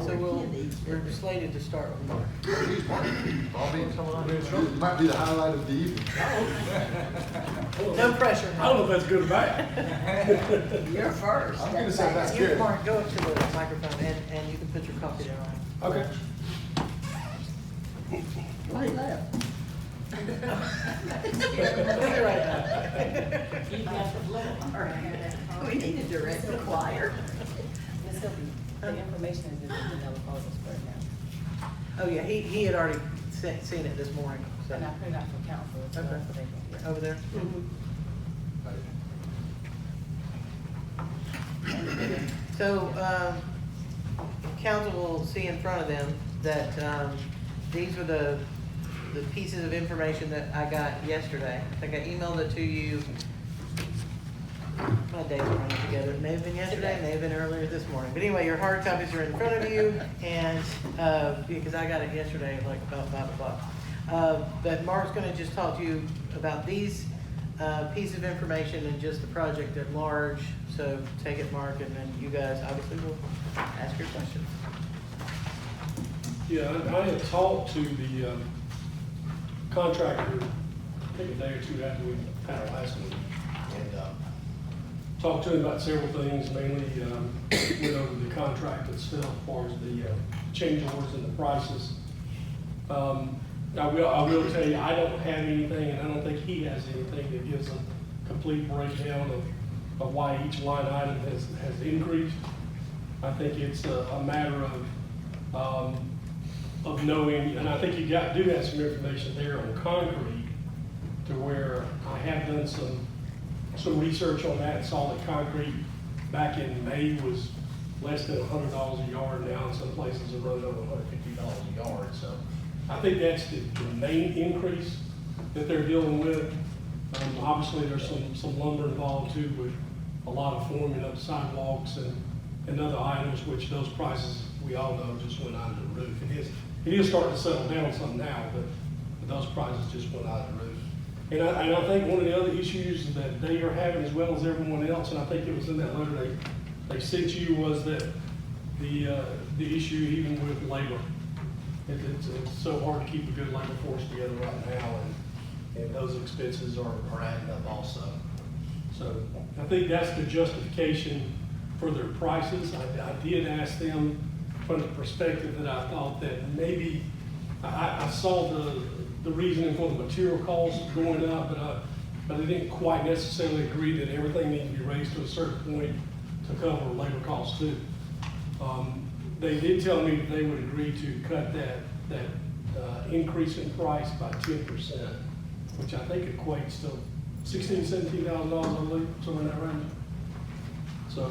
we're slated to start with Mark. It might be the highlight of the evening. No pressure. I don't know if that's good or bad. You're first. I'm gonna say that's You, good. Mark, go up to the microphone and you can put your coffee down. Okay. Why left? We need to direct the choir. Ms. Hilton, the information is in the email proposal spread now. Oh, yeah, he had already seen it this morning, so. And I printed out for council as well, Okay. so they can hear. Over there? So, council will see in front of them that, these were the pieces of information that I got yesterday. I think I emailed it to you. My days are running together. It may have been yesterday, it may have been earlier this morning. But anyway, your hard copies are in front of you, and, because I got it yesterday, like about 5 o'clock. But Mark's gonna just talk to you about these, piece of information and just the project at large. So take it, Mark, and then you guys obviously will ask your questions. Yeah, I had talked to the contractor, I think a day or two after we had our last meeting, and talked to him about several things, mainly went over the contract itself as far as the change orders and the prices. I will tell you, I don't have anything, and I don't think he has anything that gives a complete breakdown of why each line item has increased. I think it's a matter of knowing, and I think you do have some information there on concrete, to where I have done some research on that, and saw that concrete back in May was less than $100 a yard. Now in some places it runs over $150 a yard. So I think that's the main increase that they're dealing with. Obviously there's some lumber involved too, with a lot of forming up sidewalks and other items, which those prices, we all know, just went out of the roof. It is starting to settle down some now, but those prices just went out of the roof. And I think one of the other issues that they are having, as well as everyone else, and I think it was in that letter they sent you, was that the issue even with labor. It's so hard to keep a good labor force together right now, and those expenses are adding up also. So I think that's the justification for their prices. I did ask them from the perspective that I thought that maybe, I saw the reasoning for the material costs going up, but I didn't quite necessarily agree that everything needs to be raised to a certain point to cover labor costs too. They did tell me that they would agree to cut that increase in price by 10%, which I think equates to $16,000, $17,000, I believe, somewhere in that range. So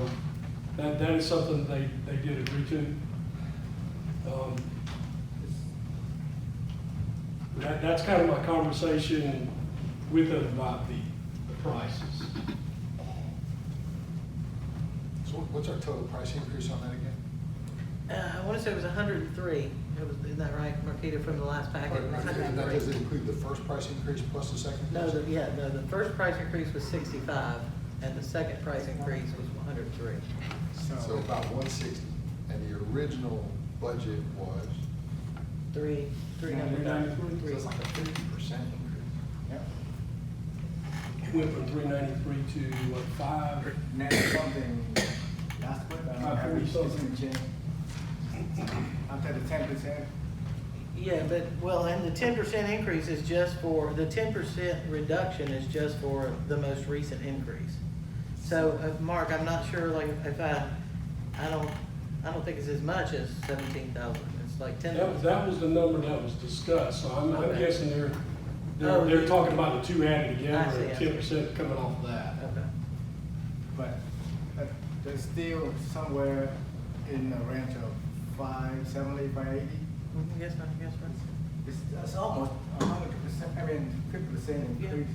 that is something they did agree to. That's kind of my conversation with them about the prices. So what's our total price increase on that again? I want to say it was 103. Isn't that right, Marquita, from the last packet? That does it include the first price increase plus the second? No, the first price increase was 65, and the second price increase was 103. So about 160, and the original budget was? 393. So it's like a 50% increase. Yeah. Went from 393 to what, 5? Now something last week, I don't have recent change. After the 10%. Yeah, but, well, and the 10% increase is just for, the 10% reduction is just for the most recent increase. So, Mark, I'm not sure, like, if I don't think it's as much as 17,000. It's like 10,000. That was the number that was discussed, so I'm Okay. guessing they're Oh, talking about the two added together, I see, and I see. 10% coming off of that. Okay. But there's still somewhere in the range of 570, 580. Yes, right. That's almost 100%, I mean, 50% increase.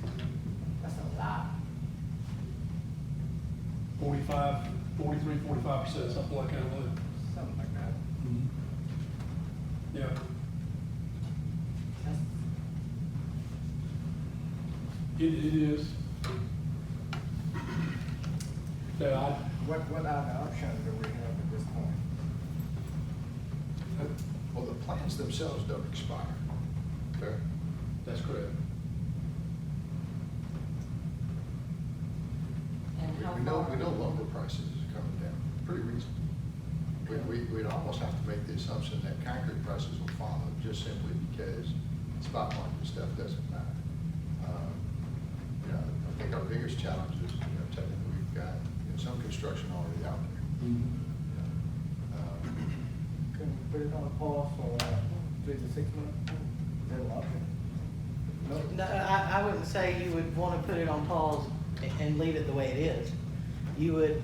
That's a lot. 45%, something like that, I believe. Something like that. Yeah. It is. Yeah, What are the options that we have at this point? Well, the plans themselves don't expire, fair? That's correct. And how We far? know lumber prices are coming down, pretty reasonably. We'd almost have to make the assumption that concrete prices will follow, just simply because spot market stuff doesn't matter. You know, I think our biggest challenge is, you know, technically we've got, you know, some construction already out there. Can we put it on pause for 3 to 6 months? Is that an option? No, I wouldn't say you would want to put it on pause and leave it the way it is. You would,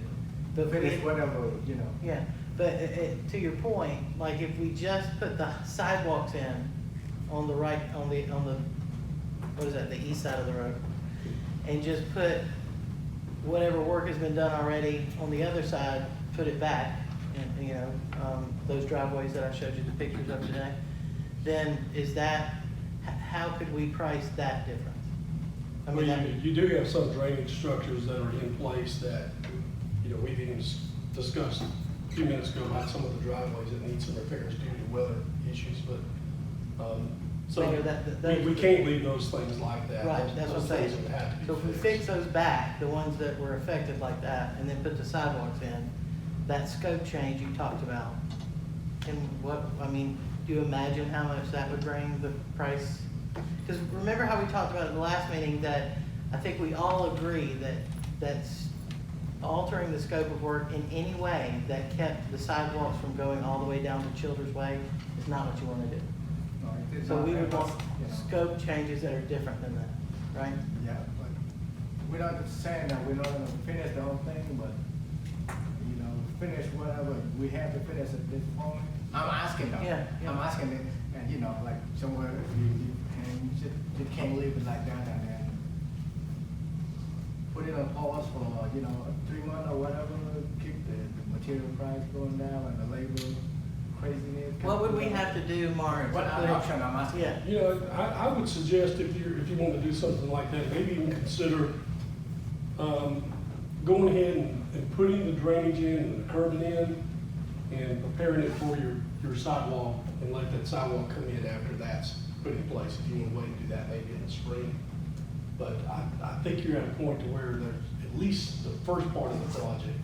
but Finish whatever, you know. yeah, but to your point, like if we just put the sidewalks in on the right, on the, what is that, the east side of the road, and just put whatever work has been done already on the other side, put it back, and, you know, those driveways that I showed you the pictures of today, then is that, how could we price that difference? I mean, Well, that, you do have some drainage structures that are in place that, you know, we've even discussed a few minutes ago about some of the driveways that need some repairs due to weather issues, but, so Mayor, that- we can't leave those things like that. right, Those- that's what I'm those saying. things would have to be So if we fixed. fix those back, the ones that were affected like that, and then put the sidewalks in, that scope change you talked about, and what, I mean, do you imagine how much that would bring the price? Because remember how we talked about in the last meeting that I think we all agree that that's altering the scope of work in any way that kept the sidewalks from going all the way down to Childers Way is not what you want to do. No, it is So not we would that, want you know. scope changes that are different than that, right? Yeah, but we're not saying that we're not gonna finish the whole thing, but, you know, finish whatever we have to finish at this point. I'm asking though. Yeah, yeah. I'm asking it, and you know, like somewhere, and you can't leave it like that, and then put it on pause for, you know, 3 months or whatever, keep the material price going down and the labor craziness. What would we have to do, Mark? What option I'm asking? Yeah, You know, I would suggest if you want to do something like that, maybe even consider, going ahead and putting the drainage in and the curbing in and preparing it for your sidewalk and let that sidewalk come in after that's put in place. If you want to wait and do that maybe in the spring. But I think you're at a point to where there's at least the first part of the project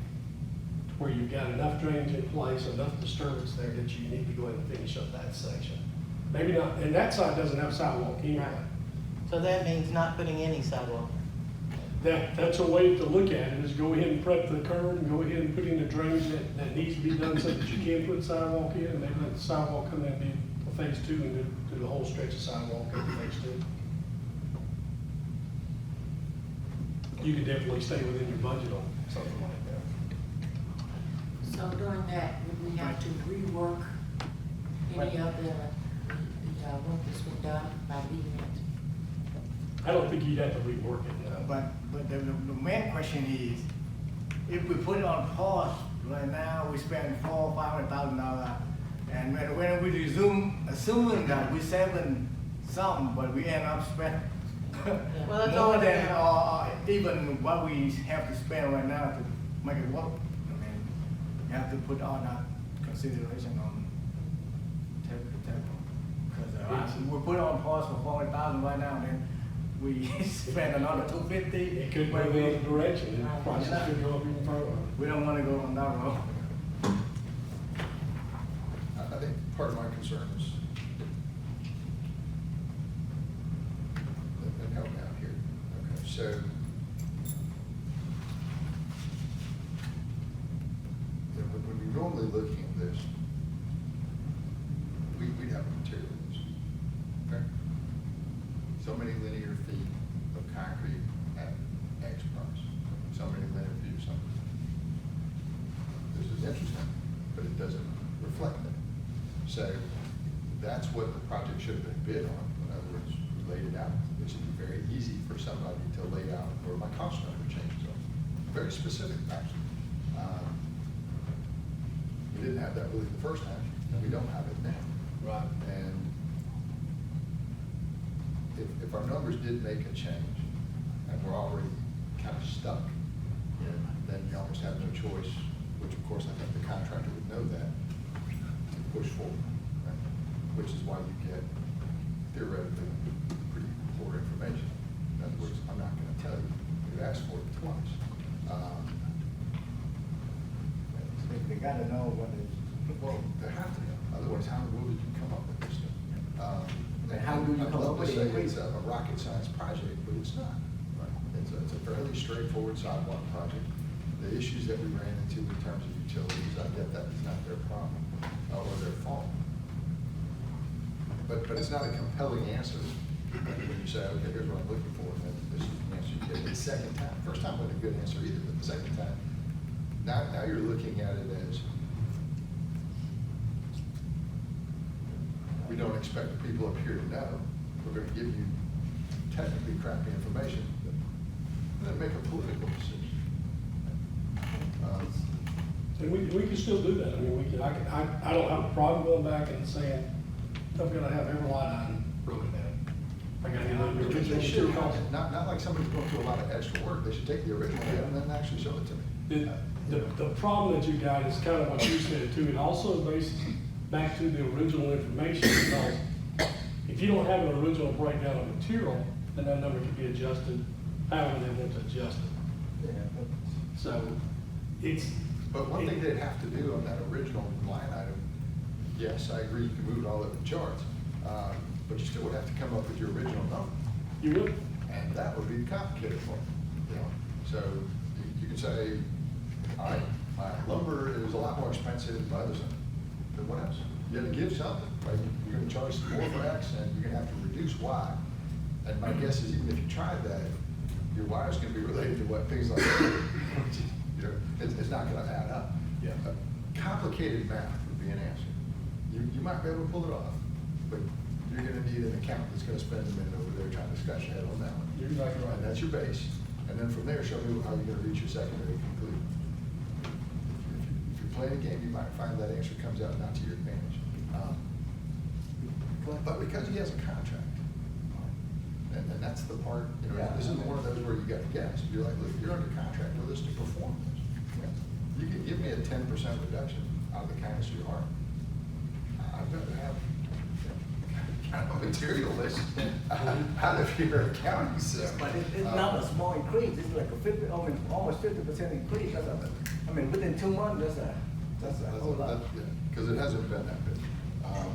where you've got enough drainage in place, enough disturbance there that you need to go ahead and finish up that section. Maybe not, and that side doesn't have sidewalk anyway. Right. So that means not putting any sidewalk. That's a way to look at it, is go ahead and prep the curb and go ahead and put in the drainage that needs to be done so that you can put sidewalk in, and maybe let the sidewalk come in and be for phase 2 and do the whole stretch of sidewalk in phase 2. You could definitely stay within your budget on something like that. So during that, would we have to rework any of the work that's been done by leaving it? I don't think you'd have to rework it, no. But the main question is, if we put it on pause right now, we spend $400,000-$500,000, and when we resume, assuming that we saving some, but we end up spending Well, that's all more we than, have. even what we have to spend right now to make it work. I mean, you have to put all that consideration on table. Because we put it on pause for $400,000 right now, and then we spend another $250. It could go when the other direction, and prices could go up even further. We don't wanna go on that road. I think part of my concern is, and help me out here. Okay, so you know, when you're normally looking at this, we'd have a material list, okay? So many linear feet of concrete at X price, so many linear feet of something. This is interesting, but it doesn't reflect that. So that's what the project should have been bid on. In other words, we laid it out. It should be very easy for somebody to lay out where my cost number changes are. Very specific, actually. We didn't have that really the first time, and we don't have it now. Right. And if our numbers did make a change, and we're already kind of stuck, then you almost have no choice, which of course I think the contractor would know that, to push forward. which is why you get theoretically pretty poor information. In other words, I'm not gonna tell you, you asked for it twice. They gotta know what it is. Well, they have to know, otherwise how in the world did you come up with this stuff? And how do you come up with it? I'd love to say it's a rocket science project, but it's not. Right? It's a fairly straightforward sidewalk project. The issues that we ran into in terms of utilities, I get that, it's not their problem, or their fault. But it's not a compelling answer when you say, okay, here's what I'm looking for, and then this is the answer you get the second time. First time wasn't a good answer either, but the second time, now you're looking at it as, we don't expect the people up here to know. We're gonna give you technically crappy information, and then make a political decision. And we can still do that. I mean, I don't have a problem going back and saying, I'm gonna have every line item broken down. I gotta get the Because original they should, material. not like somebody's going through a lot of extra work, they should take the original and then actually show it to me. The problem that you got is kind of what you said too. It also bases back to the original information, because if you don't have an original breakdown of material, then that number can be adjusted however they want to adjust it. Yeah, but So it's. But one thing they'd have to do on that original line item, yes, I agree, you can move it all over the charts, but you still would have to come up with your original number. You would? And that would be complicated for them, you know? So you can say, all right, my lumber is a lot more expensive than my other stuff. But what else? You have to give something, right? You're gonna charge more for X and you're gonna have to reduce Y. And my guess is even if you tried that, your Y is gonna be related to what things like that. You know, it's not gonna add up. Yeah. Complicated math would be an answer. You might be able to pull it off, but you're gonna need an accountant that's gonna spend a minute over there trying to scratch your head on that one. You're exactly right. And that's your base. And then from there, show me how you're gonna reach your secondary conclusion. If you're playing a game, you might find that answer comes out not to your advantage. But because he has a contract, and that's the part, you know, Yeah. this isn't one of those where you gotta guess. You're like, look, you're under contract with us to perform this. You can give me a 10% reduction out of the kindness of your heart. I'd rather have kind of a material list out of your accounting system. But it's not a small increase, it's like a 50, almost 50% increase. I mean, within 2 months, that's a whole lot. Because it hasn't been that big.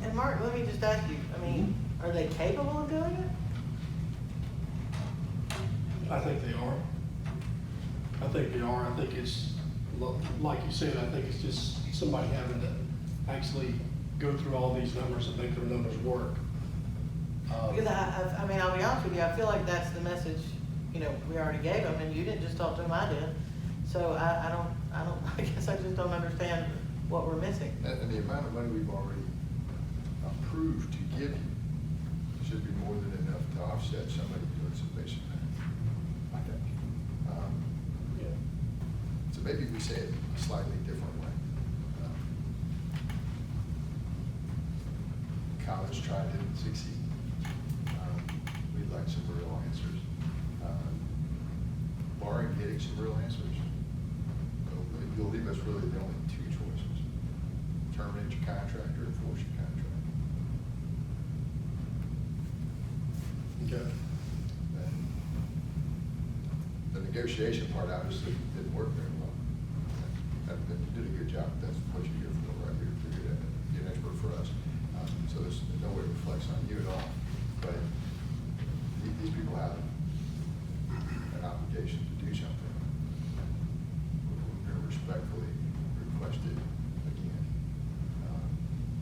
And Mark, let me just ask you, I mean, are they capable of doing it? I think they are. I think they are. I think it's, like you said, I think it's just somebody having to actually go through all these numbers and make their numbers work. Because I mean, I'll be honest with you, I feel like that's the message, you know, we already gave them, and you didn't just talk to them, I did. So I guess I just don't understand what we're missing. And the amount of money we've already approved to give you should be more than enough to offset somebody doing some basic math, I think. Yeah. So maybe we say it a slightly different way. College tried, didn't succeed. We'd like some real answers. Barring getting some real answers, you'll leave us really the only 2 choices. Terminate your contract or enforce your contract. Okay. And the negotiation part obviously didn't work very well. And you did a good job, that's what you're here for, right? You're here to be an expert for us. So there's no way it reflects on you at all. But these people have an obligation to do something. We're going to respectfully request it again.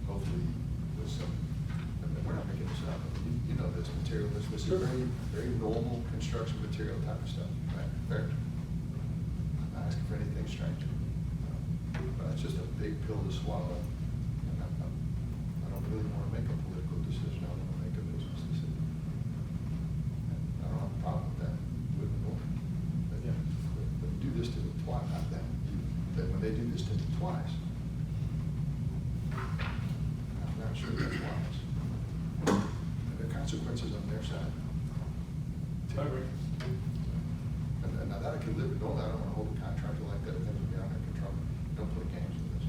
Hopefully with some, and we're not making this up, you know this material, this is very, very normal construction material type of stuff, right? Fair? I'm not asking for anything strange. But it's just a big pill to swallow. And I don't really want to make a political decision, I want to make a business decision. And I don't have a problem with that, with the board. But Yeah. when you do this to them twice, not them, that when they do this to them twice, I'm not sure that's wise. And the consequences on their side. I agree. And now that I can live with, normally I don't want to hold a contractor like that, things will be out of control. Don't play games with this.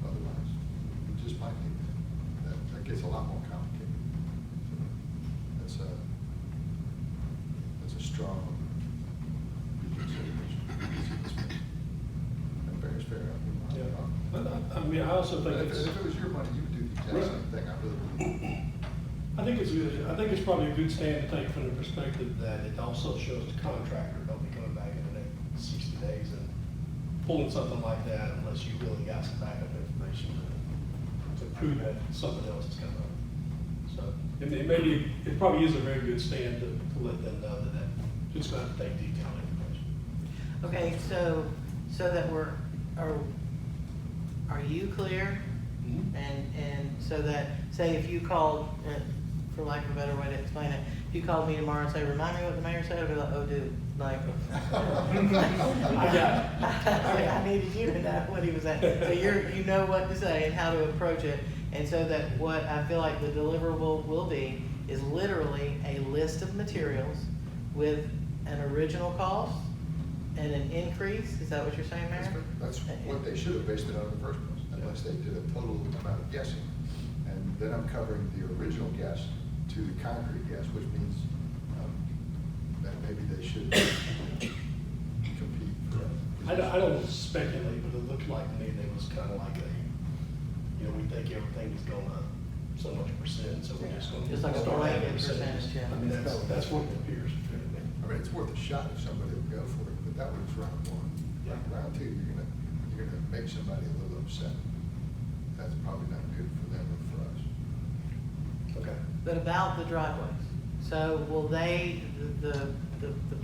Otherwise, we just might need that. That gets gets a lot more complicated. So that's a strong consideration. And fair is fair. Yeah. I mean, I also think If it's. it was your money, you would do the exact same thing, I really would. I think it's good. I think it's probably a good stand to take from the perspective that it also shows the contractor don't be coming back in the next 60 days and pulling something like that unless you really got some backup information to prove that something else is coming up. So it probably is a very good stand to let them know that it's going to have to take detailed information. Okay, so that are you clear? Mhm. And so that, say if you called, for lack of a better way to explain it, if you called me tomorrow and say, remind me what the mayor said, I'd be like, oh, dude, like. I needed you to know what he was at. So you know what to say and how to approach it. And so that what I feel like the deliverable will be is literally a list of materials with an original cost and an increase. Is that what you're saying, Mayor? That's what they should have based it on in the first place, unless they did a total amount of guessing. And then I'm covering the original guess to the concrete guess, which means that maybe they should compete for. I don't want to speculate, but it looked like to me that it was kind of like we think everything is going up so much percent, so we're just going to. Just like a start blanket having percentage, yeah. I mean, that's what it appears to be. I mean, it's worth a shot if somebody will go for it, but that was round one. Yeah. Round two, you're gonna make somebody a little upset. That's probably not good for them or for us. Okay. But about the driveways, so will they, the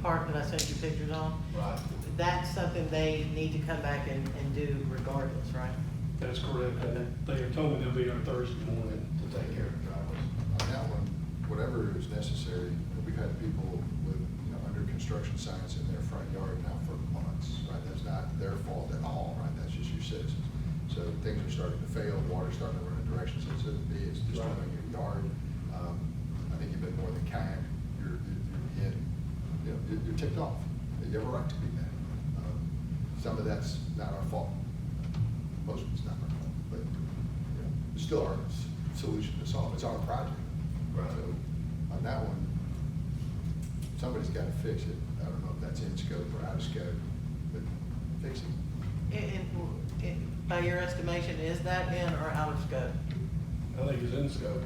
part that I sent you pictures on? Right. That's something they need to come back and do regardless, right? That's correct. And they have told me they'll be there Thursday morning to take care of the driveways. On that one, whatever is necessary, we've had people with, under construction signs in their front yard now for months, right? That's not their fault at all, right? That's just your citizens. So things are starting to fail, water's starting to run in directions it shouldn't be, it's destroying your yard. I think you've been more than kind, you're ticked off. You have a right to be mad. Some of that's not our fault. Most of it's not our fault, but it's still our solution to solve. It's our project. Right. So on that one, somebody's got to fix it. I don't know if that's in scope or out of scope, but fix it. By your estimation, is that in or out of scope? I think it's in scope.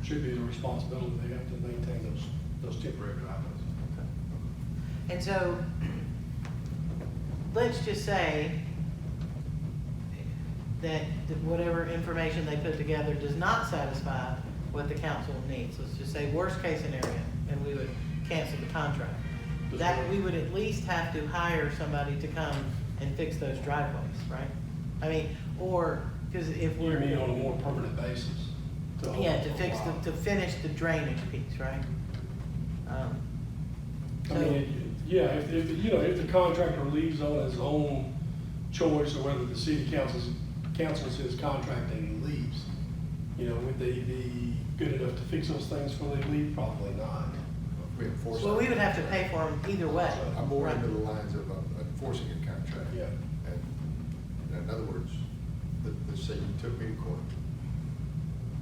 Should be the responsibility. They have to maintain those temporary driveways. And so, let's just say that whatever information they put together does not satisfy what the council needs. Let's just say worst case scenario, and we would cancel the contract. That we would at least have to hire somebody to come and fix those driveways, right? I mean, or, because if You we're. mean on a more permanent basis? Yeah, to finish the drainage piece, right? I mean, yeah, if the contractor leaves on his own choice, or whether the city council says contract and he leaves, would they be good enough to fix those things before they leave? Probably not. We enforce. Well, we would have to pay for them either way. I'm more right? into the lines of enforcing a contract. Yeah. And in other words, let's say you took me to court.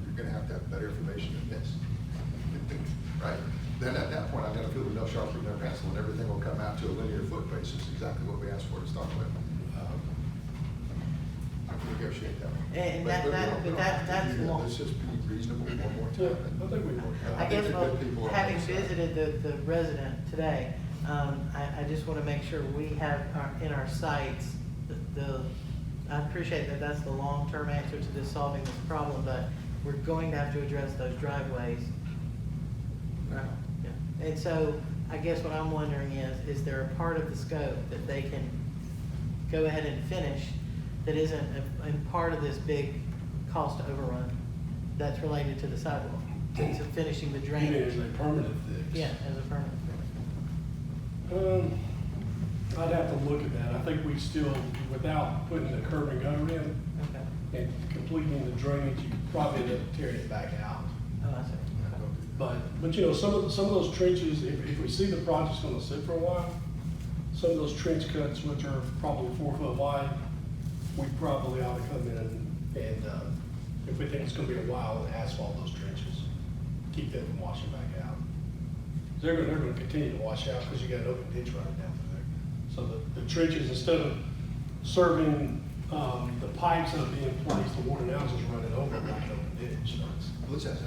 You're gonna have to have better information than this. Right? Then at that point, I'm gonna feel the nail sharper than their pencil, and everything will come out to a linear foot basis, exactly what we asked for to start with. I can negotiate that one. And that's long. Let's just be reasonable one more Yeah, time. I think we work I out. guess, think the good people are on having both sides. visited the resident today, I just want to make sure we have in our sights, I appreciate that that's the long-term answer to this solving this problem, but we're going to have to address those driveways. Right. Yeah. And so I guess what I'm wondering is there a part of the scope that they can go ahead and finish that isn't a part of this big cost overrun that's related to the sidewalk, to finishing the You mean drainage? as a permanent fix? Yeah, as a permanent fix. I'd have to look at that. I think we still, without putting the curb and gutter in Okay. and completing the drainage, you probably end up tearing it back out. Oh, I see. But some of those trenches, if we see the project's gonna sit for a while, some of those trench cuts, which are probably 4 foot wide, we probably ought to come in and if we think it's gonna be a while, and asphalt those trenches, keep them from washing back out. They're gonna continue to wash out because you got an open ditch right down through there. So the trenches, instead of serving, the pipes that are being placed, the water now is just running over like an open ditch. So it's- Well, let's ask,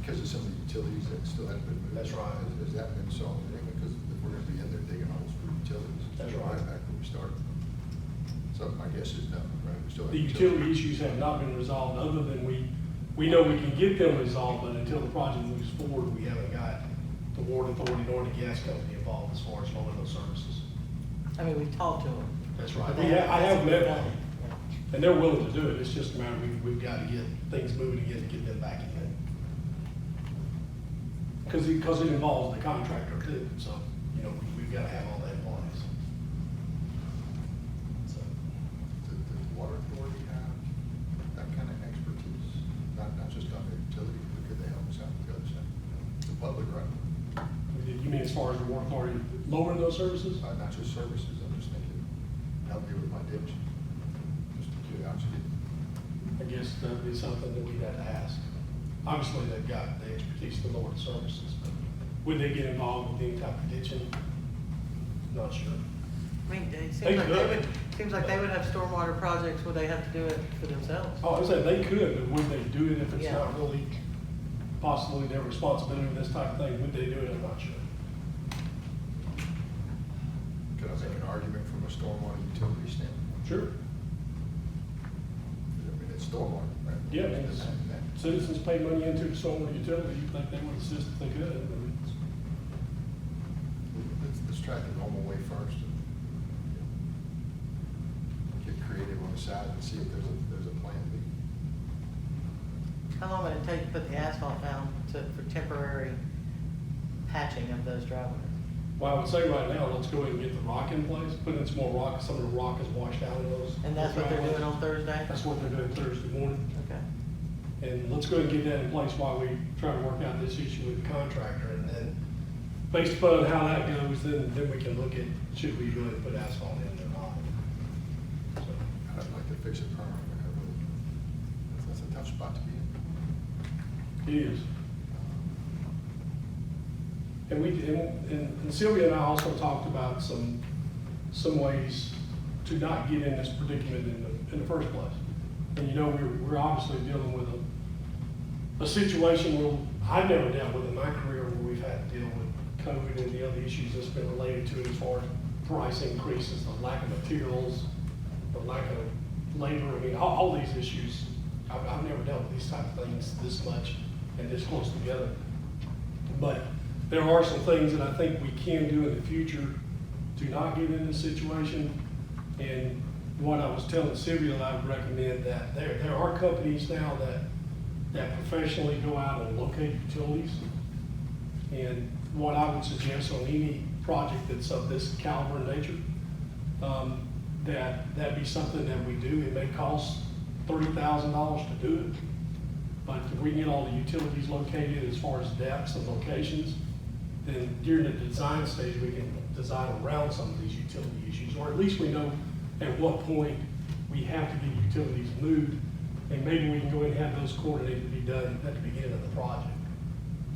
because of some of the utilities that still haven't been moved. That's right. Has that been solved? Because if we're gonna be in there digging holes for utilities. That's right. Back where we started. So my guess is no, right? We still have The utility issues have not been resolved, other than we know we can get them resolved, but until the project moves forward, we haven't got the water authority nor the gas company involved as far as lowering those services. I mean, we've talked to them. That's right. But they I have met done them, it. and they're willing to do it. It's just a matter of we've got to get things moving again to get them back in. Because it involves the contractor too, so, you know, we've got to have all that in place. So, Does the water authority have that kind of expertise? Not just on the utility, but could they help us out with the other stuff? The public, right? you mean as far as the water authority lowering those services? Not just services, I'm just thinking, help me with my ditch. Just curiosity. I guess that'd be something that we'd have to ask. Obviously, they've got the expertise to lower the services, but would they get involved with any type of ditching? Not sure. I mean, it They could. seems like they would have stormwater projects where they have to do it for themselves. Oh, I was saying they could, but would they do it if it's Yeah. not really possibly their responsibility with this type of thing? Would they do it? I'm not sure. Could I make an argument from a stormwater utility standpoint? Sure. I mean, it's stormwater, right? Yeah, I mean, citizens pay money into the stormwater utility, you think they would assist if they could. I mean, Let's try the normal way first. And get creative on the side and see if there's a plan B. How long would it take to put the asphalt down for temporary patching of those driveways? Well, I would say right now, let's go ahead and get the rock in place, put in some more rock, some of the rock is washed out of those. And that's what they're driveways. doing on Thursday? That's what they're doing Thursday morning. Okay. And let's go ahead and get that in place while we try to work out this issue with the contractor. And then, based upon how that goes, then we can look at, should we go ahead and put asphalt in or not. So, I'd like to fix it permanently. I really- That's a tough spot to be in. it is. And Sylvia and I also talked about some ways to not get in this predicament in the first place. And you know, we're obviously dealing with a situation where I've never dealt with in my career, where we've had to deal with COVID and the other issues that's been related to it, as far as price increases, the lack of materials, the lack of labor. I mean, all these issues. I've never dealt with these type of things this much and this close together. But there are some things that I think we can do in the future to not get in this situation. And what I was telling Sylvia, I would recommend that there are companies now that professionally go out and locate utilities. And what I would suggest on any project that's of this caliber and nature, that'd be something that we do. It may cost $30,000 to do it, but if we can get all the utilities located as far as depths and locations, then during the design stage, we can design around some of these utility issues, or at least we know at what point we have to get utilities moved, and maybe we can go ahead and have those coordinated to be done at the beginning of the project.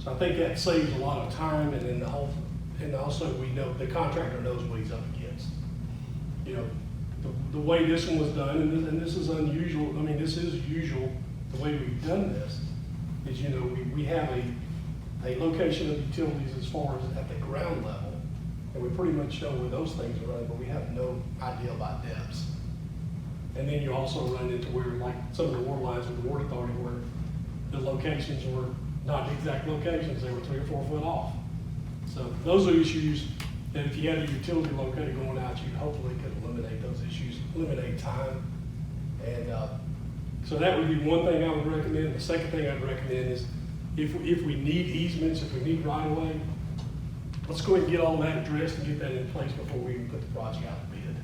So I think that saves a lot of time, and then and also we know, the contractor knows what he's up against. You know, the way this one was done, and this is unusual, I mean, this is usual, the way we've done this, is, you know, we have a location of utilities as far as at the ground level, and we pretty much know where those things are running, but we have no idea about depths. And then you also run into where, like, some of the water lines with the water authority, where the locations were not the exact locations, they were 3 or 4 foot off. So those are issues that if you had a utility located going out, you hopefully could eliminate those issues, eliminate time. And so that would be one thing I would recommend. The second thing I'd recommend is if we need easements, if we need right of way, let's go ahead and get all that addressed and get that in place before we even put the project out to bid.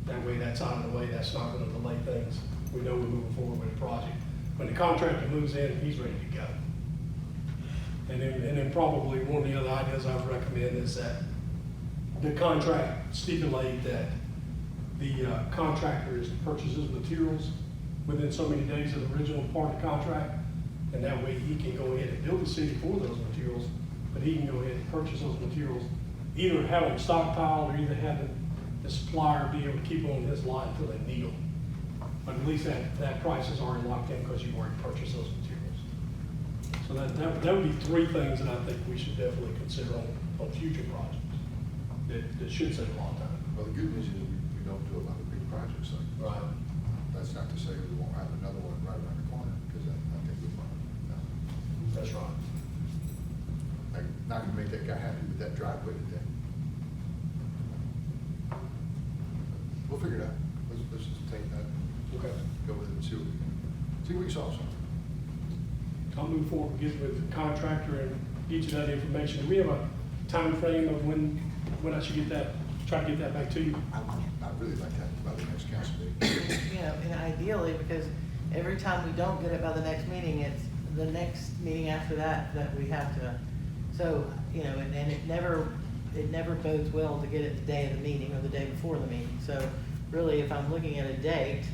That way that's out of the way, that's not gonna delay things. We know we're moving forward with the project. When the contractor moves in, he's ready to go. And then probably one of the other ideas I would recommend is that the contract stipulate that the contractor is purchases materials within so many days of the original part of the contract. And that way he can go ahead and bill the city for those materials, but he can go ahead and purchase those materials, either have them stockpiled or either have the supplier be able to keep them on his lot until they need them. But at least that price is already locked in because you've already purchased those materials. So that would be three things that I think we should definitely consider on future projects that should save a lot of time. Well, the good news is we don't do a lot of big projects like this. Right. That's not to say we won't have another one right around the corner, because I think we might. That's right. I'm not gonna make that guy happy with that driveway today. We'll figure it out. Let's just take that, Okay. go with it and see what we can solve something. I'll move forward, get with the contractor and get you that information. Do we have a time frame of when I should get that, try to get that back to you? I'd really like to have it by the next council meeting. You know, and ideally, because every time we don't get it by the next meeting, it's the next meeting after that we have to. So, you know, and it never bodes well to get it the day of the meeting or the day before the meeting. So really, if I'm looking at a date,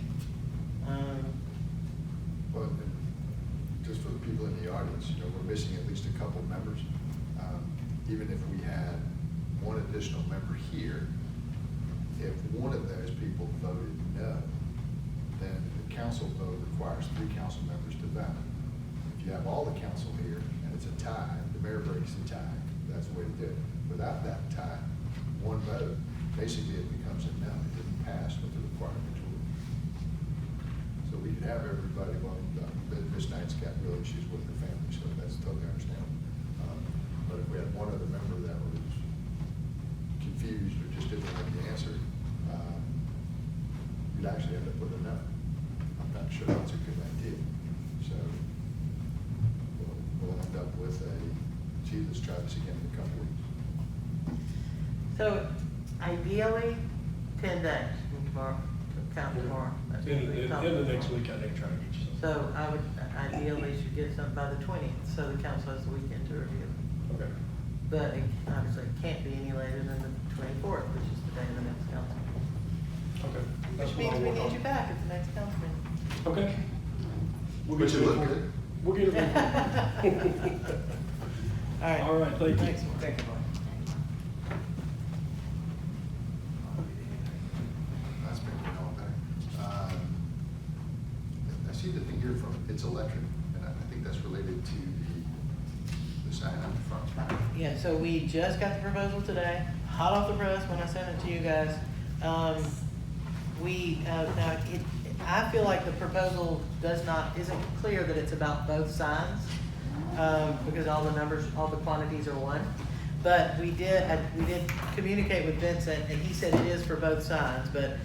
Well, and just for the people in the audience, you know, we're missing at least a couple members. Even if we had one additional member here, if one of those people voted no, then the council vote requires 3 council members to vote. If you have all the council here and it's a tie, the mayor breaks the tie. That's the way to do it. Without that tie, one vote, basically it becomes a no. It didn't pass with the required majority. So we could have everybody, well, Ms. Knight's got real issues with her family, so that's totally understandable. But if we had one other member that was confused or just didn't like the answer, you'd actually end up with a no. I'm not sure that's a good idea. So we'll end up with gee, let's try this again in a couple weeks. so ideally, 10 days from tomorrow, count tomorrow. That's what we In talked the about. next week, I think, try to get you something. So I would ideally should get something by the 20th, so the council has the weekend to review. Okay. But obviously, it can't be any later than the 24th, which is the day of the next council meeting. Okay. That's Which what means I'll we work need on. you back at the next council meeting. Okay. We'll But get you it look for- good. We'll get it. All right. All right, thank you. Thanks. Thank you, Mike. That's been going on there. I see the thing here from It's Electric, and I think that's related to the sign on the front. Yeah, so we just got the proposal today, hot off the press when I sent it to you guys. I feel like the proposal isn't clear that it's about both signs, because all the numbers, all the quantities are one. But we did communicate with Vincent, and he said it is for both signs, but,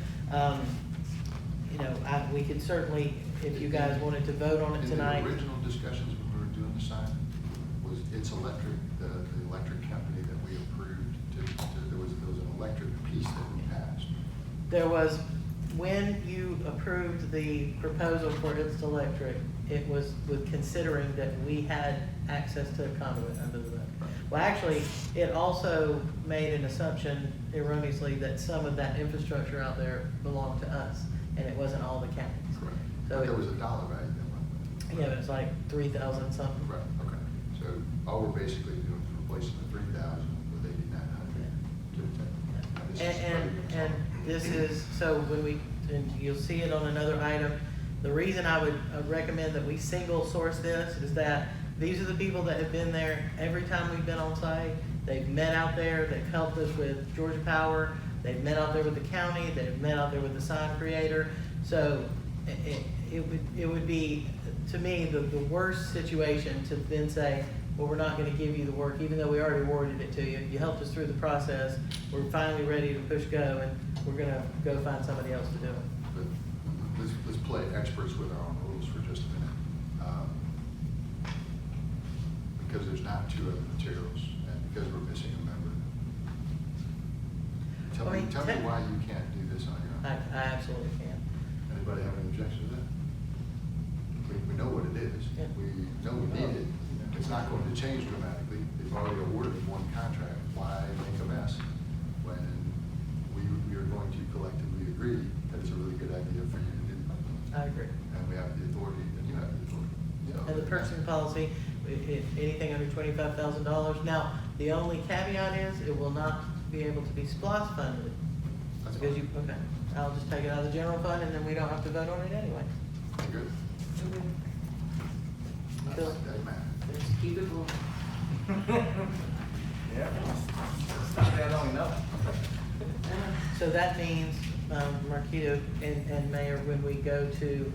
you know, we could certainly, if you guys wanted to vote on it tonight. In the original discussions when we were doing the sign, was It's Electric, the electric company that we approved there was an electric piece that we passed. There was, when you approved the proposal for It's Electric, it was with considering that we had access to a conduit under the road. Well, actually, it also made an assumption erroneously that some of that infrastructure out there belonged to us, and it wasn't all the counties. Correct. So But there it- was a dollar value there. Yeah, it was like 3,000 something. Right, okay. So all we're basically doing is replacing the 3,000 with 8,900. And this is, so and you'll see it on another item. The reason I would recommend that we single source this is that these are the people that have been there every time we've been on site. They've met out there, they've helped us with Georgia Power, they've met out there with the county, they've met out there with the sign creator. So it would be, to me, the worst situation to then say, well, we're not gonna give you the work, even though we already awarded it to you. You helped us through the process. We're finally ready to push go, and we're gonna go find somebody else to do it. But let's play experts with our own rules for just a minute. Because there's not 2 other materials, and because we're missing a member. Tell I me mean, why you can't do this on your I own. absolutely can. Anybody have any objection to that? We know what it is. Yeah. We know we need it. It's not going to change dramatically. They've already awarded one contract. Why make a mess when we are going to collectively agree that it's a really good idea for you to do? I agree. And have the authority, and you have the authority. So And the purchasing policy, anything under $25,000. Now, the only caveat is it will not be able to be SPOS funded. That's Because fine. you, okay, I'll just take it out of the general fund and then we don't have to vote on it anyway. Good. I Cool. like that, man. Let's keep it moving. Yeah, stop there long enough. So that means, Marquita and Mayor, when we go to,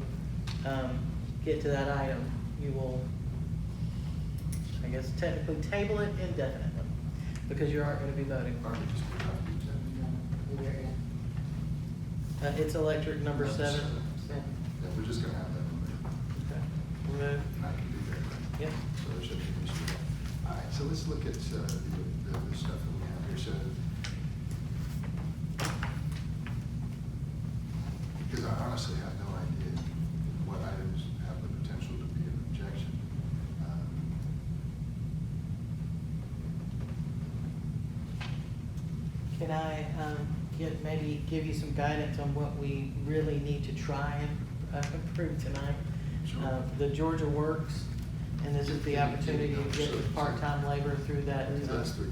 get to that item, you will, I guess technically table it indefinitely, because you aren't gonna be voting. Or we just do have to do that. We're in. It's electric number 7. Yeah, we're just gonna have that one there. Okay. Remove. And I can do that, right? Yep. So there shouldn't be an issue. All right, so let's look at, the stuff that we have here, so. Because I honestly have no idea what items have the potential to be an objection. Can I, maybe give you some guidance on what we really need to try and approve tonight? Sure. The Georgia Works, and this is the opportunity to get the part-time labor through that. So that's three.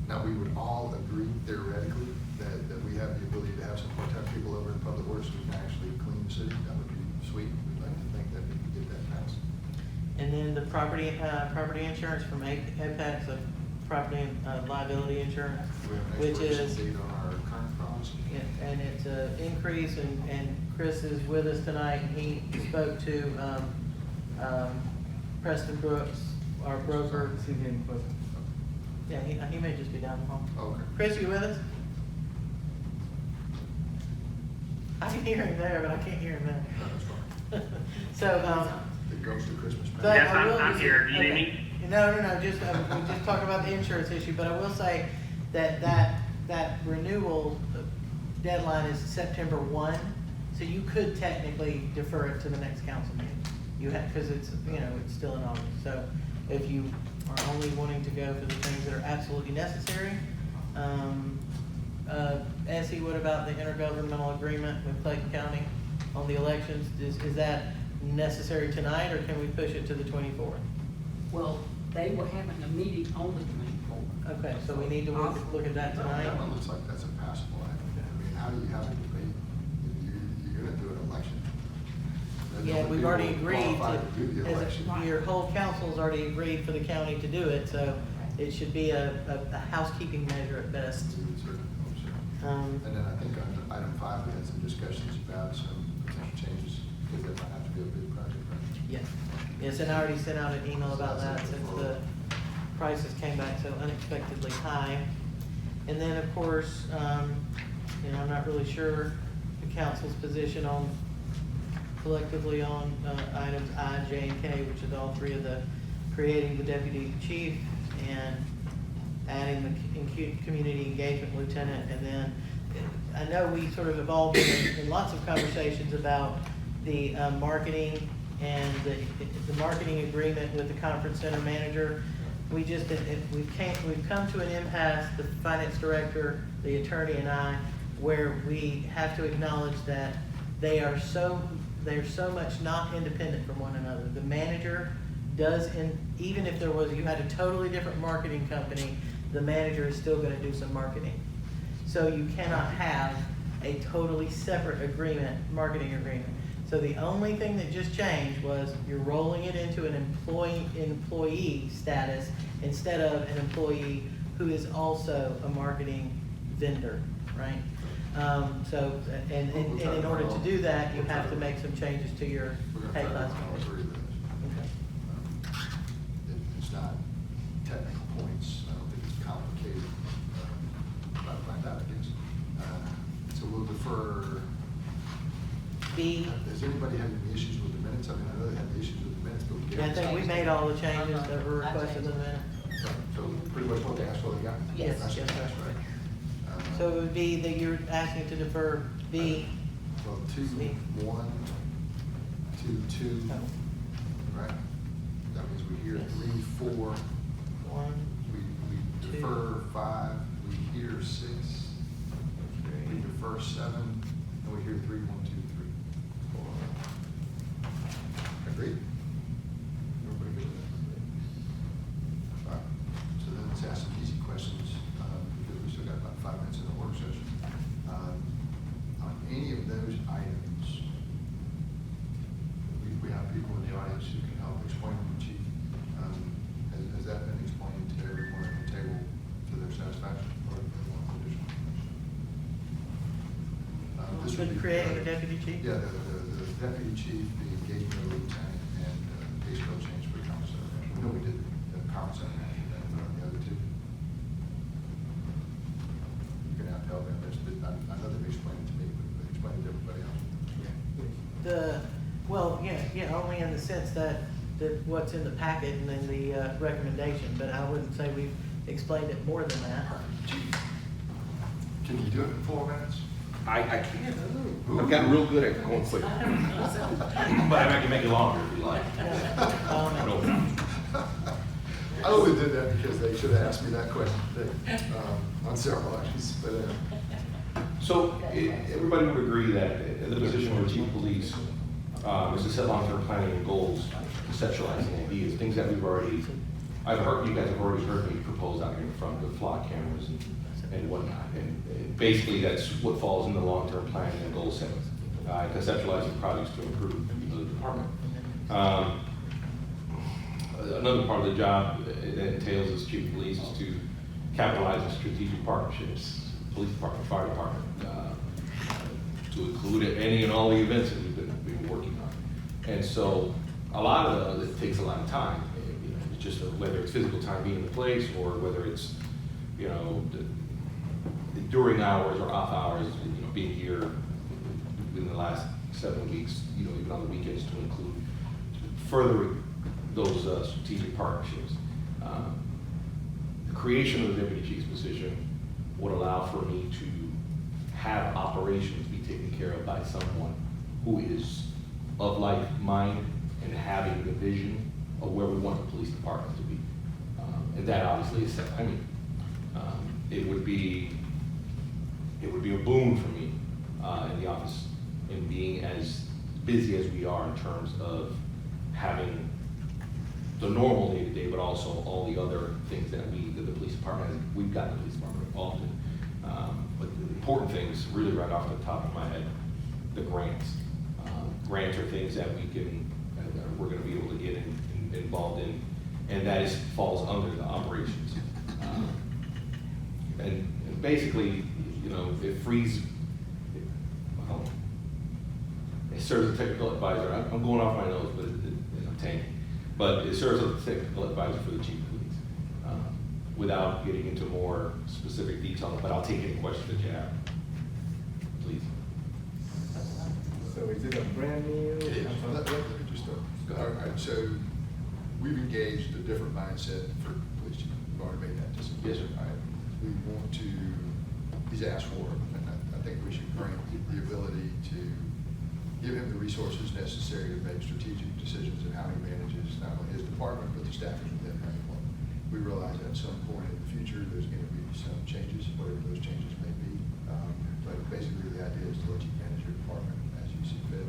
Now, we would all agree theoretically that we have the ability to have some part-time people over in Public Works who can actually clean the city. That would be sweet. We'd like to think that we can get that passed. And then the property insurance from Apex, of property and liability insurance, We have an which is, expiration date on our current policy. and it's an increase, and Chris is with us tonight, and he spoke to, Preston Brooks, our broker. Yeah, he may just be down the hall. Okay. Chris, you with us? I can hear him there, but I can't hear him there. No, that's fine. So, It goes to Christmas. man. but Yes, I will I'm just- here. Do you need okay. me? No, just, we just talking about the insurance issue, but I will say that renewal deadline is September 1, so you could technically defer it to the next council meeting. You have, because it's, it's still in August, so if you are only wanting to go for the things that are absolutely necessary. Essie, what about the intergovernmental agreement with Clayton County on the elections? Is that necessary tonight, or can we push it to the 24th? Well, they were having a meeting on the 24th. Okay, so we need to look at that tonight. That one looks like that's a passable item. I mean, how do you have a debate? You're gonna do an election. There's Yeah, only we've people already agreed qualified to do the election. your whole council's already agreed for the county to do it, so it should be a housekeeping measure at best. We would certainly hope so. Um, And then I think on item 5, we had some discussions about some potential changes, because that might have to be a big project, right? Yes, and I already sent out an email about that since the prices came back so unexpectedly high. And then, of course, I'm not really sure the council's position on, collectively on, items I, J, and K, which is all three of the, creating the deputy chief and adding the community engagement lieutenant. And then, I know we sort of have all been in lots of conversations about the, marketing and the marketing agreement with the conference center manager. We've come to an impasse, the finance director, the attorney, and I, where we have to acknowledge that they're so much not independent from one another. The manager does, and even if you had a totally different marketing company, the manager is still gonna do some marketing. So you cannot have a totally separate marketing agreement. So the only thing that just changed was you're rolling it into an employee status instead of an employee who is also a marketing vendor, right? And in order to do that, you have to make some changes to your We're gonna pay try to all classification. agree with this. Okay. It's not technical points, I don't think it's complicated, try to find out, I guess. So we'll defer. B, Has anybody had any issues with the minutes? I mean, I know they had the issues with the minutes, but we I gave. think we made all the changes that were requested in the minute. So pretty much what they asked for, they got? Yes. That's Yes, sir. right. So it would be that you're asking to defer B. Well, 2, B. 1, 2, 2, Oh, right? That means we hear Yes. 3, 4, 1, we Two. defer 5, we hear 6, we 3, defer 7, and we hear 3, 1, 2, 3. 4, creating a deputy chief? Yeah, the deputy chief, the engagement lieutenant, and case code change for commissary. We know we did the commissary manager, then the other two. You can have to help them. I know they've explained it to me, but explain it to everybody else. Well, yeah, only in the sense that what's in the packet and then the recommendation, but I wouldn't say we've explained it more than that. Can you do it in 4 minutes? I can. I've gotten real good at going quick. But I can make it longer if you like. I don't- I only did that because they should have asked me that question on several occasions, but So everybody would agree that the position of the chief of police is to set long-term planning and goals, conceptualizing ideas, things that I've heard, you guys have already heard me propose out here in front of the flock cameras and whatnot. And basically that's what falls in the long-term planning and goal setting, conceptualizing projects to improve the department. Another part of the job that entails as chief of police is to capitalize on strategic partnerships, police department, fire department, to include any and all the events that we've been working on. And so a lot of it takes a lot of time. You know, it's just whether it's physical time being in the place or whether it's, you know, during hours or off hours, you know, being here in the last 7 weeks, you know, even on the weekends to include further those strategic partnerships. The creation of the deputy chief's position would allow for me to have operations be taken care of by someone who is of like mind and having the vision of where we want the police department to be. And that obviously is, I mean, it would be a boon for me in the office in being as busy as we are in terms of having the normal day-to-day, but also all the other things that the police department has. We've got the police department involved in. But the important things, really right off the top of my head, the grants. Grants are things that we're gonna be able to get involved in, and that falls under the operations. And basically, you know, it frees, well, it serves as a technical advisor. I'm going off my nose, but I'm tanking. But it serves as a technical advisor for the chief of police. Without getting into more specific detail, but I'll take any questions that you have, please. So is it a brand new? It is. Let me just start. All right, so we've engaged a different mindset for police chief. We've already made that decision. Yes, sir. All right. We want to, he's asked for it, and I think we should grant the ability to give him the resources necessary to make strategic decisions in how he manages not only his department, but the staffing within that department. We realize at some point in the future, there's going to be some changes, whatever those changes may be. But basically, the idea is to let you manage your department as you see fit.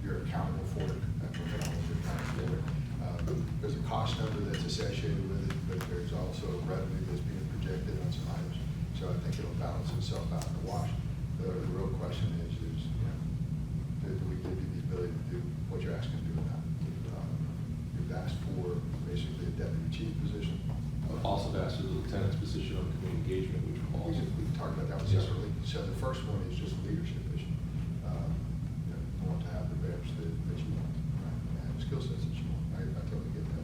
You're accountable for it. That's what you're accountable for it. There's a cost number that's associated with it, but there's also revenue that's being projected on some items. So I think it'll balance itself out in the wash. The real question is, you know, do we give you the ability to do what you're asking to do or not? You've asked for basically a deputy chief position. I've also asked for the lieutenant's position on community engagement, which falls. We talked about that one separately. So the first one is just a leadership issue. You know, you want to have the reps that you want, right? And the skill sets that you want. I totally get that.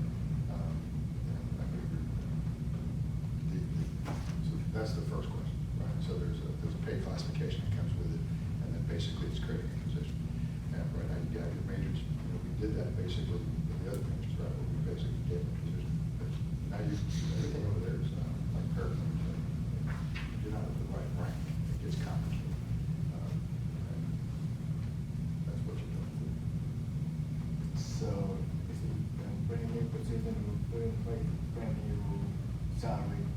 I can agree with that. So that's the first question, right? So there's a pay classification that comes with it, and then basically it's creating a position. And right now you got your majors. You know, we did that basically with the other majors, right? Where we basically gave them a position. But now everything over there is like perfect. You're not at the right rank. It gets complicated. And that's what you're doing. So is it a brand new position, we put in place, brand new salary?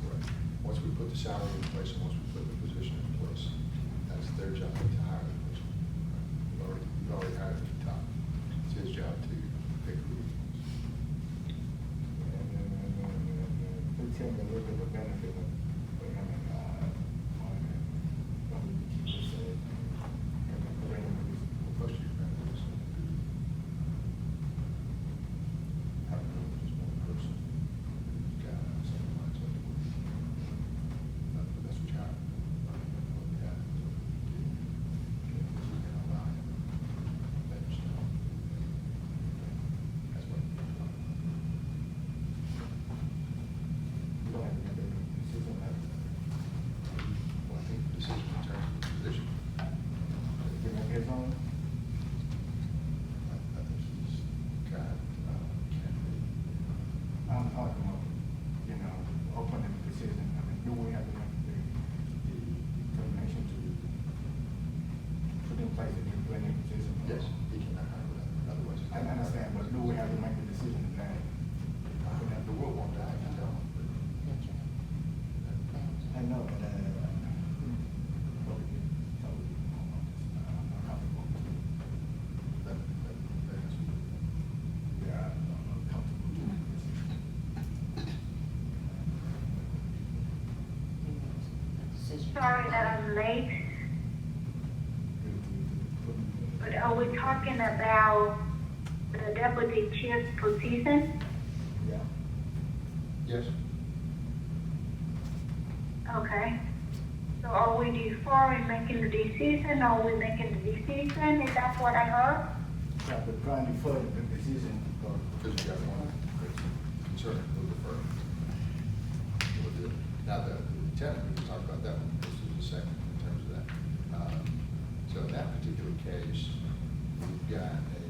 Correct. Once we put the salary in place and once we put the position in place, that's their job to hire the person. We've already hired at the top. It's his job to pick who he wants. Please tell me a little bit of benefit of him what we just said. Most of your benefits have more than just one person. Got something like that. That's what you hire. on it? I think he's got, I'm talking about, you know, opening the decision, I mean, do we have to make the determination to put in place a new planning position? yes, he cannot hire that, otherwise. he I can't hire understand, but do we have to make the decision today? The world won't die, I can tell him. I know, but, yeah, I'm comfortable. Decision. Sorry that I'm late, but are we talking about the deputy chief position? Yeah. Yes, Okay. So are we deferring making the decision, or are we making the decision? Is that what I heard? Yeah, but trying to defer the decision, because because you got one that's concerned, we'll defer. We'll do it. Now, the lieutenant, we can talk about that one, this is the second in terms of that. So in that particular case, we've got a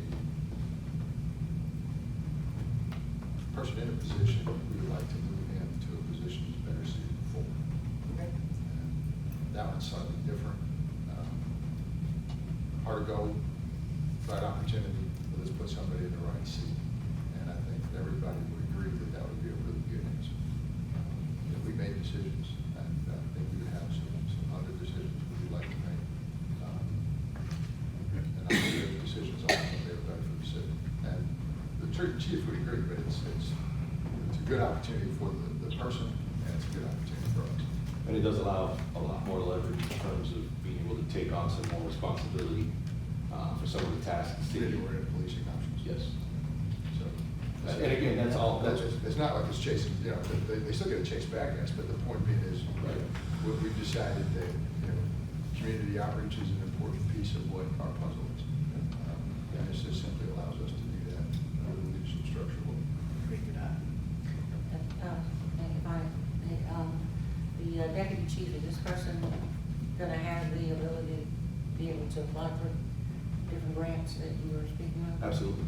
person in a position, we would like to move him to a position that's better suited for. okay. That one's slightly different. Hard to go, right opportunity, but let's put somebody in the right seat. And I think everybody would agree that that would be a really good answer. If we made decisions, and I think we would have some other decisions we would like to make. And I think those decisions ultimately are better for the city. And the chief would agree, but it's a good opportunity for the person, and it's a good opportunity for us. And it does allow a lot more leverage in terms of being able to take on some more responsibility for some of the tasks. City or in policing options. Yes. So. And again, that's all, that's, It's not like it's chasing, you know, they still gotta chase bad guys, but the point being is, Right. we've decided that, you know, community outreach is an important piece of what our puzzle is. And this just simply allows us to do that, with the leadership structure. The deputy chief, is this person gonna have the ability to be able to apply for different grants that you were speaking of? absolutely.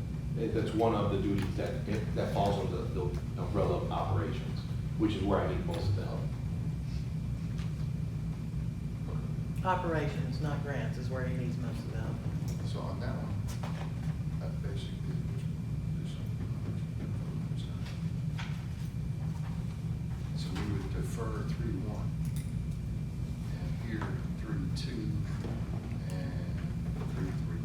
That's one of the duties that falls under the umbrella of operations, which is where I need most of the help. Operations, not grants, is where he needs most of them. So on that one, that basically is so we would defer 3-1, and here 3-2, and 3-3.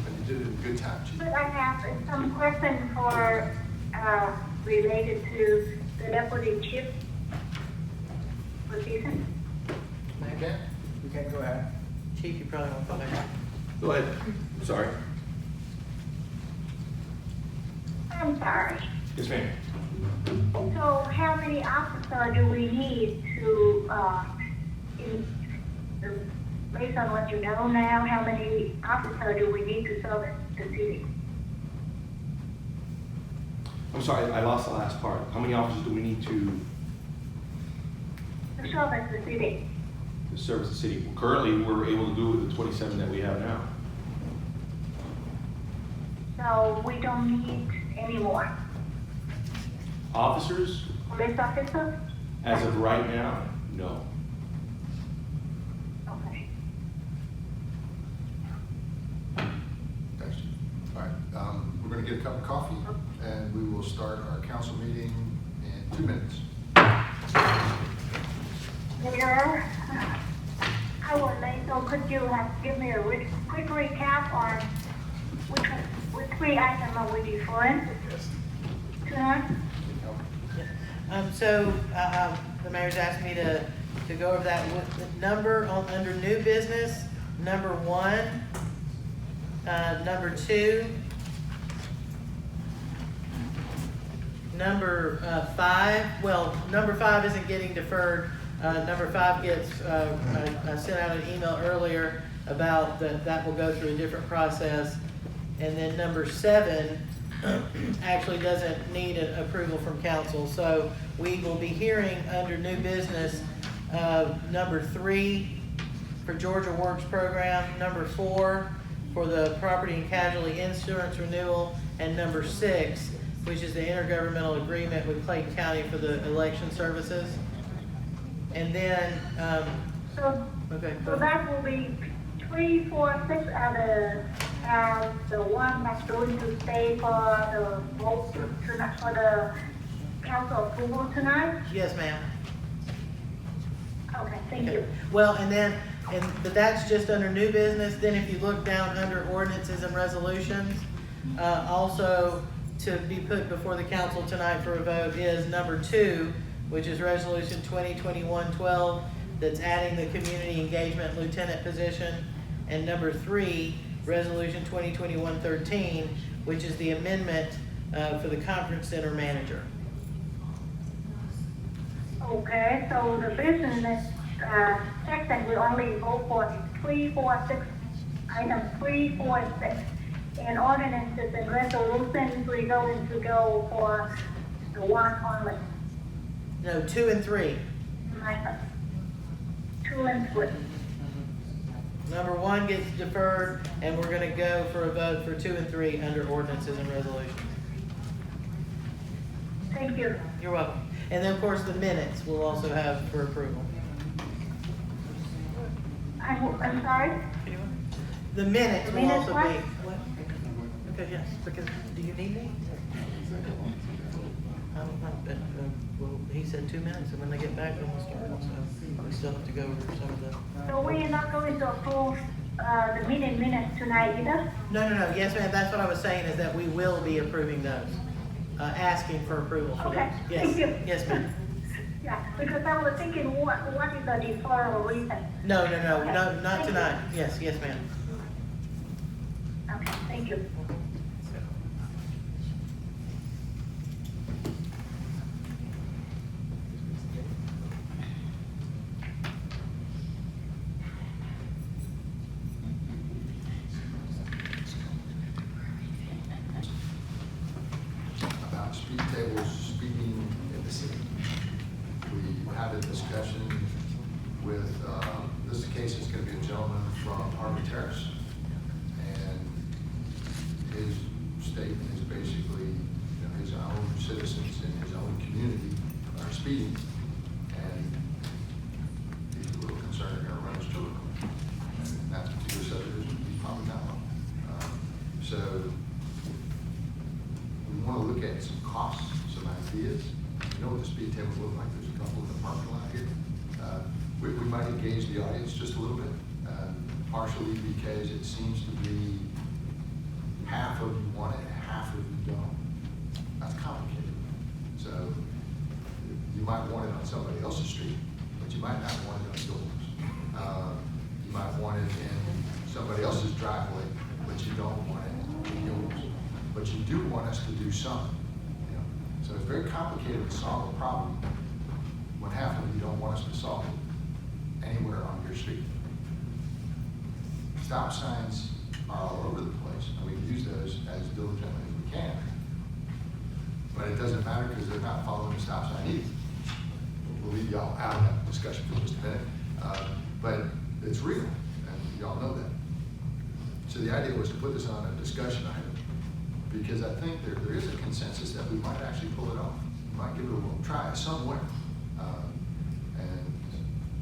And you did it in good time, Chief. But I have some question for, related to the deputy chief position. Okay? You can go ahead. Chief, you probably want to come back. Go ahead. Sorry. I'm sorry. Yes, ma'am. So how many officers do we need to, based on what you know now, how many officers do we need to serve the city? I'm sorry, I lost the last part. How many officers do we need to To service the city? service the city? Currently, we're able to do it with the 27 that we have now. So we don't need any more Officers, police officers? as of right now, no. Okay. Thanks, Chief. All right, we're gonna get a cup of coffee, and we will start our council meeting in 2 minutes. Mayor, I would like, so could you give me a quick recap on which 3 items are we deferring? Tonight? So, the mayor's asked me to go over that with the number on, under new business, number 1, number 2, number 5, well, number 5 isn't getting deferred. Number 5 gets, I sent out an email earlier about that will go through a different process. And then number 7, actually doesn't need an approval from council. So we will be hearing under new business, number 3 for Georgia Works Program, number 4 for the property and casualty insurance renewal, and number 6, which is the intergovernmental agreement with Clayton County for the election services. And then, So, okay. so that will be 3, 4, 6 are the one that's going to stay for the vote tonight, for the council approval tonight? Yes, ma'am. Okay, thank you. Well, but that's just under new business. Then if you look down under ordinances and resolutions, also to be put before the council tonight for a vote is number 2, which is resolution 2021-12, that's adding the community engagement lieutenant position, and number 3, resolution 2021-13, which is the amendment for the conference center manager. Okay, so the business section will only go for 3, 4, 6, item 3, 4, and 6. And ordinances and resolutions, we're going to go for the one only. No, 2 and 3. 2 and 3. Number 1 gets deferred, and we're gonna go for a vote for 2 and 3 under ordinances and resolutions. Thank you. You're welcome. And then, of course, the minutes we'll also have for approval. I'm sorry? The minutes The will minutes also what? be. What? Okay, yes, because, do you need me? I don't know, but, well, he said 2 minutes, and when they get back, then we'll start, so we still have to go over some of the. So we are not going to approve the meeting minutes tonight either? No, yes, ma'am, that's what I was saying, is that we will be approving those, asking for approval for those. Okay, Yes. thank you. Yes, ma'am. Yeah, because I was thinking, what is the deferral reason? No, Okay, not thank you. tonight. Yes, ma'am. Okay, thank you. About speed tables, speeding in the city. We had a discussion with, this case is gonna be a gentleman from Harbor Terrace. And his statement is basically, his own citizens in his own community are speeding. And he's a little concerned they're gonna run us to it. And that particular subdivision, he's probably not wrong. So we want to look at some costs, some ideas. You know what the speed tables look like? There's a couple in the parking lot here. We might engage the audience just a little bit, partially because it seems to be half of you want it, half of you don't. That's complicated. So you might want it on somebody else's street, but you might not want it on yours. You might want it in somebody else's driveway, but you don't want it in yours. But you do want us to do something. So it's very complicated to solve a problem when half of you don't want us to solve it anywhere on your street. Stop signs are all over the place, and we use those as diligently as we can. But it doesn't matter because they're not following the stop sign either. We'll leave y'all out of that discussion for just a minute. But it's real, and y'all know that. So the idea was to put this on a discussion item, because I think there is a consensus that we might actually pull it off. We might give it a little try somewhere. And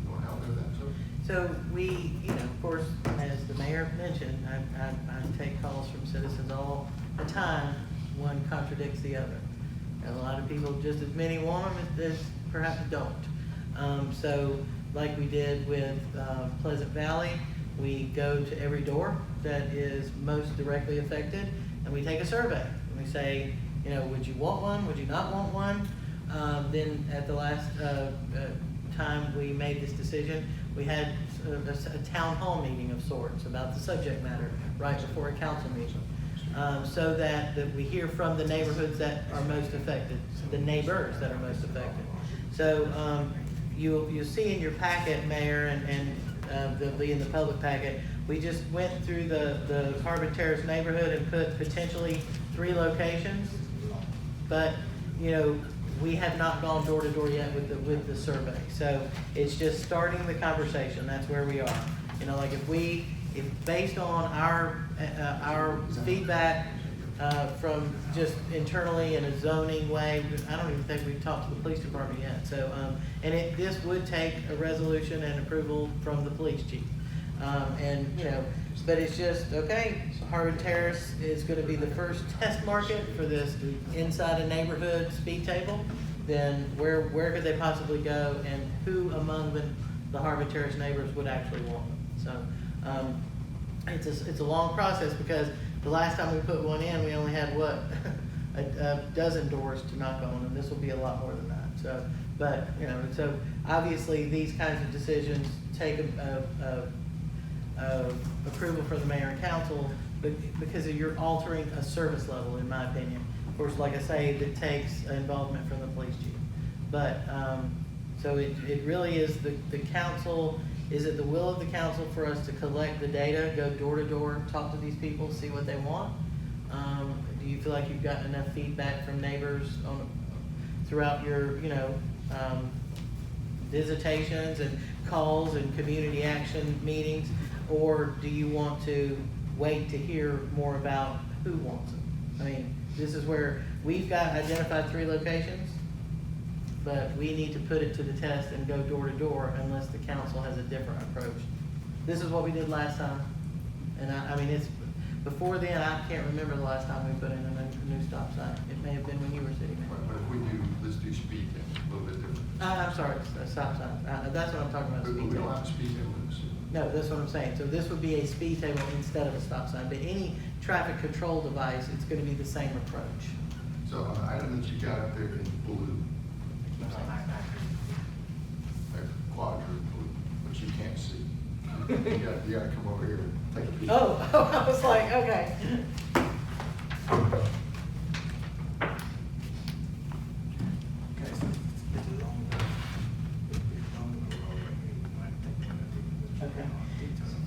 you want to help with that, sir? So we, of course, as the mayor mentioned, I take calls from citizens all the time. One contradicts the other. And a lot of people, just as many want them as perhaps don't. So like we did with Pleasant Valley, we go to every door that is most directly affected, and we take a survey. And we say, would you want one? Would you not want one? Then at the last time we made this decision, we had a town hall meeting of sorts about the subject matter right before a council meeting. So that we hear from the neighborhoods that are most affected, the neighbors that are most affected. So you'll see in your packet, Mayor, and they'll be in the public packet, we just went through the Harbor Terrace neighborhood and put potentially 3 locations, but, you know, we have not gone door to door yet with the survey. So it's just starting the conversation. That's where we are. You know, like if based on our feedback from just internally in a zoning way, I don't even think we've talked to the police department yet. So, and this would take a resolution and approval from the police chief. And, you know, but it's just, okay, Harvard Terrace is gonna be the first test market for this inside a neighborhood speed table. Then where could they possibly go, and who among the Harvard Terrace neighbors would actually want them? So, it's a long process, because the last time we put one in, we only had what, a dozen doors to knock on, and this will be a lot more than that. So, but, you know, so obviously these kinds of decisions take approval from the mayor and council, because you're altering a service level, in my opinion. Of course, like I say, it takes involvement from the police chief. But, so it really is the council, is it the will of the council for us to collect the data, go door to door, talk to these people, see what they want? Do you feel like you've gotten enough feedback from neighbors throughout your, you know, visitations and calls and community action meetings? Or do you want to wait to hear more about who wants them? I mean, this is where we've got identified 3 locations, but we need to put it to the test and go door to door unless the council has a different approach. This is what we did last time. And I mean, it's, before then, I can't remember the last time we put in a new stop sign. It may have been when you were sitting there. But if we do, let's do speed limit, a little bit different. I'm sorry, stop sign. That's what I'm talking about, But speed we don't table. have a speed limit. No, that's what I'm saying. So this would be a speed table instead of a stop sign, but any traffic control device, it's gonna be the same approach. So on the item that you got up there in blue, like quadrant blue, which you can't see, you gotta come over here and take a peek. Oh, I was like, okay. Okay, so it's a long road. It's a long road right here. We might take one of these. Okay.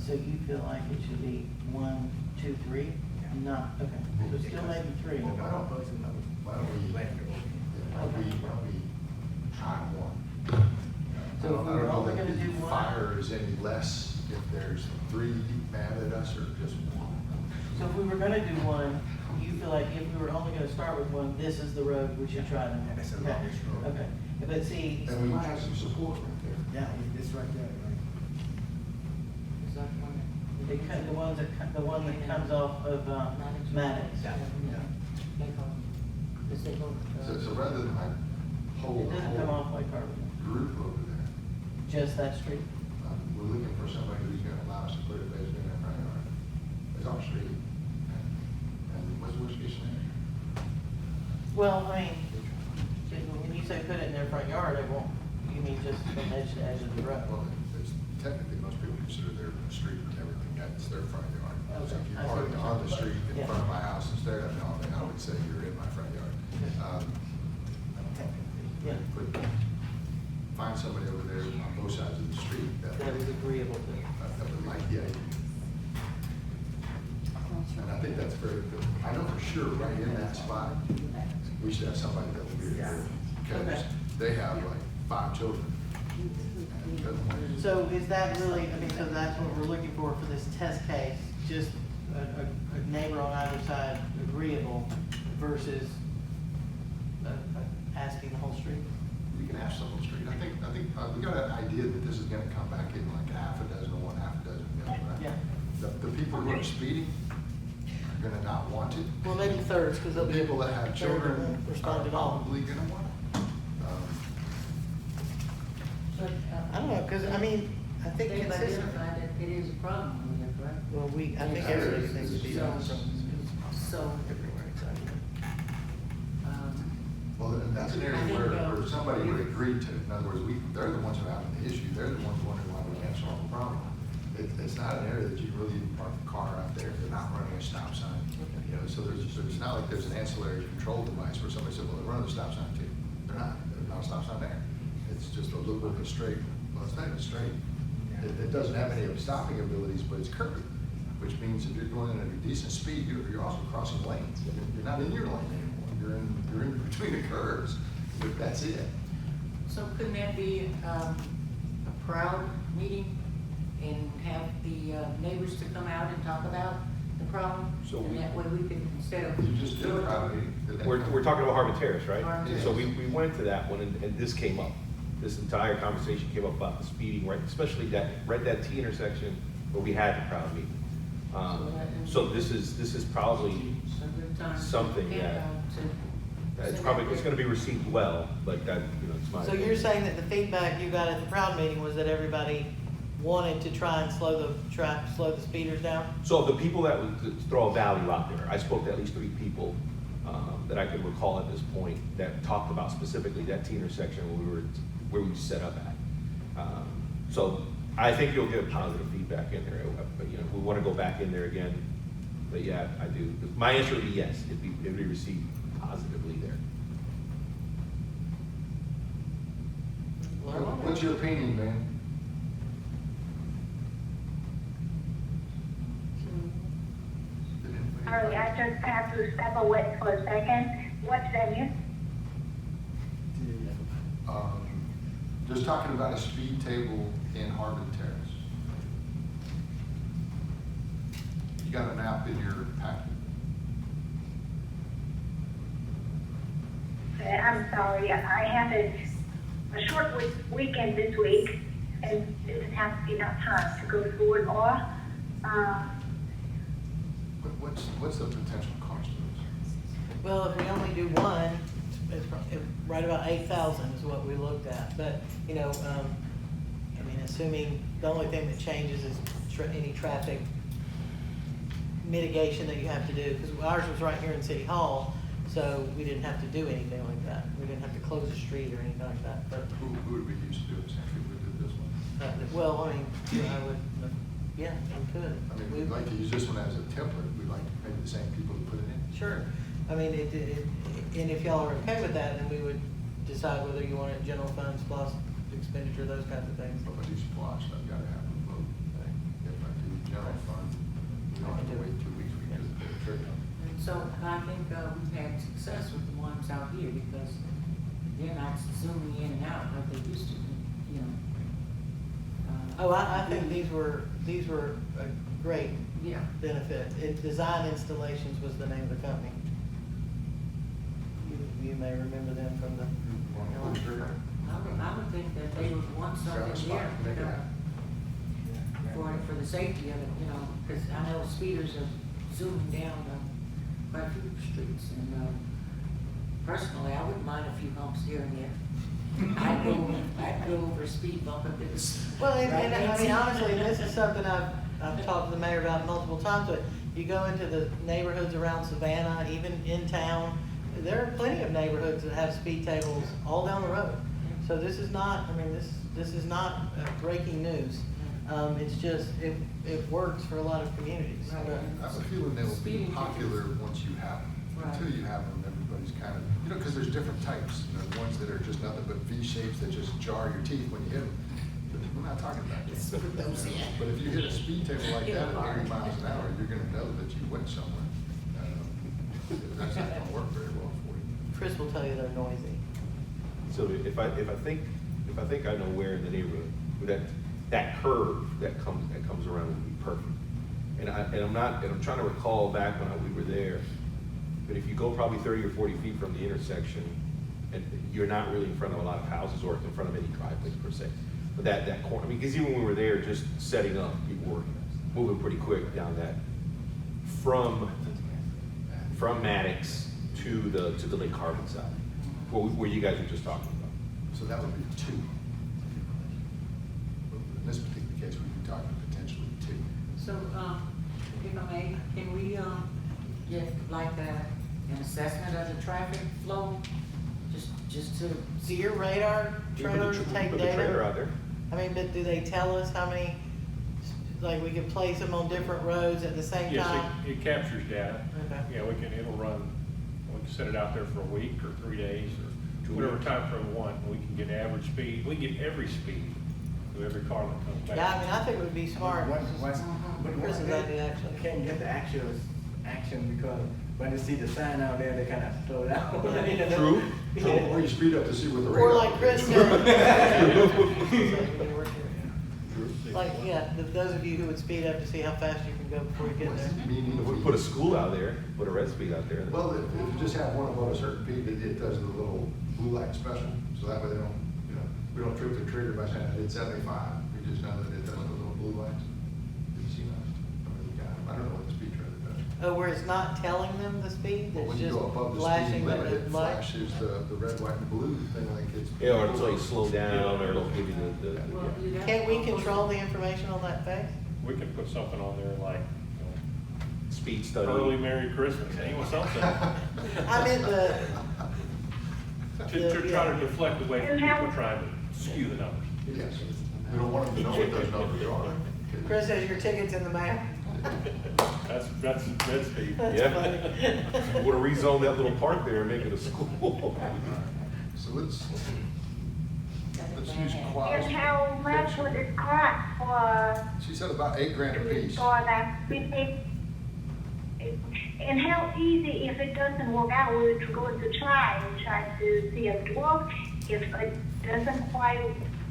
So you feel like it should be 1, 2, 3? Not, okay. So still maybe 3. Well, why don't we try one? So if we were only gonna do one? Fire is any less if there's 3 mad at us or just one. So if we were gonna do one, you feel like if we were only gonna start with one, this is the road we should try to. And it's the Okay. longest road. Okay, but see, And we can have some support right there. Yeah, it's right there, right? Is that one? the one that comes off of, Maddox. Yeah. So rather than like hold It the doesn't come whole off like Carbon, group over there, just that street. we're looking for somebody who's gonna allow us to put it basically in our front yard. It's our street. And what's the worst case scenario? Well, I mean, when you say put it in their front yard, it won't, you mean just from edge to edge of the road? Well, it's technically, most people consider their street and everything, that's their front yard. So if you Okay, I see park what you're on the saying. street in Yeah. front of my house instead of, no, then I would say you're in my front yard. Yeah. But find somebody over there on both sides of the street that That is agreeable to. that would like the idea. And I think that's very good. I know for sure, right in that spot, we should have somebody that will be there. Because Okay. they have like 5 children. And doesn't want to- So is that really, I mean, so that's what we're looking for this test case, just a neighbor on either side agreeable versus asking the whole street? You can ask the whole street. I think, we got an idea that this is gonna come back in like half a dozen or 1/2 dozen. Right? Yeah. The people who are speeding are gonna not want it. Well, maybe thirds, because The they'll be. people that have third children will are respond at all. probably gonna want it. But, I don't know, because, I mean, I think they've consistent. identified that it is a problem with it, right? Well, I think everybody thinks to be So- done from So, everywhere, exactly. Well, and that's an I area think, where somebody would agree to. In other words, they're the ones who are having the issue. They're the ones wondering why we can't solve the problem. It's not an area that you really even park a car out there if they're not running a stop sign. You know, so it's not like there's an ancillary control device where somebody said, well, they're running the stop sign too. They're not. There's not a stop sign there. It's just a little bit of a straight, well, it's not even straight. It doesn't have any stopping abilities, but it's curvy, which means if you're going at a decent speed, you're also crossing lanes. You're not in your lane anymore, you're in between the curves, but that's it. So couldn't that be, a proud meeting and have the neighbors to come out and talk about the problem? So And we- that way we could, instead of. You just did a crowd meeting. We're talking about Harbor Terrace, right? Harbor Terrace. So we went to that one, and this came up. This entire conversation came up about the speeding, right, especially right that T intersection where we had the crowd meeting. So this is probably, A good time. Something, yeah. It's gonna be received well, but that, it's my. So you're saying that the feedback you got at the Proud meeting was that everybody wanted to try and slow the speeders down? So of the people that would throw a value out there, I spoke to at least 3 people that I could recall at this point that talked about specifically that T intersection where we set up at. So I think you'll get positive feedback in there, but we want to go back in there again. But yeah, I do. My answer would be yes, it'd be received positively there. What's your opinion, man? Sorry, I just have to step away for a second. What's venue? Just talking about a speed table in Harbor Terrace. You got an app in your packet. I'm sorry, I had a short weekend this week and didn't have enough time to go through it all. What's the potential cost of this? Well, if we only do one, it's right about 8,000 is what we looked at. But, assuming the only thing that changes is any traffic mitigation that you have to do, because ours was right here in City Hall, so we didn't have to do anything like that. We didn't have to close the street or anything like that. But, Who would we use to do this? Actually, we did this one. I would, yeah, we could. I mean, we'd like to use this one as a template. We'd like maybe the same people to put it in. Sure. And if y'all are okay with that, then we would decide whether you want it general funds plus expenditure, those kinds of things. But with these plots, I've got to have a vote. If I do general fund, we don't have to wait 2 weeks, we can just pull the trigger. And so I think we've had success with the ones out here because they're not zooming in and out like they used to, Oh, I think these were a great Yeah. benefit. Design Installations was the name of the company. You may remember them from the. Want to pull the trigger? I would think that they would want Grab a something spot, there, make it happen. for the safety of it, because I know speeders are zooming down quite a few streets, and personally, I wouldn't mind a few humps here and there. I'd go over a speed bump if it was. Well, and right. honestly, this is something I've talked to the mayor about multiple times, but you go into the neighborhoods around Savannah, even in town, there are plenty of neighborhoods that have speed tables all down the road. So this is not, this is not breaking news. It's just, it works for a lot of communities. Right. I have a feeling they will be Speeding popular tickets. once you have them. Right. Until you have them, everybody's kind of, because there's different types. Ones that are just nothing but V shapes that just jar your teeth when you hit them. We're not talking about that. But if you hit a speed table like that at 80 miles an hour, you're gonna know that you went somewhere. That's not gonna work very well for you. Chris will tell you they're noisy. So if I think I know where in the neighborhood, that curve that comes around would be perfect. And I'm trying to recall back when we were there, but if you go probably 30 or 40 feet from the intersection, and you're not really in front of a lot of houses or in front of any driveways per se. But that corner, because even when we were there just setting up, people were moving pretty quick down that from Maddox to the Lake Harbor side, where you guys were just talking about. So that would be 2. In this particular case, we'd be talking potentially 2. So, if I may, can we, get like an assessment of the traffic flow, just to. Do your radar trailers take Put the trailer out data? there. But do they tell us how many, like we can place them on different roads at the same time? Yes, it captures data. Okay. Yeah, it'll run, we can set it out there for a week or 3 days or 2 whatever weeks. time frame we want. We can get average speed, we get every speed to every car that comes back. Yeah, I mean, I think it would be smart. But Chris's idea, actually. You can't get the actual action because when they see the sign out there, they kind of slow down. You know? True, or you speed up to see what the radar. Or like Chris is. said. Like, yeah, those of you who would speed up to see how fast you can go before you get there. Meaning If we put a school out there, put a red speed out there. Well, if you just have one above a certain speed, it does the little blue light special, so that way they don't, you know, we don't trip the trigger by saying it's 75. We just know that it does the little blue lights. Did you see that? I don't know what the speed trigger does. Oh, where it's not telling them the speed, But it's when you just go above the flashing speed limit, the it light. flashes the red, white, and blue thing like it's. Yeah, or until you slow down, or it'll give you the, Well, yeah. you'd have Can't we to- control the information on that face? We can put something on there like, Speed you study. know, early Merry Christmas, anyway, something. I meant the, To try to deflect the way that people are trying to skew the numbers. Yes, we don't want them to know what those numbers are. Chris has your tickets in the mail. That's red speed. That's Yeah. funny. Wanna rezone that little park there and make it a school. So let's use And quads. how much would it cost for She said about $8,000 a to piece. install that speed tape? And how easy, if it doesn't work out, we're going to try to see if it works. If it doesn't quite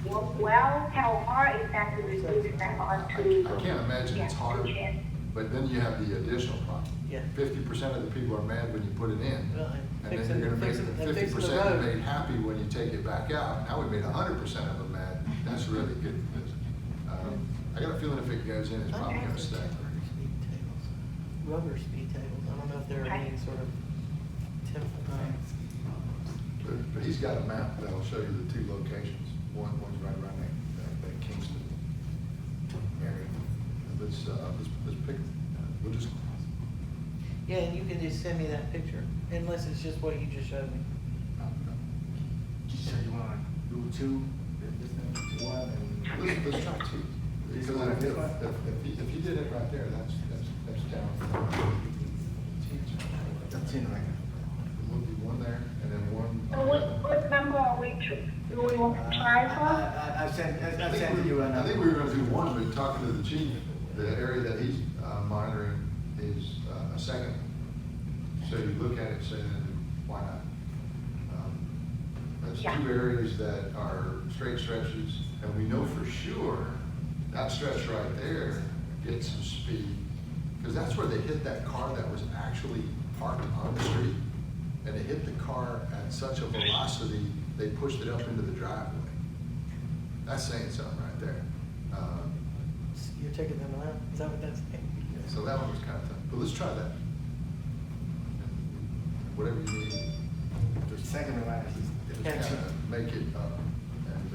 work well, how hard is that to reduce that onto? I can't imagine it's hard, Yeah. but then you have the additional problem. Yeah. 50% of the people are mad when you put it in. Well, And fixing- then you're gonna make fixing- the and fixing the 50% road. made happy when you take it back out. Now we made 100% of them mad. That's really good business. I got a feeling if it goes in, it's probably gonna stay. Speed tables. Rubber speed tables. I don't know if there are any sort of But he's got a map that'll show you the two locations. One's right around that Kingston area. Let's pick, we'll just, Yeah, and you can just send me that picture, unless it's just what you just showed me. So you want to do two, this one, and let's try two. This Because one, if this one? you did it right there, that's down. that's in right now. We'll do one there and then one. So what number are we, do we want to try for? I sent to you right now. I think we were gonna do one, but talking to the chief, the area that he's monitoring is a second. So you look at it and say, why not? That's Yeah. two areas that are straight stretches, and we know for sure that stretch right there gets some speed. Because that's where they hit that car that was actually parked on the street. And it hit the car at such a velocity, they pushed it up into the driveway. That's saying something right there. You're taking them out? Is that what that's saying? So that one was kind of tough, but let's try that. Whatever you need, The second one, just kind of make it up. And,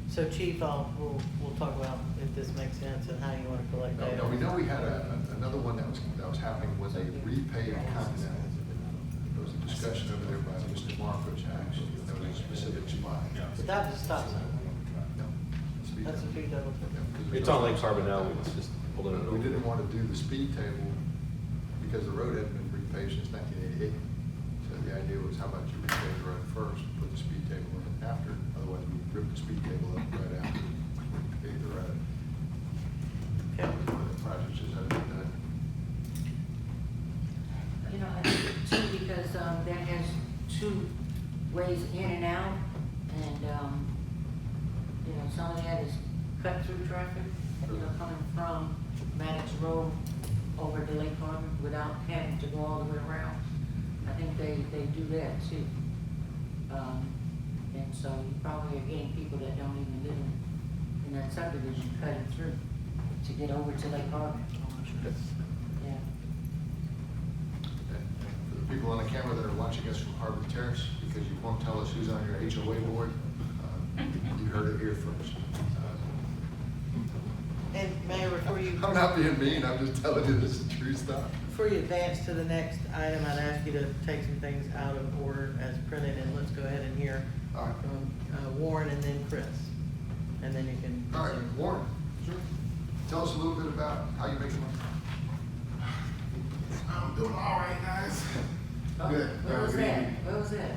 So Chief, we'll talk about if this makes sense and how you want to collect data. no, we know we had another one that was happening was a repay Continental. There was a discussion over there by Mr. Morrow, actually, there was a specific spot. But that was a stop sign. No, speed That's a table. speed double. Yeah, because It's on Lake Harbor now, it's just pulling it over. We didn't want to do the speed table because the road hadn't been repaved since 1988. So the idea was, how about you repave the road first, put the speed table in after, otherwise we rip the speed table up right after we repave the road. Okay. The project just hasn't been done. You know, I think too, because, that has two ways in and out, and, you know, some of that is cut through traffic, you know, coming from Maddox Road over to Lake Harbor without having to go all the way around. I think they do that too. And so you probably are getting people that don't even live in that subdivision cutting through to get over to Lake Harbor. Yeah. And for the people on the camera that are watching us from Harbor Terrace, because you won't tell us who's on your HOA board, you heard it here first. And Mayor, before you, I'm not being mean, I'm just telling you this is true stuff. before you advance to the next item, I'd ask you to take some things out of order as printed, and let's go ahead and hear All right. from Warren and then Chris. And then you can. All right, Warren, tell us a little bit about how you make money. I'm doing all right, guys. Oh, Good. Where was Good that? evening. Where was that?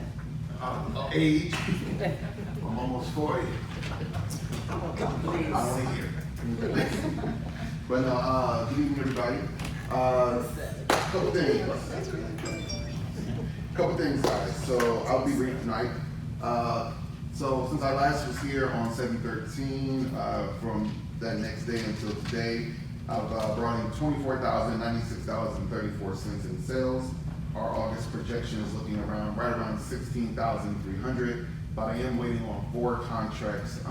age. I'm almost 40. Please. I want to hear. But no, good evening, everybody. Couple things, guys. So I'll be brief tonight. So since I last was here on 7/13, from that next day until today, I've brought in $24,096.34 in sales. Our August projection is looking right around 16,300. But I am waiting on 4 contracts,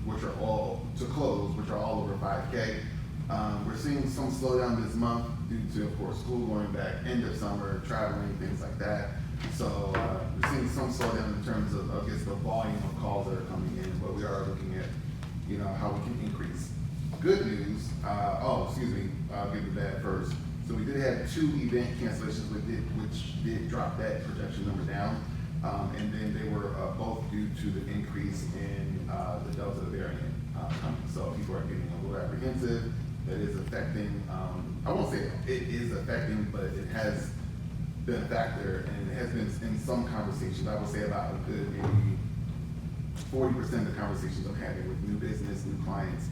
which are all to close, which are all over 5K. We're seeing some slowdown this month due to, of course, school going back, end of summer, traveling, things like that. So we're seeing some slowdown in terms of, I guess, the volume of calls that are coming in, but we are looking at, how we can increase. Good news, I'll give you that first. So we did have 2 event cancellations, which did drop that projection number down. And then they were both due to the increase in the Delta variant coming. So people are getting a little apprehensive. That is affecting, I won't say it is affecting, but it has been a factor, and it has been in some conversations. I would say about a good maybe 40% of the conversations I'm having with new business, new clients,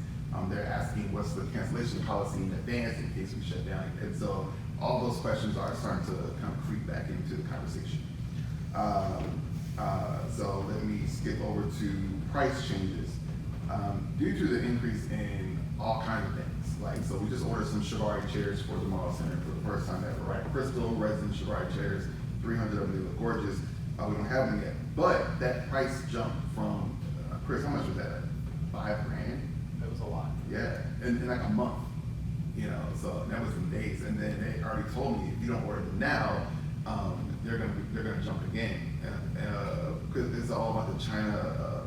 they're asking what's the cancellation policy in advance in case we shut down. And so all those questions are starting to kind of creep back into the conversation. So let me skip over to price changes. Due to the increase in all kinds of things, so we just ordered some Shibari chairs for the Morrow Center for the first time ever, right? Crystal resin Shibari chairs, 300 of them, they look gorgeous. We don't have them yet, but that price jumped from, Chris, how much was that? $5,000? It was a lot. Yeah, in like a month, so that was in days. And then they already told me if you don't order them now, they're gonna jump again. Because it's all about the China,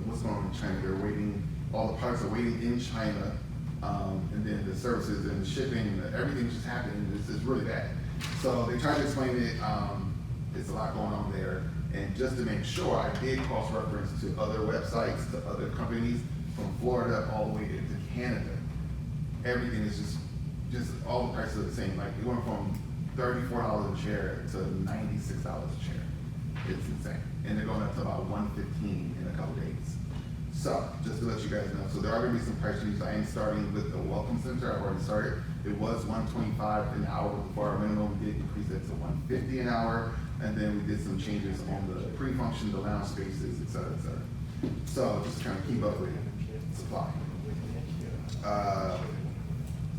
what's going on in China. They're waiting, all the products are waiting in China, and then the services and the shipping, everything's just happening. It's really bad. So they tried to explain it. It's a lot going on there. And just to make sure, I did cross-reference to other websites, to other companies, from Florida all the way into Canada. Everything is just all the prices are the same. Like, it went from $34 a chair to $96 a chair. It's insane. And they're going up to about $115 in a couple days. So, just to let you guys know, so there are going to be some price changes. I am starting with the Welcome Center. I've already started. It was $125 an hour before our minimum. We did increase it to $150 an hour. And then we did some changes on the pre-function, the lounge spaces, et cetera, et cetera. So, just to kind of keep up with supply.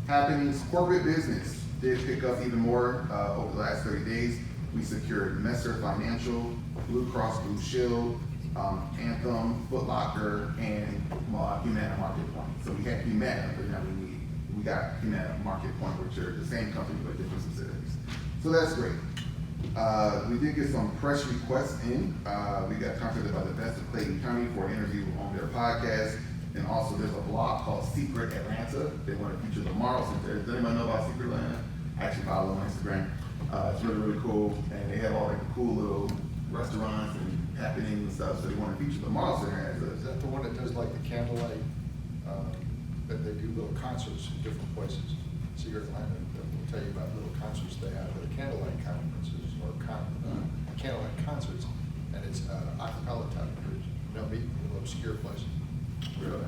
Happenings, corporate business did pick up even more over the last 30 days. We secured Messer Financial, Blue Cross Blue Shield, Anthem, Foot Locker, and Humana Market Point. So we had Humana, but now we got Humana Market Point, which are the same company but different subsidiaries. So that's great. We did get some press requests in. We got contacted by the Best of Clayton County for an interview on their podcast. And also there's a blog called Secret Atlanta. They want to feature the Morrow Center. Does anybody know about Secret Atlanta? I actually follow on Instagram. It's really, really cool. And they have all like cool little restaurants and happenings and stuff. So they want to feature the Morrow Center as Is that the one that does like the candlelight, that they do little concerts in different places? Secret Atlanta, will tell you about little concerts they have, the candlelight conferences or candlelight concerts, and it's acapella type groups. They'll meet in little obscure places. Really? I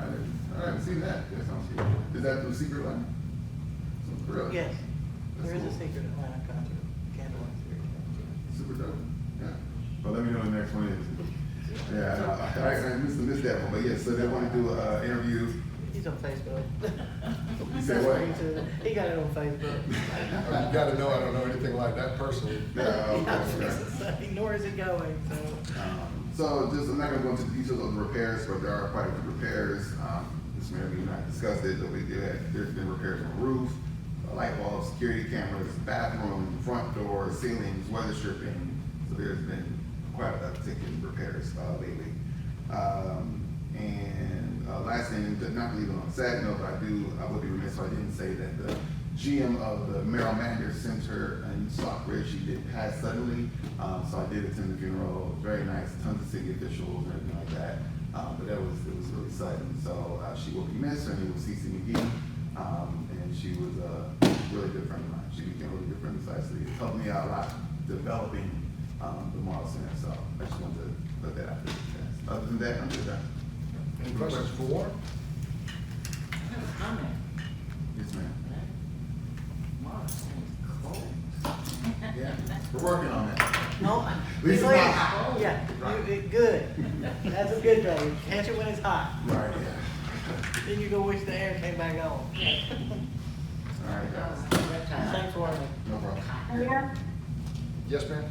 haven't seen that. That sounds cool. Is that through Secret Atlanta? Really? Yes, That's there is a cool. Secret Atlanta concert, Candlelight Secret. Super dope. Yeah. Well, let me know when the next one is. Yeah, I missed that one, but yeah, so they want to do an interview. He's on Facebook. You said what? He got it on Facebook. You gotta know, I don't know anything like that personally. Okay. Nor is it going, so. So just, I'm not gonna go into the details of the repairs, but there are quite a few repairs. This may have not discussed it, but there's been repairs on the roof, light bulbs, security cameras, bathroom, front doors, ceilings, weather stripping. So there's been quite an uptick in repairs lately. Last thing, not to leave it on a sad note, but I would be remiss if I didn't say that the GM of the Merrill Mander Center in Stockbridge, she did pass suddenly. So I did attend the funeral. It was very nice, tons of city officials and everything like that. But it was really sudden. So she will be missed. Her name was CeCe McGee. And she was a really good friend of mine. She became a really good friend of mine. So it helped me out a lot developing the Morrow Center. So I just wanted to put that out there. Yes. Other than that, I'm good. Any questions for Warren? I have a comment. Yes, ma'am. Morris is cold. Yeah, we're working on that. No, At least it's please. not hot. Yeah, Right. good. That's a good day. Catch it when it's hot. Right, yeah. Then you go wish the air came back on. All right, guys. Thanks, Warren. No problem. Mayor, Yes, ma'am?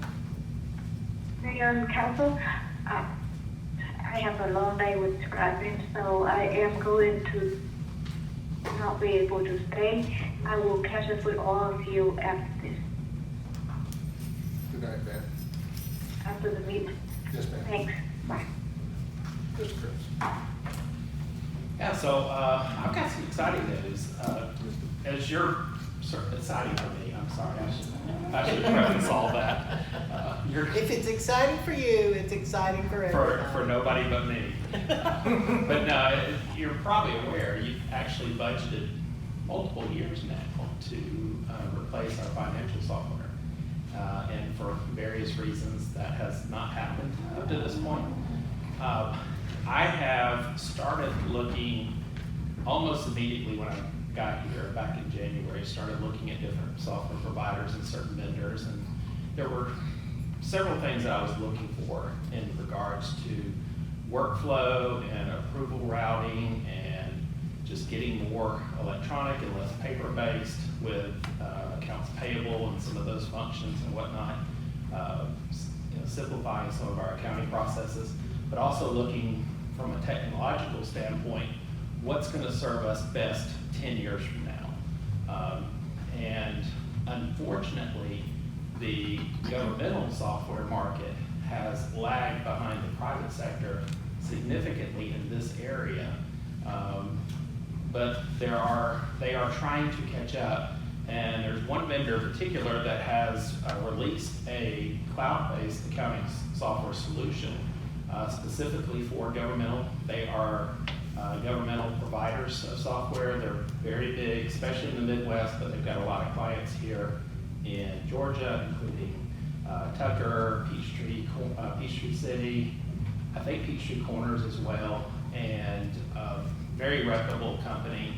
Mayor and Council, I have a long day with scrapping, so I am going to not be able to stay. I will catch up with all of you after this, Good night, ma'am. after the meeting. Yes, ma'am. Thanks, bye. Mr. Chris. Yeah, so I've got some exciting news. As you're exciting for me, I'm sorry, I should preface all that. If it's exciting for you, it's exciting for everyone. For nobody but me. But no, you're probably aware, you've actually budgeted multiple years now to replace our financial software. And for various reasons, that has not happened up to this point. I have started looking almost immediately when I got here back in January, started looking at different software providers and certain vendors, and there were several things that I was looking for in regards to workflow and approval routing and just getting more electronic and less paper-based with accounts payable and some of those functions and whatnot, simplifying some of our accounting processes, but also looking from a technological standpoint, what's going to serve us best 10 years from now. And unfortunately, the governmental software market has lagged behind the private sector significantly in this area. But they are trying to catch up. And there's one vendor in particular that has released a cloud-based accounting software solution specifically for governmental. They are governmental providers of software. They're very big, especially in the Midwest, but they've got a lot of clients here in Georgia, including Tucker, Peachtree City, I think Peachtree Corners as well, and very reputable company.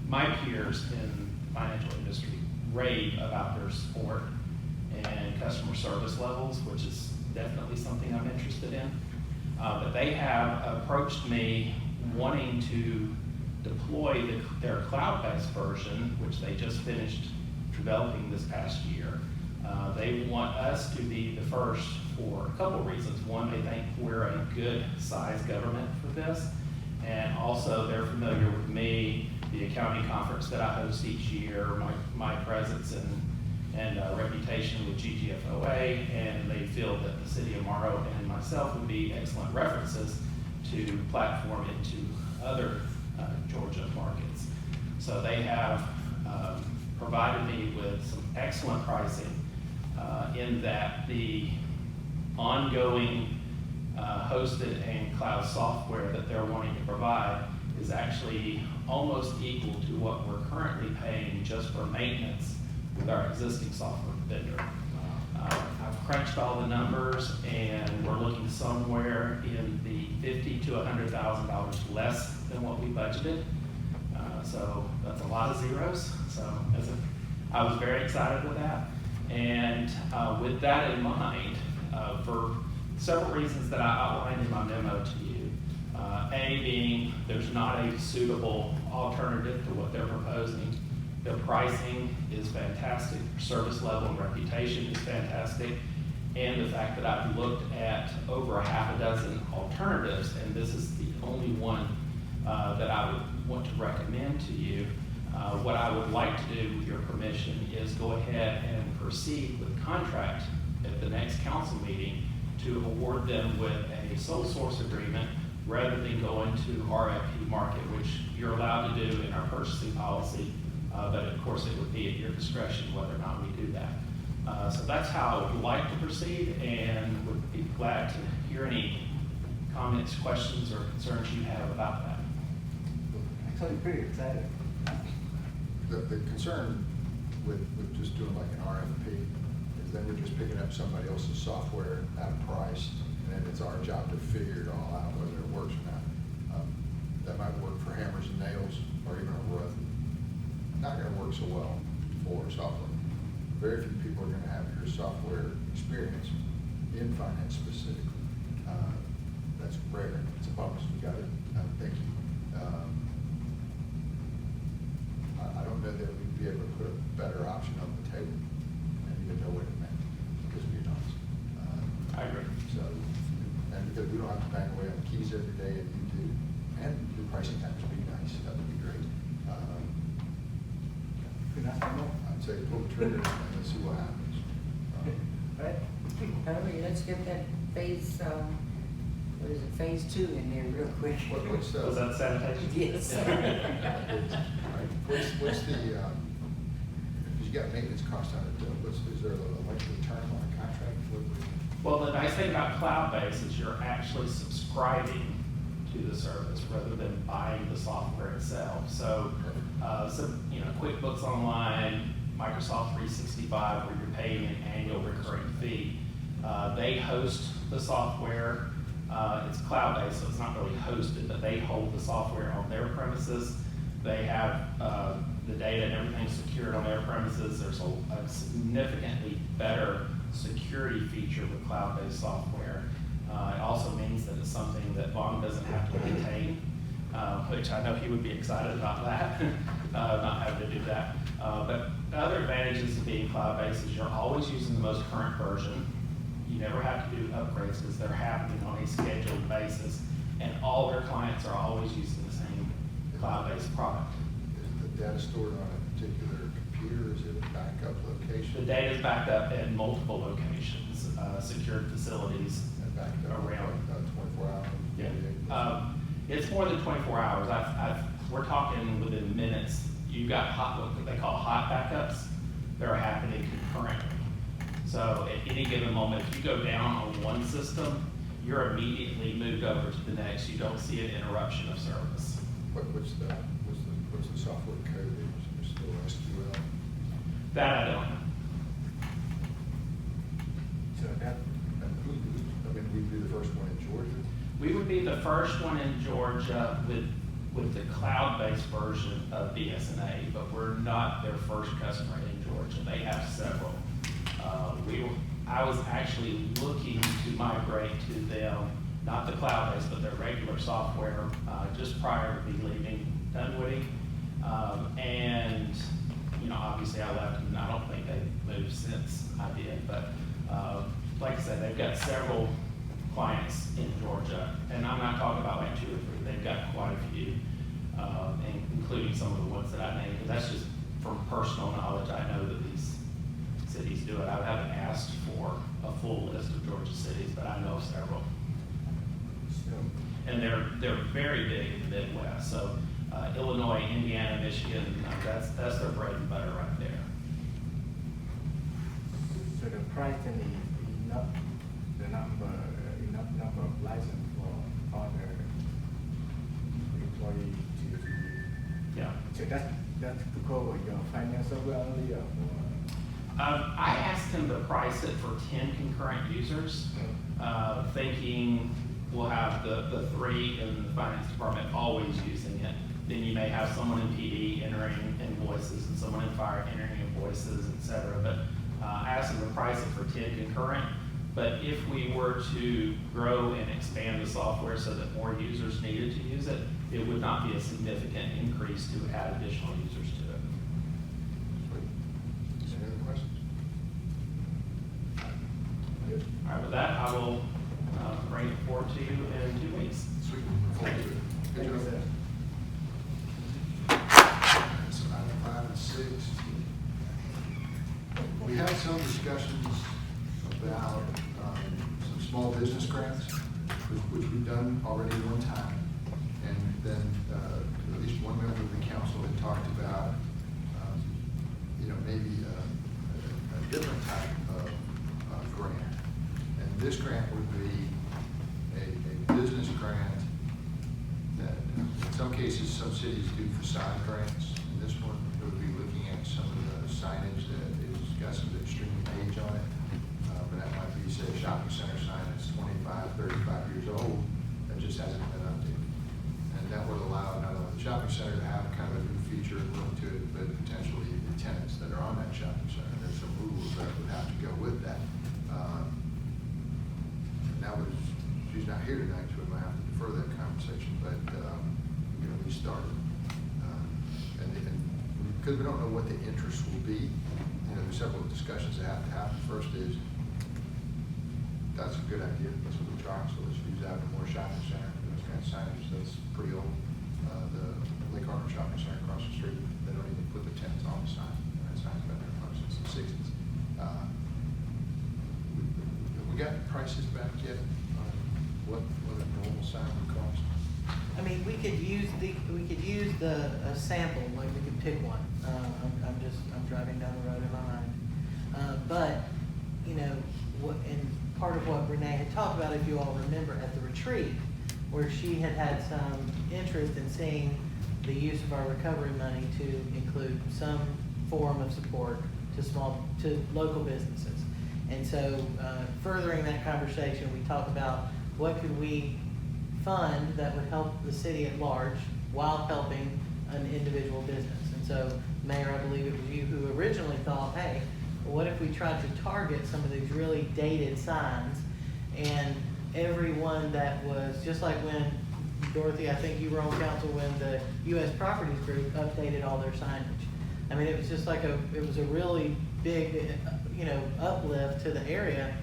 My peers in the financial industry rave about their support and customer service levels, which is definitely something I'm interested in. But they have approached me wanting to deploy their cloud-based version, which they just finished developing this past year. They want us to be the first for a couple reasons. One, they think we're a good size government for this. And also they're familiar with me, the accounting conference that I host each year, my presence and reputation with GGFOA, and they feel that the city of Morrow and myself would be excellent references to platform into other Georgia markets. So they have provided me with some excellent pricing in that the ongoing hosted and cloud software that they're wanting to provide is actually almost equal to what we're currently paying just for maintenance with our existing software vendor. I've crunched all the numbers, and we're looking somewhere in the $50,000 to $100,000 less than what we budgeted. So that's a lot of zeros. So I was very excited with that. And with that in mind, for several reasons that I outlined in my memo to you, A being there's not a suitable alternative to what they're proposing. Their pricing is fantastic, their service level and reputation is fantastic, and the fact that I've looked at over a half a dozen alternatives, and this is the only one that I would want to recommend to you. What I would like to do, with your permission, is go ahead and proceed with contract at the next council meeting to award them with a sole source agreement rather than going to RFP market, which you're allowed to do in our purchasing policy, but of course it would be at your discretion whether or not we do that. So that's how I would like to proceed, and would be glad to hear any comments, questions, or concerns you have about that. Actually, pretty excited. The concern with just doing like an RFP because then we're just picking up somebody else's software at a price, and then it's our job to figure it all out, whether it works or not. That might work for hammers and nails, or even a roof. Not gonna work so well for software. Very few people are gonna have your software experience in finance specifically. That's rare. It's a bonus. We got it. Thank you. I don't know that we'd be able to put a better option on the table and even know what it meant, because we're not. I agree. So, and because we don't have to bang away on keys every day, and you do, and the pricing happens to be nice, that would be great. Could I say more? I'd say pull the trigger and let's see what happens. Right? Hurry, let's get that phase, what is it, phase 2 in there real quick. What's the? Was that sanitation? Yes. What's the, you got maintenance cost on it, is there a length of term on a contract? Well, the nice thing about cloud-based is you're actually subscribing to the service rather than buying the software itself. So, QuickBooks Online, Microsoft 365, where you're paying an annual recurring fee. They host the software. It's cloud-based, so it's not really hosted, but they hold the software on their premises. They have the data and everything secured on their premises. There's a significantly better security feature with cloud-based software. It also means that it's something that Vaughn doesn't have to maintain, which I know he would be excited about that, not having to do that. But other advantages of being cloud-based is you're always using the most current version. You never have to do upgrades because they're happening on a scheduled basis, and all their clients are always using the same cloud-based product. Is the data stored on a particular computer, is it a backup location? The data is backed up at multiple locations, secured facilities And backed up around. 24 hours? Yeah. It's more than 24 hours. We're talking within minutes. You've got what they call hot backups. They're happening concurrently. So at any given moment, if you go down on one system, you're immediately moved over to the next. You don't see an interruption of service. What's the software code? Is it still SQL? That I don't know. So that, We'd be the first one in Georgia? We would be the first one in Georgia with the cloud-based version of BSNA, but we're not their first customer in Georgia. They have several. I was actually looking to migrate to them, not the cloud-based, but their regular software, just prior to me leaving Dunwoody. And, obviously I left, and I don't think they've moved since I did, but like I said, they've got several clients in Georgia, and I'm not talking about like 2 or 3, they've got quite a few, including some of the ones that I named, because that's just from personal knowledge. I know that these cities do it. I haven't asked for a full list of Georgia cities, but I know of several. And they're very big in the Midwest, so Illinois, Indiana, Michigan, that's their bread and butter right there. so the price and enough number of license for all the employees to use. Yeah. So that's to cover your finance software only, or for? I asked him to price it for 10 concurrent users, thinking we'll have the 3 in the finance department always using it. Then you may have someone in PD entering invoices and someone in fire entering invoices, et cetera. But I asked him to price it for 10 concurrent. But if we were to grow and expand the software so that more users needed to use it, it would not be a significant increase to add additional users to it. Any other questions? Good. All right, with that, I will bring it forward to you in 2 weeks. Sweet. Look forward to it. Good Thank you, job. sir. So item 5 and 6. We had some discussions about some small business grants, which we've done already one time. And then at least one member of the council had talked about, maybe a different type of grant. And this grant would be a business grant that in some cases, some cities do facade grants. And this one would be looking at some of the signage that has got some extreme age on it. and that might be, say, a shopping center sign that's 25, 35 years old, that just hasn't been updated. And that would allow not only the shopping center to have kind of a new feature look to it, but potentially the tenants that are on that shopping center. There's some rules that would have to go with that. And that was, she's not here tonight, so we might have to defer that conversation, but, we started. And because we don't know what the interest will be, there's several discussions that have to happen. First is, that's a good idea, that's what we're trying, so let's use that for more shopping center, those kind of signage, that's pretty old. The Lake Harbor Shopping Center across the street, they don't even put the tents on the sign, that sign's been there since the sixties. We got prices back yet on what a normal sign would cost? I mean, we could use a sample, like we could pick one. I'm driving down the road in my mind. But, and part of what Renee had talked about, if you all remember at the retreat, where she had some interest in seeing the use of our recovery money to include some form of support to local businesses. And so, furthering that conversation, we talked about what could we fund that would help the city at large while helping an individual business. And so, Mayor, I believe it was you who originally thought, hey, what if we tried to target some of these really dated signs, and everyone that was, just like when, Dorothy, I think you were on council when the U.S. Properties Group updated all their signage. I mean, it was just like it was a really big, uplift to the area,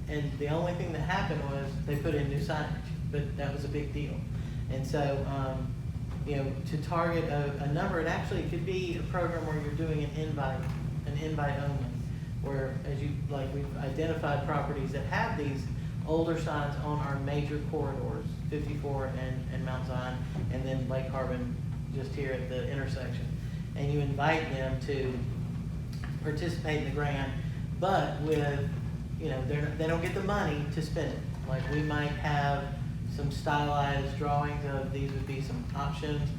and the only thing that happened was they put in new signage, but that was a big deal. And so, to target a number, and actually it could be a program where you're doing an invite only, where we've identified properties that have these older signs on our major corridors, 54 and Mount Zion, and then Lake Harbin just here at the intersection. And you invite them to participate in the grant, but with, they don't get the money to spend it. Like, we might have some stylized drawings of these would be some options.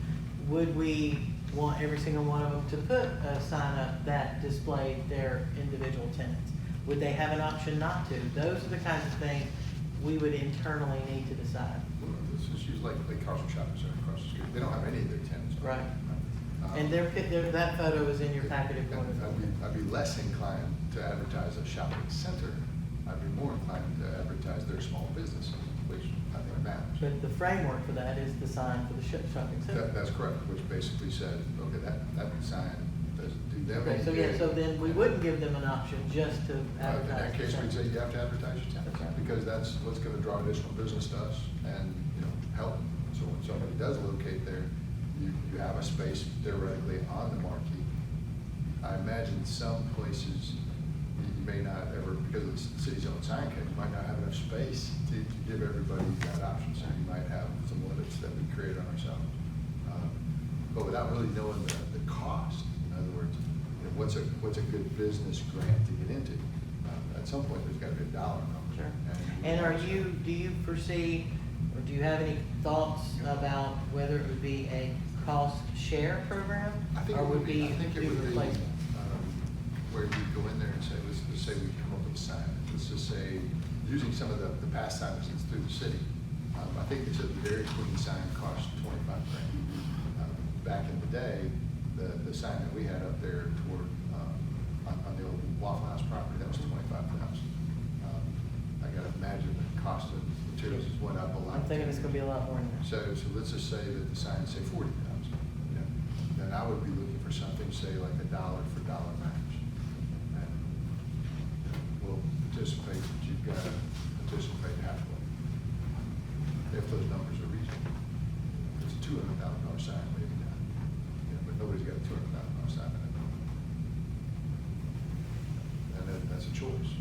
Would we want every single one of them to put a sign up that displayed their individual tenants? Would they have an option not to? Those are the kinds of things we would internally need to decide. Let's just use Lake Harbor Shopping Center across the street. They don't have any of their tenants. Right. And that photo is in your packet if you want to. I'd be less inclined to advertise a shopping center. I'd be more inclined to advertise their small businesses, which I think matters. But the framework for that is the sign for the shopping center. That's correct, which basically said, okay, that sign doesn't do them Okay, any so good. so then we wouldn't give them an option just to In advertise. that case, the we'd say center. you have to advertise your tenants, Okay. because that's what's gonna draw additional business to us and, help. So when somebody does locate there, you have a space theoretically on the marquee. I imagine some places you may not ever, because of the city's own sign code, you might not have enough space to give everybody that option. So you might have some limits that we create on ourselves. But without really knowing the cost, in other words, what's a good business grant to get into? At some point, there's gotta be a dollar number. Sure. And do you foresee, or do you have any thoughts about whether it would be a cost share program? I think Or it would be, I do think it would be, replacement? where you go in there and say, let's say we come up with a sign. Let's just say, using some of the past signs that's through the city. I think it's a very clean sign cost $25,000. Back in the day, the sign that we had up there toward, on the old Waffle House property, that was $25,000. I gotta imagine the cost of materials has went up a lot. I'm thinking it's gonna be a lot more than that. So let's just say that the sign say 40,000. Then I would be looking for something, say like $1 for dollar match. And we'll participate, but you've got to participate halfway. If those numbers are reasonable. It's a $200,000 sign, maybe not. But nobody's got a $200,000 sign in it. And that's a choice.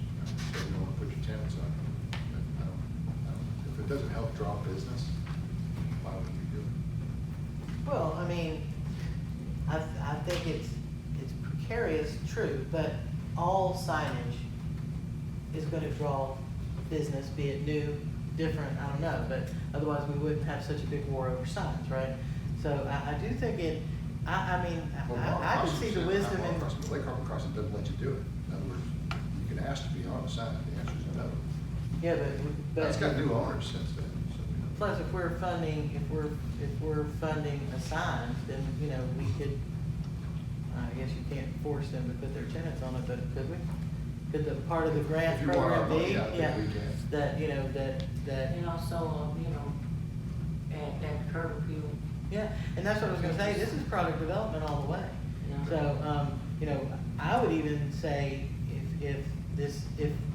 So you don't want to put your tenants on it. If it doesn't help draw business, why would you do it? Well, I mean, I think it's precarious, true, but all signage is gonna draw business, be it new, different, I don't know, but otherwise we wouldn't have such a big war over signs, right? So I do think I could see the wisdom in. Lake Harbor Crossing doesn't let you do it. In other words, you can ask to be on the sign, the answer is No. Yeah, but. It's got new owners since then, so. Plus, if we're funding, if we're funding a sign, then, you know, we could, I guess you can't force them to put their tenants on it, but could we? Could the part of the grant If you want our program money, be, I think we can. that, you know, that, And also, you know, at curb appeal. yeah, and that's what I was gonna say, this is product development all the way. Yeah. So, you know, I would even say, if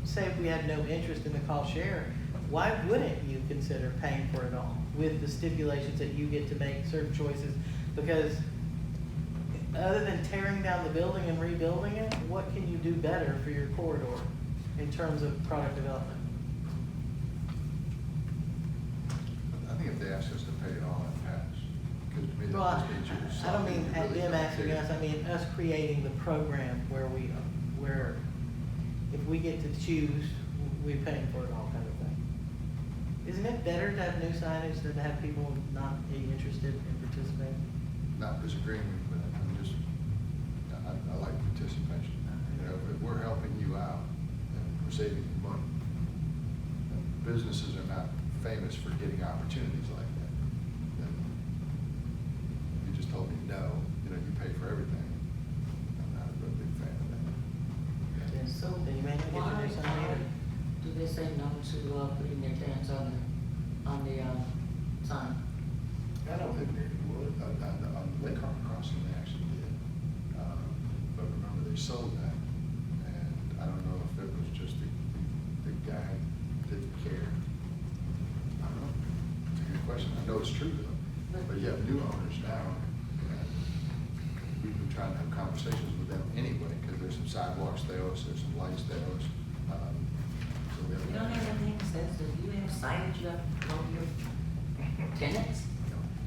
say if we had no interest in the cost share, why wouldn't you consider paying for it all with the stipulations that you get to make certain choices? Because other than tearing down the building and rebuilding it, what can you do better for your corridor in terms of product development? I think if they ask us to pay it all, it pass. Because to me, Well, that just means you're. I don't mean you really them don't asking care. us, I mean us creating the program where if we get to choose, we pay for it all kind of thing. Isn't it better to have new signage than to have people not be interested in participating? Not disagreeing with you, but I'm just, I like participation. You know, if we're helping you out and we're saving you money, and businesses are not famous for getting opportunities like that, then you just told me no, you know, you pay for everything. I'm not a real big fan of that. Then then you may not get Why, to do something either. do they say no to, putting their tenants on the sign? I don't think they would. On Lake Harbor Crossing, they actually did. But remember, they sold that. And I don't know if it was just the guy didn't care. I don't know. It's a good question. I know it's true though. But you have new owners now. And we've been trying to have conversations with them anyway, because there's some sidewalks there, there's some lights there. So we You don't have anything that says that you have signage up on your tenants?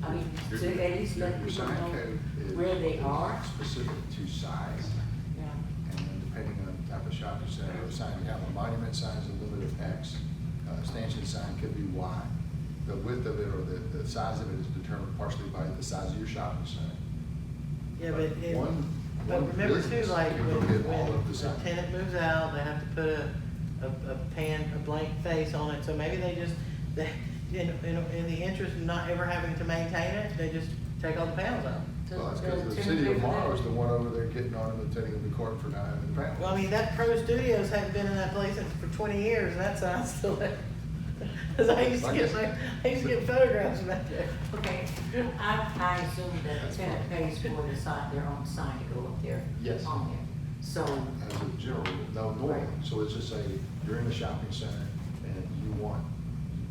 I mean, Your- to at least let your people sign know code is where they are? Specific to size. Yeah. And then depending on the type of shopping center or sign, you have a monument sign is a limit of X, stanchion sign could be Y. The width of it or the size of it is determined partially by the size of your shopping center. Yeah, but One remember too, business like, can when go get all of the the sign. tenant moves out, they have to put a blank face on it, so maybe they just, in the interest of not ever having to maintain it, they just take all the panels out. Well, that's The because the tenant city pay of for that? Morrow is the one over there getting on them and taking them to court for not having the panels. Well, I mean, that Pro Studios hadn't been in that place for 20 years, and that sign's still there. Cause I used to get photographs back there. Okay, I assume that the tenant pays for the sign, their own sign to go up there. Yes. On there. So, As a general rule, no, normally, Right. so let's just say you're in the shopping center and you want,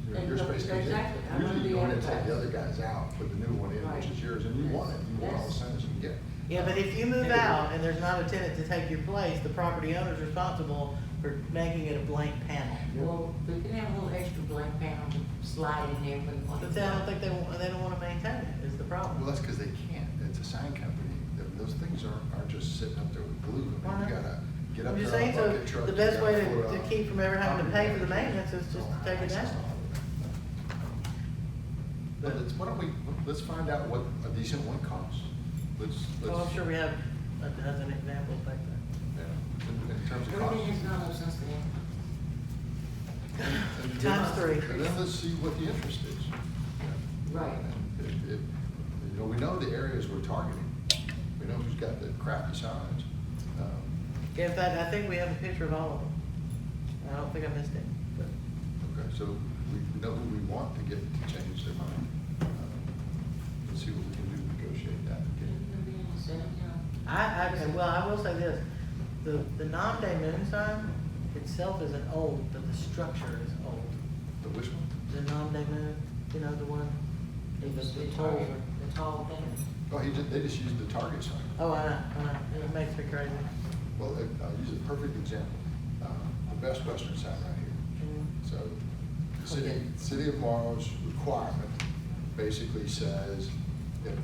your And space comes in. exactly, I wanna Usually be you want to take advertised. the other guys out, put the new one in, which Right. is yours, and you want it, you want all the Yes. signs you can get. Yeah, but if you move out and there's not a tenant to take your place, the property owner's responsible for making it a blank panel. well, we can have a little extra blank panel to slide in there for the one. But I don't think they don't wanna maintain it, is the Well, problem. that's because they can't, it's a sign company, those things aren't just sitting up there with glue, I Why mean, you not? gotta get up I'm just there on saying, a bucket so truck. the you best way gotta put to a keep from ever having to property pay for the manager. maintenance is just to take it down. But why don't we, let's find out what a decent one costs. Let's. Well, I'm sure we have a dozen examples back there. Yeah, in terms of Everything cost. has gone up since then. And Times then- 3. And then let's see what the interest is. Right. And you know, we know the areas we're targeting. We know who's got the crappy signs. Yeah, in fact, I think we have a picture of all of them. I don't think I missed it, but. Okay, so we know who we want to get to change their mind. Let's see what we can do to negotiate that. and get it. I will say this, the non-day moon sign itself isn't old, but the structure is old. The which one? The non-day moon, you know, the one, The the tall thing. Oh, they just used the Target sign. Oh, I know, it makes me crazy. Well, I'll use a perfect example. The Best Western sign right here. Mhm. So, the city of Morrow's requirement basically says if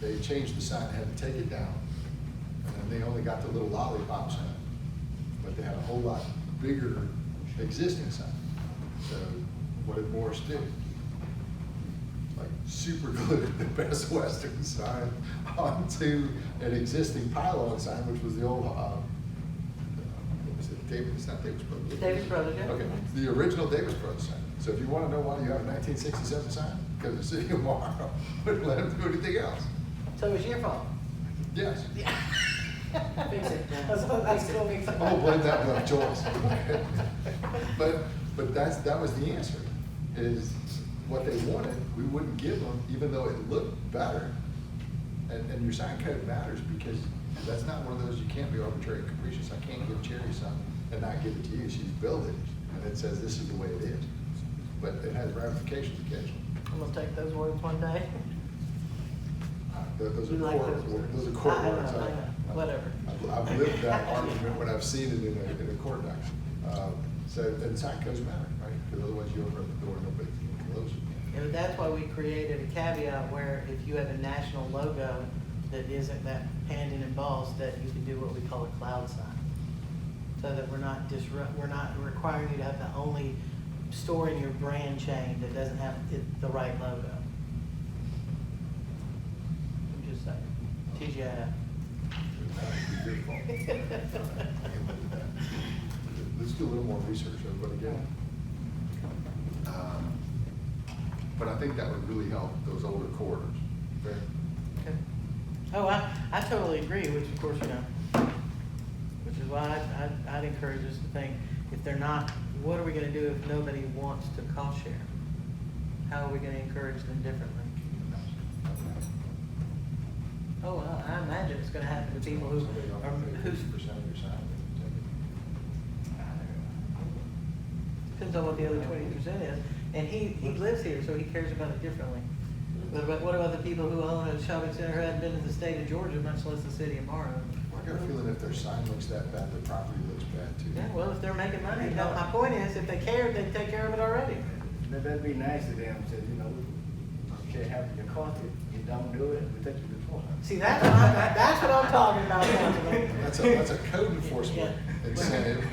they changed the sign, they had to take it down. And then they only got the little lollipop sign, but they had a whole lot bigger existing sign. So what did Morris do? Like super glued the Best Western sign onto an existing pylon sign, which was the old, what was it, David, it's not Davis Brothers. Davis Brothers, yeah. Okay, the original Davis Brothers sign. So if you wanna know why you have a 1967 sign, because the city of Morrow wouldn't let them do anything else. So it was your fault? Yes. Yeah. Fix it, Dan. That's cool. Fix it. I'm gonna blame that one on Joyce. But that was the answer, is what they wanted, we wouldn't give them, even though it looked better. And your sign code matters, because that's not one of those, you can't be arbitrary and capricious. I can't give Cherry something and not give it to you. She's built it, and it says this is the way it is. But it has ramifications occasionally. I'm gonna take those words one day. Those You are like core, those those are core I know, words. I know. Whatever. I've lived that argument when I've seen it in a court document. So, and sign codes matter, right? Because otherwise you open up the door and nobody can close it. And that's why we created a caveat where if you have a national logo that isn't that hand and embossed, that you can do what we call a cloud sign. So that we're not requiring you to have the only store in your brand chain that doesn't have the right logo. I'm just saying, TGIF. Let's do a little more research, everybody get it. But I think that would really help those older corridors. Okay? Okay. Oh, I totally agree, which of course, which is why I'd encourage us to think, if they're not, what are we gonna do if nobody wants to cost share? How are we gonna encourage them differently? Oh, well, I imagine it's gonna happen to people who's. Somebody offered 50% of your salary. Depends on what the other 20% is, and he lives here, so he cares about it differently. But what about the people who own a shopping center who hadn't been in the state of Georgia, much less the city of Morrow? I got a feeling if their sign looks that bad, their property looks bad too. Yeah, well, if they're making money, now, my point is, if they cared, they'd take care of it already. That'd be nice to them, said, you can't have your coffee, you don't do it, we take you before. See, that's what I'm talking about, Councilman. That's a code enforcement incentive.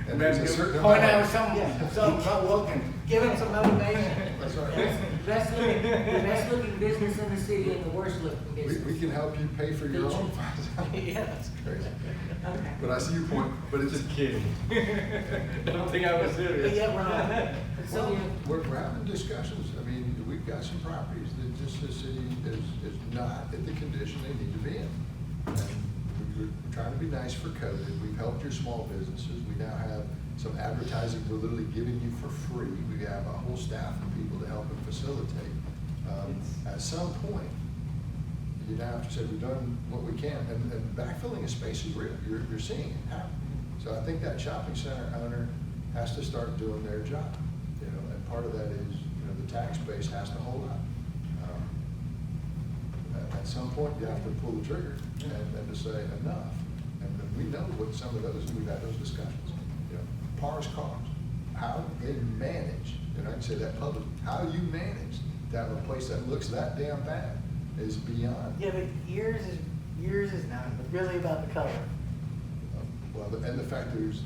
And there's a certain Point out amount. something's not working. Give them some motivation. That's right. The best looking business in the city and the worst looking We business. can help you pay for your own. Yeah. That's crazy. Okay. But I see your point, but it's just kidding. Don't think I was serious. Yeah, we're not. So, yeah. We're having discussions. I mean, we've got some properties that just the city is not in the condition they need to be in. And we're trying to be nice for COVID. We've helped your small businesses. We now have some advertising we're literally giving you for free. We have a whole staff of people to help and facilitate. At some point, you now have to say, we've done what we can, and backfilling a space is real. You're seeing it happen. So I think that shopping center owner has to start doing their job, and part of that is, the tax base has to hold up. At some point, you have to pull the trigger and to say enough. And we know what some of those, we've had those discussions. Par's cars, how they manage, and I can say that publicly, how you manage to have a place that looks that damn bad is beyond. Yeah, but yours is not really about the color. Well, and the fact that there's,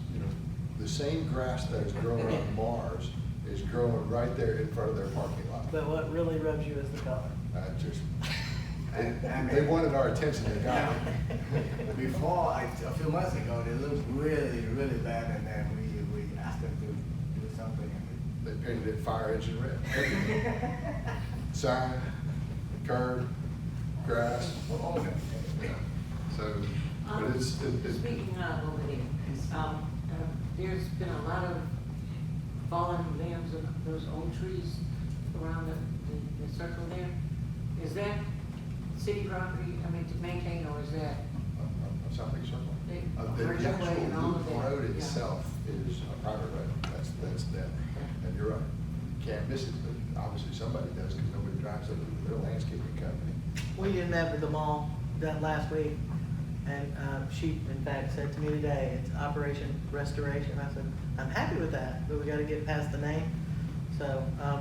the same grass that is growing on Mars is growing right there in front of their parking lot. But what really rubs you is the color. They wanted our attention, they got it. Before, a few months ago, they looked really, really bad, and then we asked them to do something. They painted it fire engine red. Sign, curb, grass, all of it. Yeah. So, but it's. Speaking of over there, there's been a lot of fallen limbs of those old trees around the circle there. Is that city property, to maintain, or is that? Something circle. They- The Virgin Way and actual all loop of that, road yeah. itself is a private road. That's them. And you're right. You can't miss it, but obviously somebody does because nobody drives it. They're a landscaping company. We did met with them all that last week, and she, in fact, said to me today, it's Operation Restoration. I said, I'm happy with that, but we gotta get past the name. So,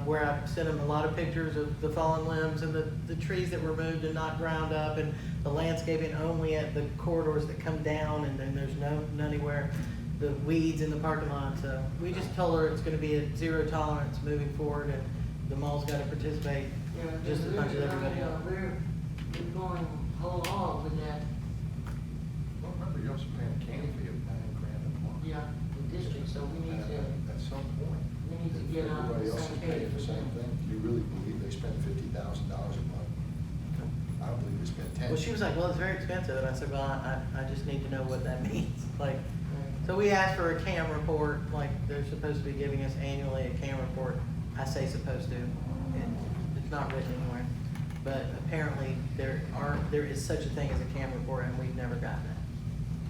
where I sent them a lot of pictures of the fallen limbs and the trees that were moved and not ground up, and the landscaping only at the corridors that come down, and then there's none anywhere, the weeds in the parking lot. So we just told her it's gonna be a zero tolerance moving forward, and the mall's gotta participate just as much as everybody else. We're going whole hog with that. Well, remember, you also paying a candy fee of $9,000 a month. Yeah, we district, so we need to, At some point. we need to if get on everybody the else same is paying page the with same them. thing, do you really believe they spend $50,000 a month? I don't believe they spend 10. Well, she was like, well, it's very expensive, and I said, well, I just need to know what that means, like, so we asked for a CAM report, like, they're supposed to be giving us annually a CAM report. I say supposed to, it's not written anywhere, but apparently there is such a thing as a CAM report, and we've never gotten it.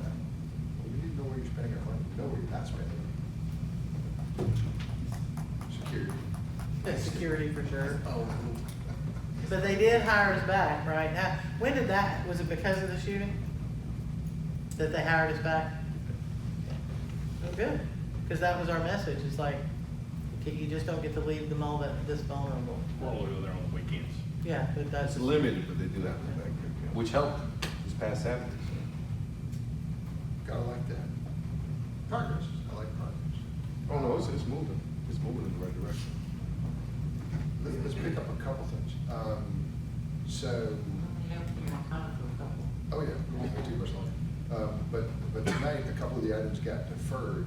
So, Well, you need to know where you're spending your money, you know where you're not spending it. Security. yeah, security for sure. Oh. But they did hire us back, right? Now, when did that, was it because of the shooting? That they hired us back? Oh, good, because that was our message, it's like, you just don't get to leave the mall this vulnerable. We're all over there on the weekends. Yeah, but that's. It's limited, but they do have to back, which helped this past Saturday. Gotta like that. Progress, I like progress. Oh, no, it's moving. It's moving in the right direction. Let's pick up a couple things. So, We have to be on time for a couple. oh yeah, we won't go too much longer. But tonight, a couple of the items got deferred,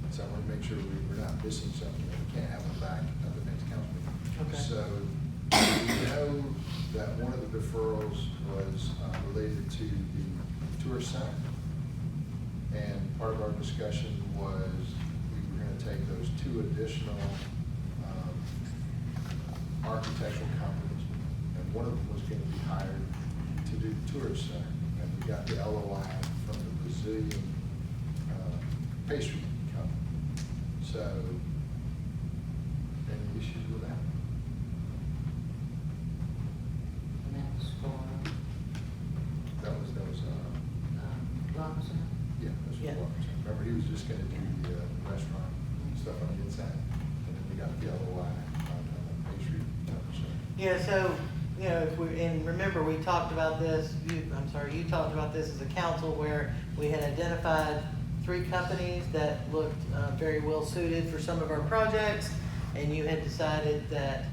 so I want to make sure we're not missing something that we can't have them back at the next council meeting. Okay. So, we know that one of the deferrals was related to the tourist center. And part of our discussion was we were gonna take those two additional architectural companies, and one of them was gonna be hired to do the tourist center. And we got the LOI from the Brazilian pastry company. So, any issues with that? And that was for, That was, Robinson. yeah, that's Yeah. what Walter said. Remember, he was just gonna do the restaurant stuff on the inside, and then we got the LOI on pastry. So, Yeah, so, you know, and remember, we talked about this, you talked about this as a council where we had identified 3 companies that looked very well suited for some of our projects, and you had decided that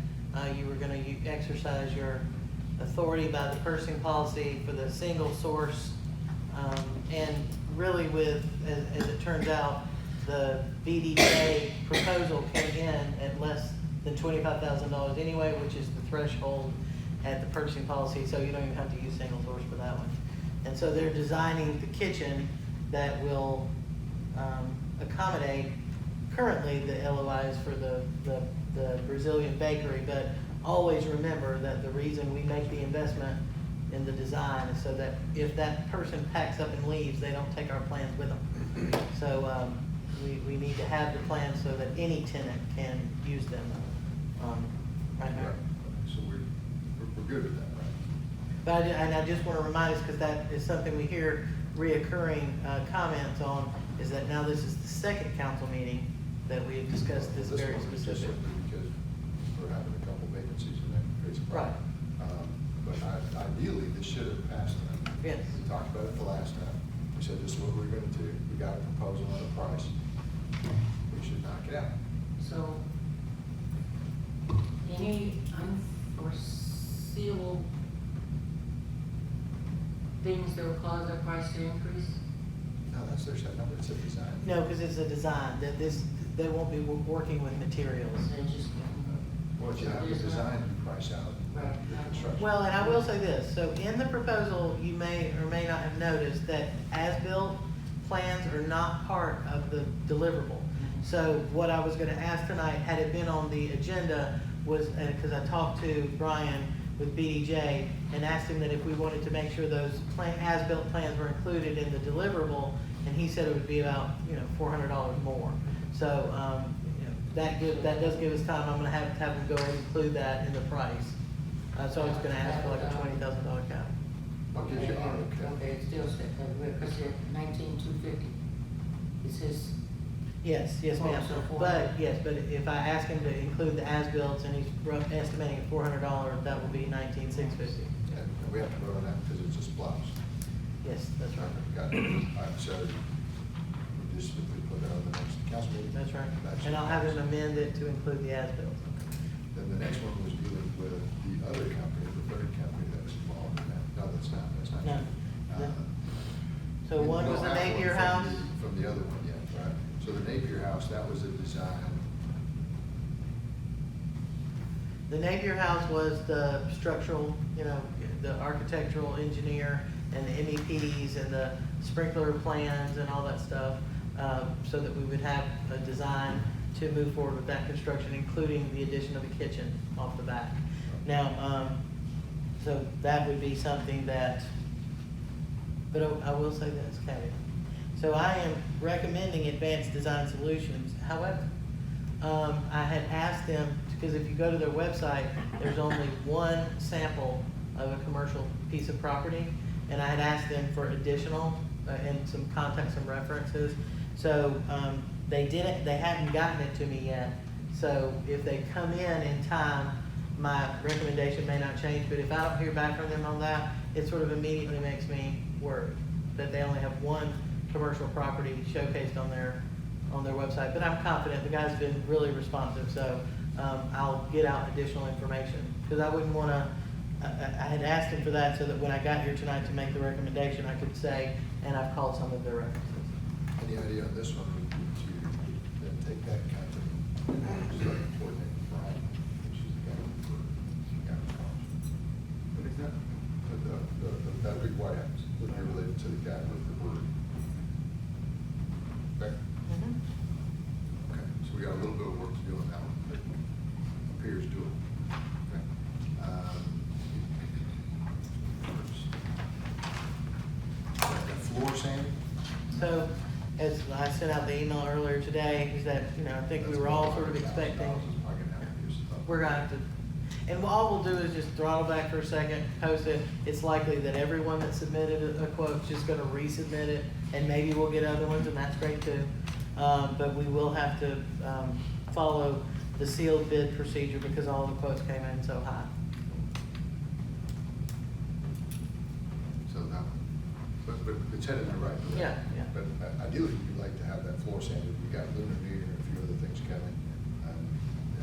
you were gonna exercise your authority by the purchasing policy for the single source. And really with, as it turns out, the BDJ proposal came in at less than $25,000 anyway, which is the threshold at the purchasing policy, so you don't even have to use single source for that one. And so they're designing the kitchen that will accommodate currently the LOIs for the Brazilian bakery, but always remember that the reason we make the investment in the design is so that if that person packs up and leaves, they don't take our plans with them. So we need to have the plans so that any tenant can use them right now. right. So we're good with that, right? But I just want to remind us, because that is something we hear reoccurring comments on, is that now this is the second council meeting that we have discussed this very one was just specific. simply because we're having a couple vacancies and that creates a problem. But ideally, this should have passed tonight. Yes. We talked about it the last time. We said this is what we're gonna do. We got a proposal on a price. We should knock it out. So, any unforeseeable things that will cause our price to increase? No, that's their set number. It's a design. No, because it's a design, that they won't be working with materials. They just, Well, if you have the design, you price out Right. the construction. Well, and I will say this, so in the proposal, you may or may not have noticed that as-built plans are not part of the deliverable. So what I was gonna ask tonight, had it been on the agenda, was, because I talked to Brian with BDJ and asked him that if we wanted to make sure those as-built plans were included in the deliverable, and he said it would be about, $400 more. So, that does give us time. I'm gonna have them go ahead and include that in the price. So I was gonna ask for like a $20,000 cap. I'll give you AutoCAD. Okay, it still said that, because it 19,250 is his, Yes, ma'am. Oh, so But if I ask him to include the as-bills and he's estimating at $400, that will be $19,650. And we have to vote on that because it's a splash. Yes, that's right. Got it. All right, so we just simply put that on the next council meeting. That's right. That's- And I'll have him amend it to include the as-bills. Then the next one was dealing with the other company, the third company that was involved in that. No, that's not. No. Uh, So we one was don't the have one Napier from House. From the other one yet, right? So the House, that was a design. The Napier House was the structural, the architectural engineer and the MEPs and the sprinkler plans and all that stuff, so that we would have a design to move forward with that construction, including the addition of a kitchen off the back. Now, so that would be something that, but I will say this, caveat. So I am recommending Advanced Design Solutions. However, I had asked them, because if you go to their website, there's only one sample of a commercial piece of property, and I had asked them for additional and some contact, some references. So they hadn't gotten it to me yet. So if they come in time, my recommendation may not change, but if I don't hear back from them on that, it sort of immediately makes me worried that they only have one commercial property showcased on their website. But I'm confident, the guy's been really responsive, so I'll get out additional information. Because I wouldn't want to, I had asked him for that so that when I got here tonight to make the recommendation, I could say, and I've called some of their references. Any idea on this one would be to then take that company and start coordinating Brian, which is the guy for county college. What is that? That big White House, would be related to the guy with the bird. Okay? Okay, so we got a little bit of work to do on that one, but appears doable. Okay. The floor sanding? So, as I sent out the email earlier today, is that, I think we were all sort of expecting, we're gonna have to, and all we'll do is just throttle back for a second, post it. It's likely that everyone that submitted a quote is just gonna resubmit it, and maybe we'll get other ones, and that's great too. But we will have to follow the sealed bid procedure because all the quotes came in so high. So that, but it's headed in the right direction. Yeah, yeah. But ideally, you'd like to have that floor sanded. We got Lunar New Year and a few other things coming.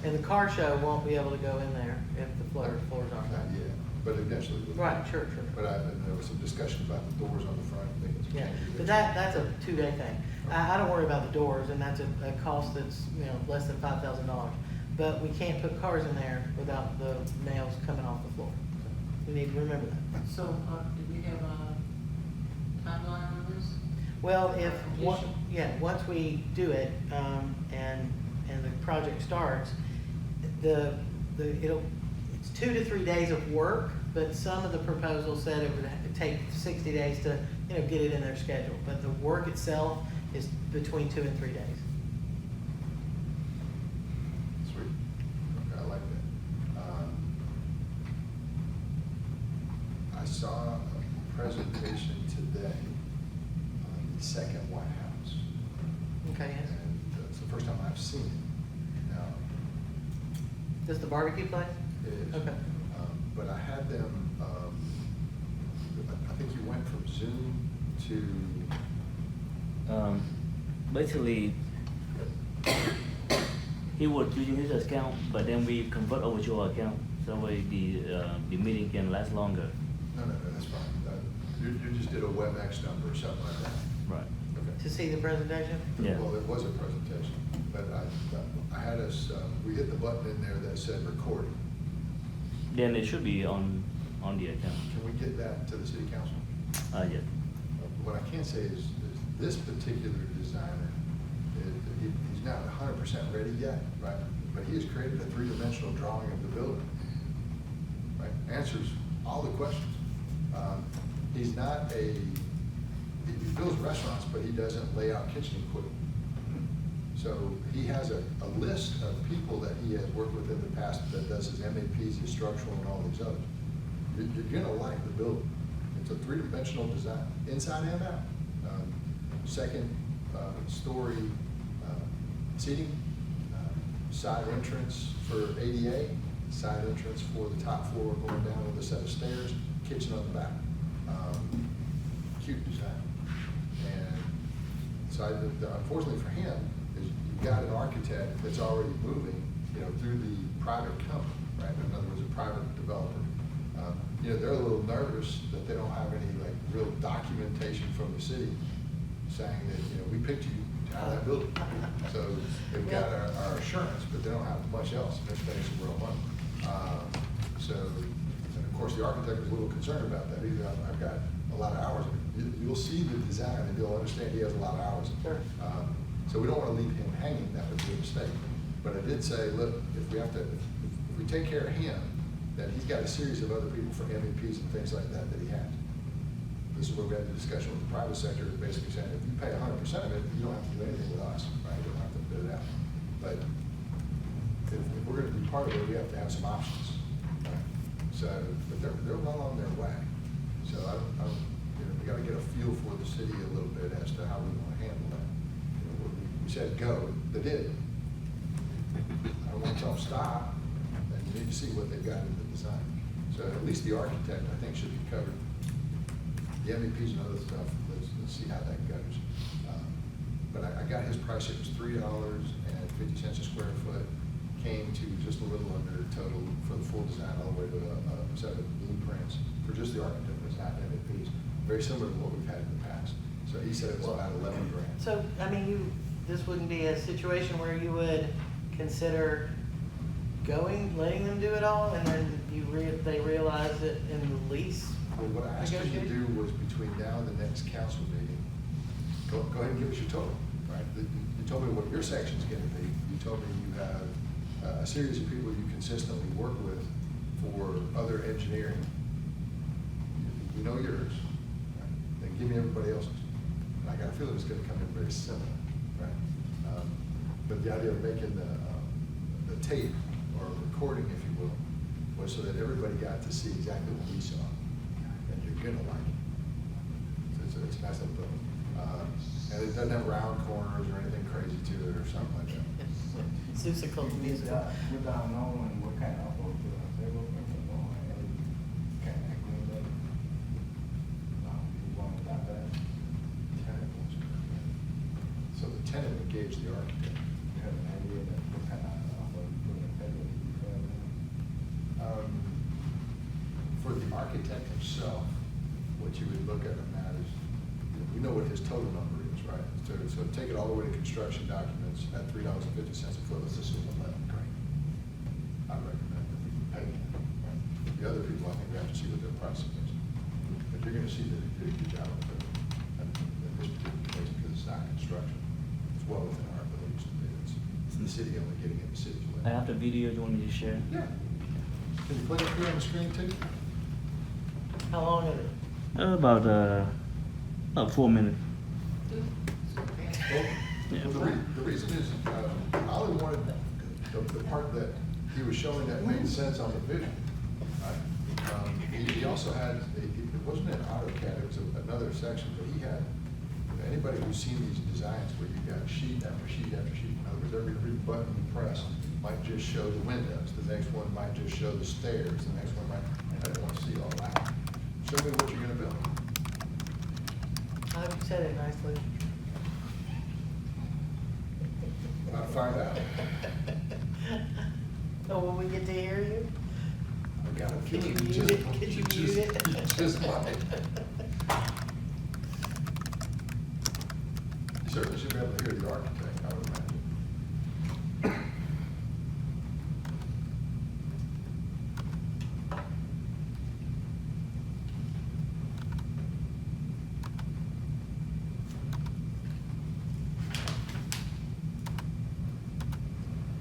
And the car show won't be able to go in there if the floors aren't Not done. yet, but eventually. we'll- Right, sure. But there was some discussion about the doors on the front. I think it's Yeah, changing but this. that's a 2-day thing. I don't worry about the doors, and that's a cost that's, less than $5,000. But we can't put cars in there without the nails coming off the floor. We need to remember that. So, do we have a timeline on this? Well, Condition. once we do it, and the project starts, it's 2 to 3 days of work, but some of the proposals said it would take 60 days to, get it in their schedule. But the work itself is between 2 and 3 days. Sweet. Okay, I like that. I saw a presentation today on the second White House. Okay, yes. And it's the first time I've seen it. Now, This the barbecue place? it is. Okay. But I had them, I think you went from Zoom to, Basically, he was using his account, but then we convert over to our account, so way the meeting can last longer. no, that's fine. You just did a WebEx number or something like that. Right. Okay. To see the presentation? Yeah. Well, it was a presentation, but I had us, we hit the button in there that said recording. Then it should be on the account. Can we get that to the city council? Yeah. What I can say is this particular designer, he's not 100% ready yet, right? But he has created a 3-dimensional drawing of the building, right? Answers all the questions. He's not he builds restaurants, but he doesn't lay out kitchen equipment. So he has a list of people that he has worked with in the past that does his MAPs, his structural, and all these others. You're gonna like the building. It's a 3-dimensional design, inside and out. Second story seating, side entrance for ADA, side entrance for the top floor going down with a set of stairs, kitchen on the back. Cute design. And so unfortunately for him, is you've got an architect that's already moving, through the private company, right? In other words, a private developer. They're a little nervous that they don't have any real documentation from the city saying that, we picked you out of that building. So they've got our assurance, but they don't have much else, and they're spending some real money. So, and of course, the architect was a little concerned about that. I've got a lot of hours. You'll see the design and you'll understand he has a lot of hours. Sure. So we don't want to leave him hanging. That would be a mistake. But I did say, look, if we take care of him, then he's got a series of other people for MEPs and things like that he has. This is where we had the discussion with the private sector, basically saying, if you pay 100% of it, you don't have to do anything with us, right? You don't have to bid it out. But if we're going to be part of it, we have to have some options. Right? So, but they're well on their way. So we got to get a feel for the city a little bit as to how we want to handle that. We said go, they did. I don't want to tell them stop, and you need to see what they've got in the design. So at least the architect, I think, should be covered. The MEPs and other stuff, let's see how that goes. But I got his price, it was $3.50 a square foot, came to just a little under total for the full design, all the way to a set of blueprints for just the architect, it's not MEPs. Very similar to what we've had in the past. So he said it was about 11 grand. So, I mean, this wouldn't be a situation where you would consider letting them do it all, and then they realize it in the lease? Well, what I asked you to do was between now and the next council meeting, go ahead and give us your total, right? You told me what your section's gonna be. You told me you have a series of people you consistently work with for other engineering. You know yours, right? Then give me everybody else's. And I got a feeling it's gonna come in very similar, right? But the idea of making the tape or recording, if you will, was so that everybody got to see exactly what we saw. And you're gonna like it. So it's a nice little building. And it doesn't have round corners or anything crazy to it or something like that. Seussical music. Without knowing what kind of work they were going, kind of clean up. You want about that? So the tenant engaged the architect. You have an idea that what kind of work you're going to pay with For the architect himself, what you would look at on that is, we know what his total number is, right? So take it all the way to construction documents at $3.50 a foot, let's assume 11 grand. I recommend that we pay that, right? The other people, I think we have to see what their pricing is. But you're gonna see that they did a good job of it. And in this particular case, because it's not construction, it's well within our abilities to do it. It's the city only getting it the city's way. I have the video, you want me to share? Yeah. Can you put it here on the screen too? How long is it? About 4 minutes. Well, Yeah. the reason is, I only wanted the part that he was showing that made sense on the vision. Right? He also had, it wasn't an AutoCAD, it was another section, but he had, anybody who's seen these designs where you've got sheet after sheet after sheet, in other words, every button you press might just show the windows, the next one might just show the stairs, the next one might, I didn't want to see all that. Show me what you're gonna build. You said it nicely. I'll find out. Oh, will we get to hear you? I got a Can you feeling mute it? Could you mute it? You just might. You certainly should be able to hear the architect, I would imagine.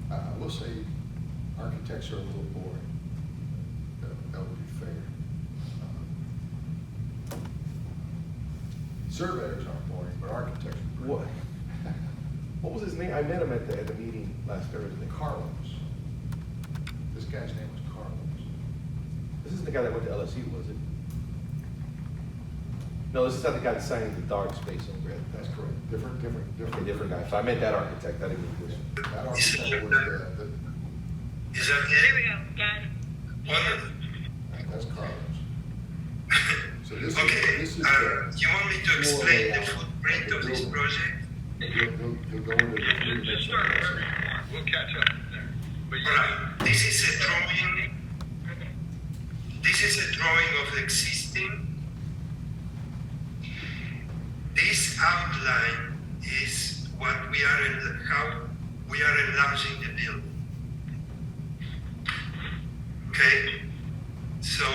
I will say, architects are a little boring. That would be fair. Surveyors aren't boring, but architects are pretty. What? What was his name? I met him at the meeting last Thursday. Carlos. This guy's name was Carlos. This isn't the guy that went to LSU, was it? No, this is not the guy that signed the dark space over it. That's correct. Different Okay, different guy. So I meant that architect. I didn't mean this. That architect was the. Is that here we go, guys. Wonderful. That's Carlos. So this is, Okay, this is the. you want me to floor explain the layout footprint of this building. project? He'll go into the three-dimensional concept. We'll catch up there. Alright, this is a drawing. This is a drawing of existing. This outline is how we are enlarging the building. Okay? So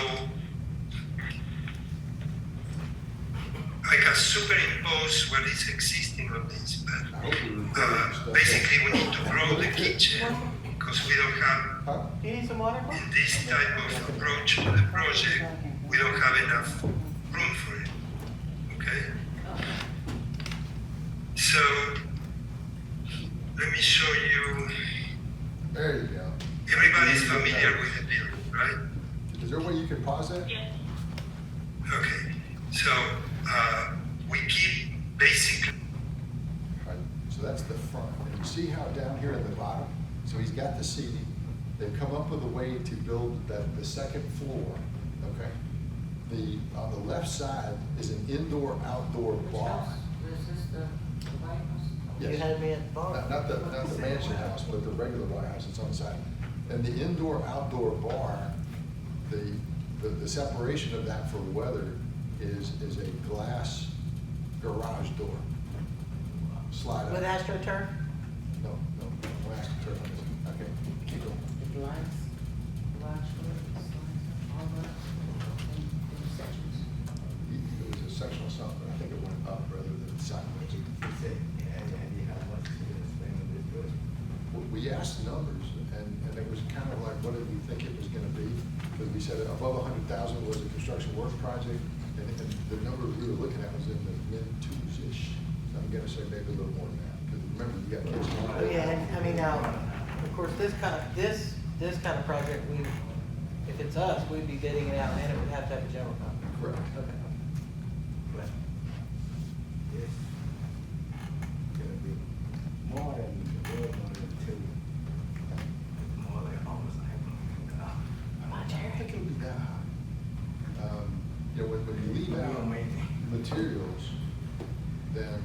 I can superimpose what is existing on this, but basically we need to grow the kitchen because we don't have, You need some water? in this type of approach to the project, we don't have enough room for it. Okay? So let me show you. There you go. Everybody's familiar with the building, right? Is there a way you can pause that? Okay. So we keep basically. Right, so that's the front. And you see how down here at the bottom, so he's got the seating. They've come up with a way to build the second floor, okay? On the left side is an indoor-outdoor bar. Is this the White House? Yes. You had me at the bar. Not the mansion house, but the regular White House that's on the side. And the indoor-outdoor bar, the separation of that for weather is a glass garage door. Slide With out. AstroTurf? No AstroTurf on this. Okay, keep going. The blinds, garage door, slides, all that, in sections. It was a sectional something, but I think it went up rather than sideways. We asked numbers, and it was kind of like, what did we think it was gonna be? Because we said above 100,000 was a construction work project, and the number we were looking at was in the mid-twos-ish. So I'm gonna say maybe a little more than that, because remember, you got those. Oh, yeah, and I mean, now, of course, this kind of project, if it's us, we'd be bidding it out, and it would have to have a general contract. Correct. Okay. Right. It's gonna be more than two. More than almost like. I think it'll be that high. When you leave out materials, then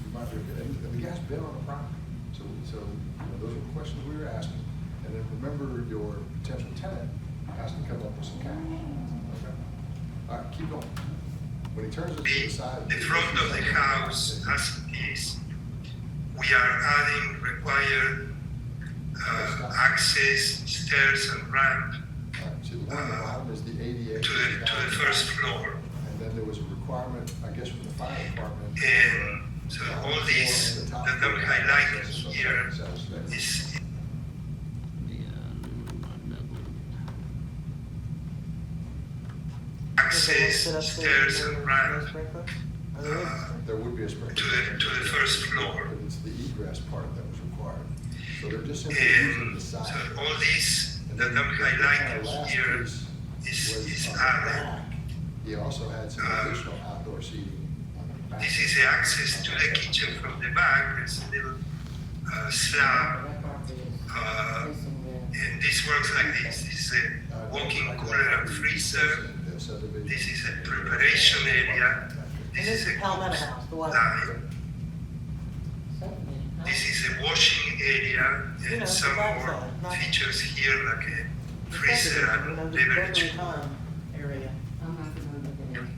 you might be, and the guy's been on the property. So those are the questions we were asking. And then remember, your potential tenant has to come up with some cash. Okay. All right, keep going. When he turns it to the side. The front of the house as it is, we are adding required access, stairs and ramp All right, so the one on the bottom is the ADA. to the first floor. And then there was a requirement, I guess, from the fire department. And so all these that I'm highlighting here is access, stairs and ramp There would be a sprinkler. to the first floor. But it's the egress part that was required. So they're just simply using And the so side. all these And that then I'm the kind highlighting of last here piece is was on the added. back. He also had some additional outdoor seating on the back. This is the access to the kitchen from the back. There's a little slab, That property is facing the. and this works like this. This is a walk-in cooler and freezer. This is a preparation area. And This this is is a Palmetto cook House, the one. line. Subdivision, huh? This is a washing area, You know, and the some backside, more not- features here like a The freezer subdivision, you know, and the beverage. Beverly Pond area. I'm not familiar with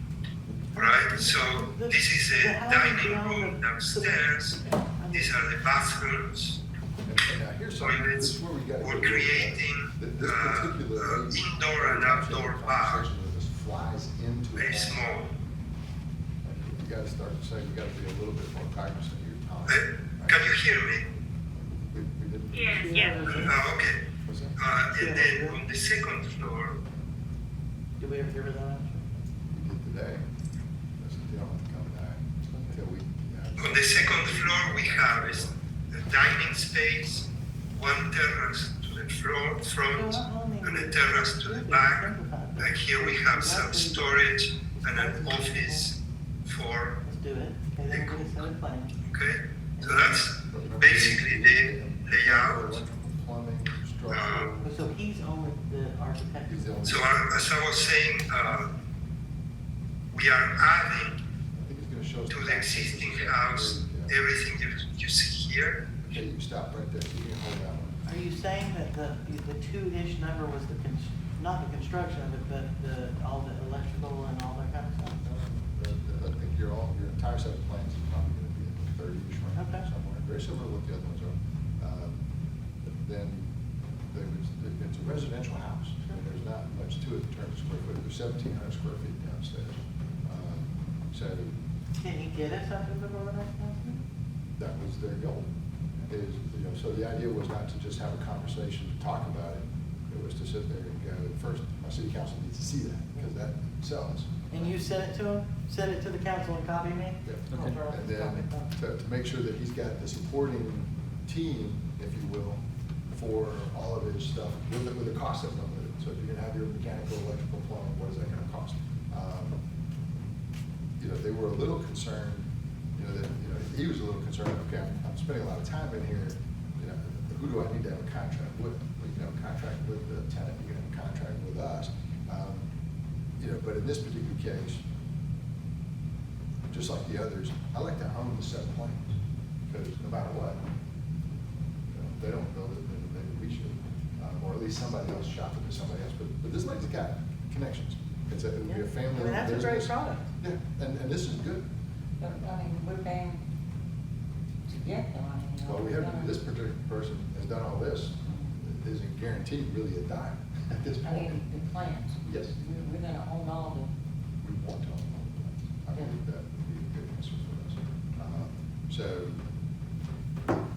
it. Right, so this is The a house dining beyond room the- downstairs. These are the bathrooms. And now here's something, this is where we gotta We're get rid of creating this particular. indoor and outdoor bar, Conversation where this flies into. very it. small. You gotta start to say, we gotta be a little bit more cognizant of your time. Can you hear me? We didn't. Okay. What's that? And then on the second floor, Did we ever hear that? We did today. That's the deal, have to come back until we. on the second floor we have is a dining space, one terrace to the front, and a terrace to the back. And here we have some storage and an office for, Let's do it. Okay, then we're gonna set a plan. okay? So that's basically the layout. Electrical, plumbing, structural. So he's only the architect. He's the only- So as I was saying, we are adding I think it's gonna show us. to the existing house everything you see here. Okay, you can stop right there, you can hold that one. Are you saying that the two-ish number was not the construction of it, but all the electrical and all that kind of stuff? I think your entire set of plans is probably gonna be in the 30-ish range. Okay. somewhere, very similar to what the other ones are. Then it's a residential house, and there's not much to it in terms of square footage, there's 1,700 square feet downstairs. So Can you get us up in the door next council? that was their goal, is, so the idea was not to just have a conversation to talk about it, it was to sit there and go, first, my city council needs to see that, because that sells. And you sent it to him, send it to the council and copy me? Yeah. Oh, Charles, And then copy. to make sure that he's got the supporting team, if you will, for all of his stuff, with the cost that comes with it. So if you're gonna have your mechanical, electrical, plumbing, what is that gonna cost? They were a little concerned, that, he was a little concerned, okay, I'm spending a lot of time in here, who do I need to have a contract with? You can have a contract with the tenant, you can have a contract with us. But in this particular case, just like the others, I like to own the set planes, because no matter what, they don't build it, then maybe we should, or at least somebody else shop it to somebody else. But this lady's got connections. It would be a family. I mean, that's a great business. product. Yeah, and this is good. But, I mean, we're paying to get them, Well, we have, this particular person has done all this, isn't guaranteed really a dime at this I point. mean, the plants. Yes. We're gonna own all the, We want to own all the plants. I believe that would be a good answer for us. So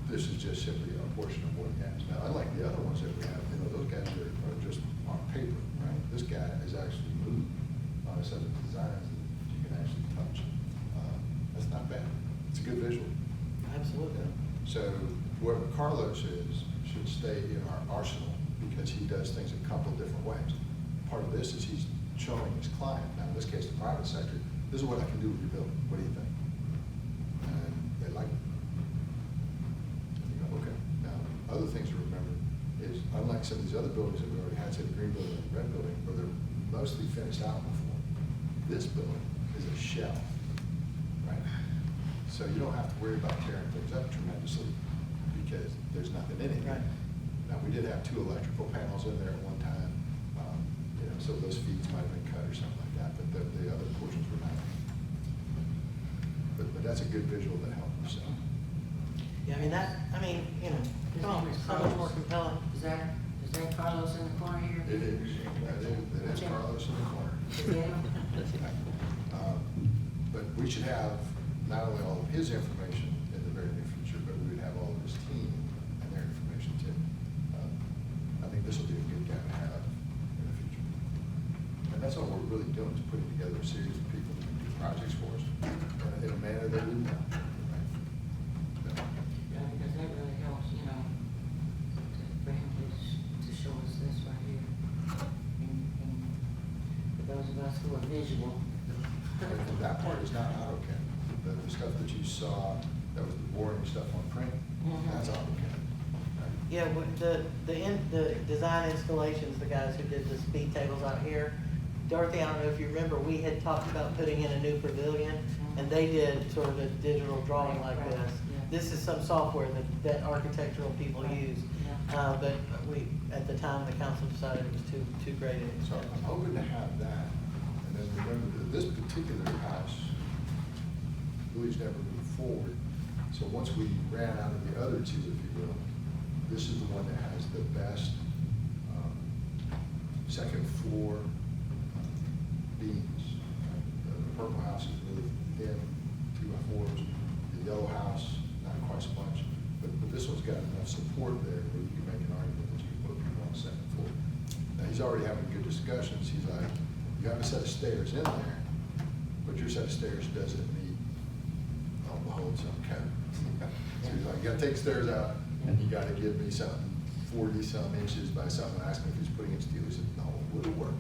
this is just simply a portion of what he has. Now, unlike the other ones that we have, those guys are just on paper, right? This guy is actually moved on a set of designs that you can actually touch. That's not bad. It's a good visual. Absolutely. So whoever Carlos is should stay in our arsenal because he does things a couple of different ways. Part of this is he's showing his client, now in this case, the private sector, this is what I can do with your building. What do you think? And they like it. And you go, okay. Now, other things to remember is unlike some of these other buildings that we already had, say the green building and the red building, where they're mostly finished out before, this building is a shell, right? So you don't have to worry about tearing things up tremendously because there's nothing in it. Right. Now, we did have 2 electrical panels in there at one time, so those feeds might have been cut or something like that, but the other portions were not. But that's a good visual to help you, so. Yeah, come on, His name is so much more Carlos. compelling. is that Carlos in the corner here? It is Okay. Carlos in the corner. Is that him? But we should have not only all of his information in the very near future, but we would have all of his team and their information too. I think this will be a good guy to have in the future. And that's all we're really doing, is putting together a series of people who can do projects for us in a manner that we want. Right? Yeah, because that really helps, for him to show us this right here. And for those of us who are visual. And that part is not AutoCAD. The stuff that you saw, that was the boring stuff on print, that's AutoCAD. Right? Yeah, the design installations, the guys who did the speed tables out here, Dorothy, I don't know if you remember, we had talked about putting in a new pavilion, and they did sort of a digital drawing like Right, this. yeah. This is some software that architectural people use, but we, at the time, the council decided it was too great an So expense. I'm hoping to have that, and then remember that this particular house, Louis never moved forward. So once we ran out of the other 2, if you will, this is the one that has the best second floor beams. The purple house is really thin, 2x4s. The yellow house, not quite so much, but this one's got enough support there where you can make an argument that you can put people on the second floor. Now, he's already having good discussions. He's like, you have a set of stairs in there, but your set of stairs doesn't meet, oh, behold, some code. So he's like, you gotta take stairs out, and you gotta give me something 40-some inches by something. I asked him if he's putting in steel. He said, no, it'll work.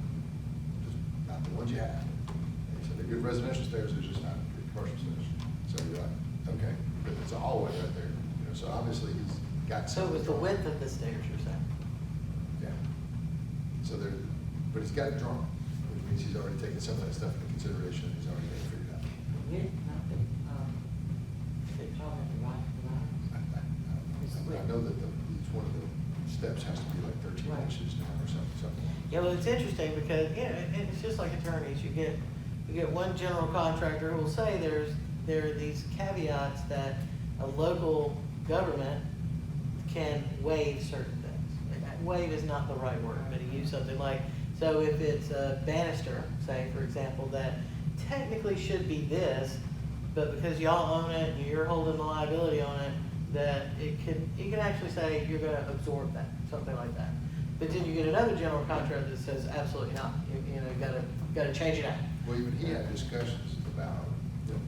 Just not the ones you have. And he said, they're good residential stairs, they're just not good commercial stairs. So you're like, okay, but it's a hallway right there. So obviously he's got So some. it was the width of the stairs, you're saying? Yeah. So there, but he's got it drawn, which means he's already taken some of that stuff into consideration, he's already got it figured out. Width, not the, they call it the right I know that each one of the steps has to be like 13 Right. inches down or something. Yeah, well, it's interesting because, it's just like attorneys, you get one general contractor who will say there are these caveats that a local government can waive certain things. Waive is not the right word, but he used something like, so if it's a banister, say, for example, that technically should be this, but because y'all own it and you're holding the liability on it, that you can actually say you're gonna absorb that, something like that. But then you get another general contractor that says absolutely not, you know, you gotta change it out. Well, even he had discussions about, you know,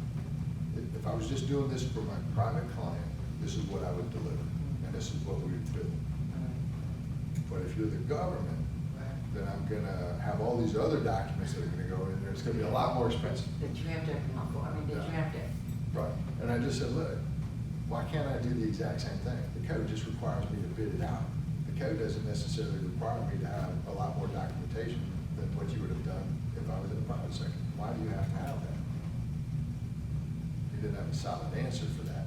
if I was just doing this for my private client, this is what I would deliver, and this is what we would do. But if you're the government, then I'm gonna have all these other documents that are gonna go in there, it's gonna be a lot more expensive. That you have to come up for, I mean, that you have to. Right, and I just said, look, why can't I do the exact same thing? The code just requires me to bid it out. The code doesn't necessarily require me to have a lot more documentation than what you would have done if I was in the private sector. Why do you have to have that? He didn't have a solid answer for that.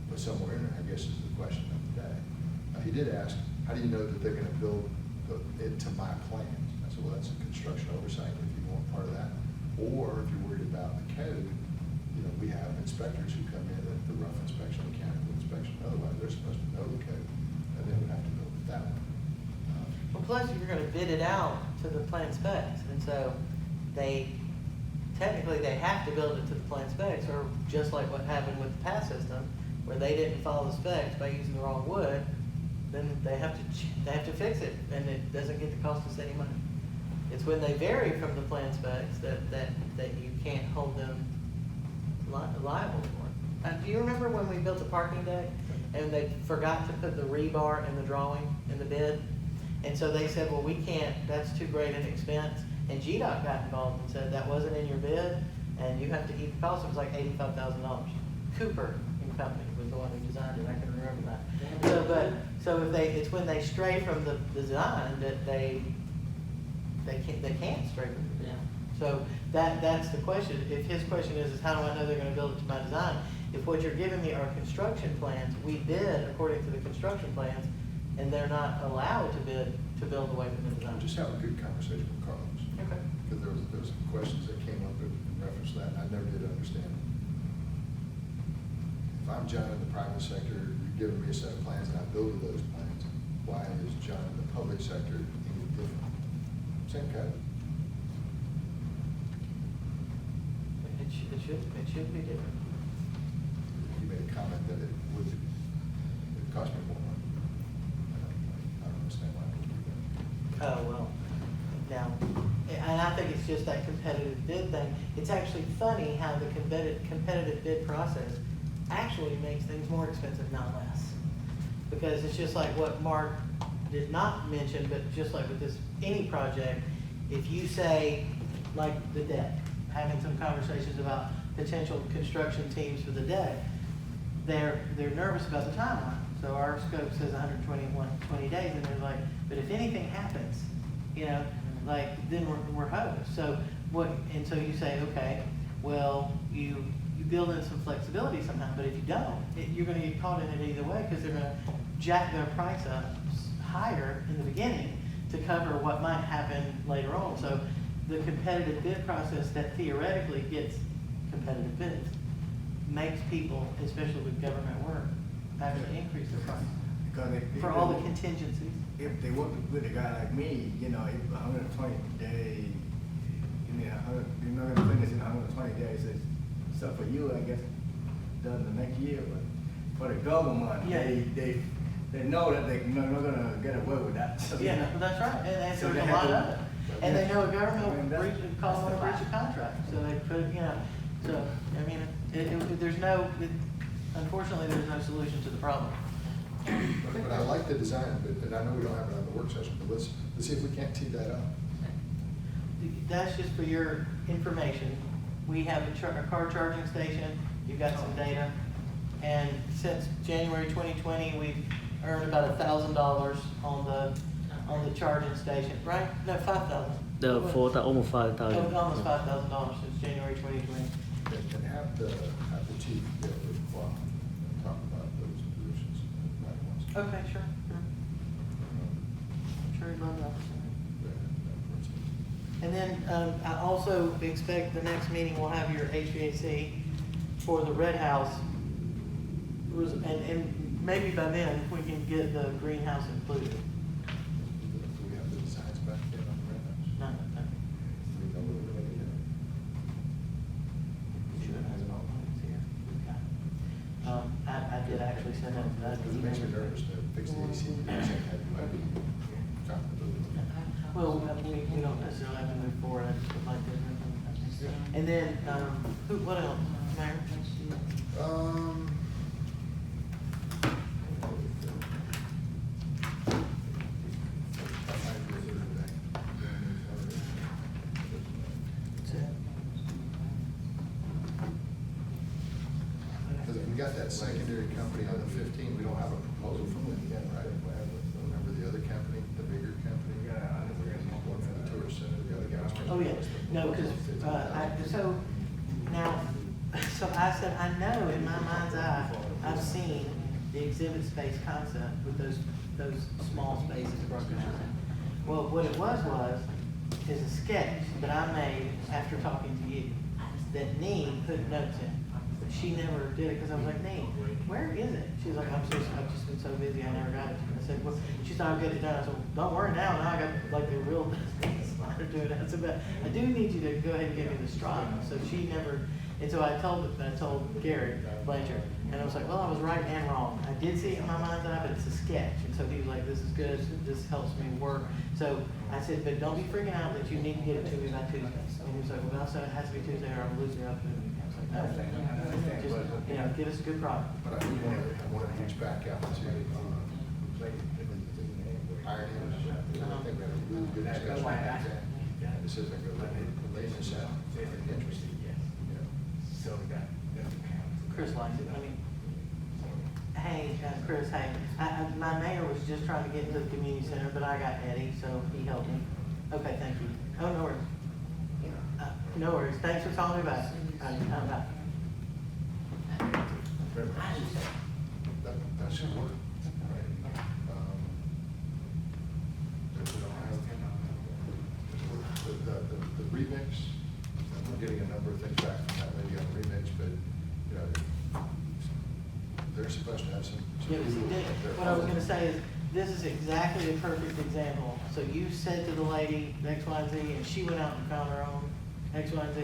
But somewhere in there, I guess, is the question of the day. He did ask, how do you know that they're gonna build it to my plans? I said, well, that's a construction oversight if you want part of that. Or if you're worried about the code, you know, we have inspectors who come in at the rough inspection, mechanical inspection, otherwise they're supposed to know the code, and they would have to build it that way. Well, plus you're gonna bid it out to the plan specs, and so technically they have to build it to the plan specs, or just like what happened with the pass system, where they didn't follow the specs by using the wrong wood, then they have to fix it, and it doesn't get to cost us any money. It's when they vary from the plan specs that you can't hold them liable for it. Do you remember when we built the parking deck and they forgot to put the rebar in the drawing in the bid? And so they said, well, we can't, that's too great an expense. And GDOT got involved and said that wasn't in your bid and you have to eat the cost. It was like $85,000. Cooper and Company was the one who designed it. I can remember that. So it's when they stray from the design that they can't stray from the design. So that's the question. If his question is how do I know they're gonna build it to my design? If what you're giving me are construction plans, we bid according to the construction plans, and they're not allowed to build away from the design. Just have a good conversation with Carlos. Okay. Because there was some questions that came up in reference to that, and I never did understand. If I'm John in the private sector, you're giving me a set of plans and I build to those plans, why is John in the public sector any different? Same code. It should be different. You made a comment that it cost me more money. I don't understand why it would do that. Oh, well, now, and I think it's just that competitive bid thing. It's actually funny how the competitive bid process actually makes things more expensive, not less. Because it's just like what Mark did not mention, but just like with this, any project, if you say, like the deck, having some conversations about potential construction teams for the deck, they're nervous about the timeline. So our scope says 120 days, and they're like, but if anything happens, you know, like then we're hosed. So and so you say, okay, well you build in some flexibility somehow, but if you don't, you're going to get caught in it either way because they're going to jack their price up higher in the beginning to cover what might happen later on. So the competitive bid process that theoretically gets competitive bids makes people, especially with government work, actually increase their price Because for all the contingencies. If they work with a guy like me, you know, if 120 days, you're not gonna finish in 120 days. So for you, I guess, done the next year, but for the government, Yeah. they know that they're not gonna get away with that. So, Yeah, that's right, and So there's they a have lot to- of it. And they know a government I mean, will that's- call them a that's breach the of contract, so they put, you know, so, I mean, unfortunately, there's no solution to the problem. But I like the design, and I know we don't have it on the work session, but let's see if we can't tee that up. That's just for your information. We have a car charging station, you've got some data, and since January 2020, we've earned about $1,000 on the charging station, right? No, 5,000. Almost 5,000. Almost $5,000 since January 2020. And have the chief get with Quad and talk about those positions right once. Okay, sure. I'm sure he'd love the opportunity. And then I also expect the next meeting will have your HVAC for the red house, and maybe by then, we can get the greenhouse included. Do we have the designs back yet on the red house? No. Do we know what we're looking at? Sure, it has all lines here. I did actually send that to that. Because it makes me nervous to fix the AC, you might be trying to move it. Well, we don't necessarily have to move forward, I just would like to. And then, what else, Mayor? Because if we got that secondary company on the 15, we don't have a proposal from them yet, right? Remember the other company, the bigger company? One for the tourist center, the other guy was making. Oh, yeah, no, because, so I said, I know in my mind's eye, I've seen the exhibit space concept with those small spaces broken out. Well, what it is a sketch that I made after talking to you, that Nee put notes in. But she never did it, because I was like, Nee, where is it? She was like, I've just been so busy, I never got it. I said, well, she thought I'd get it done. I said, well, don't worry now I got like the real slider to it. I said, but I do need you to go ahead and give me the straw. So she never, and so I told Gary Blanchard, and I was like, well, I was right and wrong. I did see it in my mind's eye, but it's a sketch. And so he was like, this is good, this helps me work. So I said, but don't be freaking out that you need to get it to me by Tuesday. And he was like, well, it has to be Tuesday or I'm losing up. I was like, no, just, get us a good product. But I do want to reach back out to Iron Hills. I think we had a really good discussion about that. This isn't going to lay this out. Interesting. So that. Chris likes it. I mean, hey, Chris, hey, my mayor was just trying to get into the community center, but I got Eddie, so he helped me. Okay, thank you. Oh, no worries. No worries. Thanks for calling me back. Bye. That should work. The remix, and we're getting a number of things back from that lady on the remix, but, they're supposed to have some. Yeah, but see, what I was gonna say is, this is exactly a perfect example. So you said to the lady X, Y, and Z, and she went out and found her own X, Y, and Z,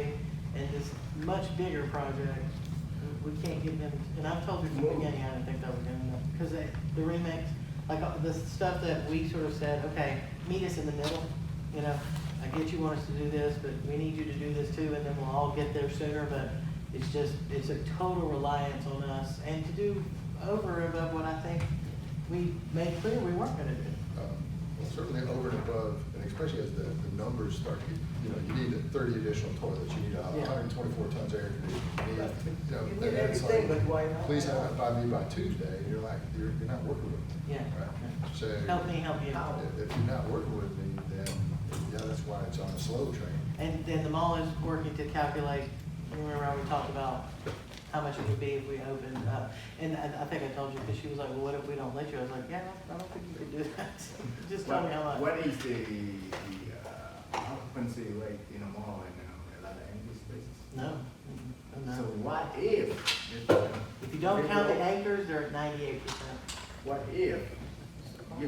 and this much bigger project, we can't get them, and I've told you from the beginning, I didn't think that was gonna enough, because the remix, like the stuff that we sort of said, okay, meet us in the middle, I get you want us to do this, but we need you to do this too, and then we'll all get there sooner, but it's a total reliance on us, and to do over and above what I think we made clear we weren't gonna do. Well, certainly over and above, and especially as the numbers start to get, you need 30 additional toilets, you need 124 tons of air conditioning. You need everything, but why not? Please have it by me by Tuesday, and you're like, you're not working with me. Yeah. Right? So. Help me help you. If you're not working with me, then, that's why it's on a slow train. And then the mall is working to calculate, you remember how we talked about how much it would be if we opened up? And I think I told you, because she was like, well, what if we don't let you? I was like, yeah, I don't think you could do that. Just tell me how much. What is the occupancy rate in a mall right now, a lot of empty spaces? No. So what if? If you don't count the anchors, they're at 98%. What if, we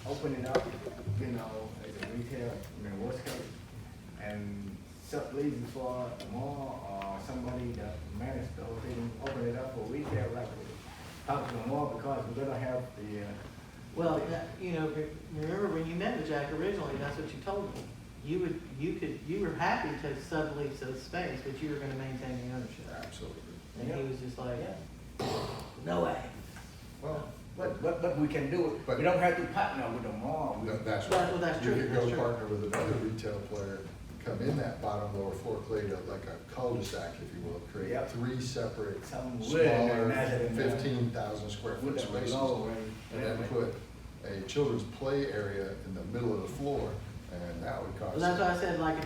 open it up, as a retail, worst case, and sublease it for a mall or somebody that manages the whole thing, open it up for retail, like talk to the mall, because we're gonna have the. Well, remember when you met with Jack originally, that's what you told me. You were happy to sublease the space, but you were gonna maintain the ownership. Absolutely. And he was just like, no way. Well. But we can do it, but we don't have to partner with the mall. That's right. Well, that's true. You could That's go true. partner with another retail player, come in that bottom lower floor, create like a cul-de-sac, if you will, create Yep. 3 separate, Some wood smaller, and that and 15,000 square foot With the spaces. low And then put a children's play area in the middle of the floor, and that would cost. Well, that's why I said like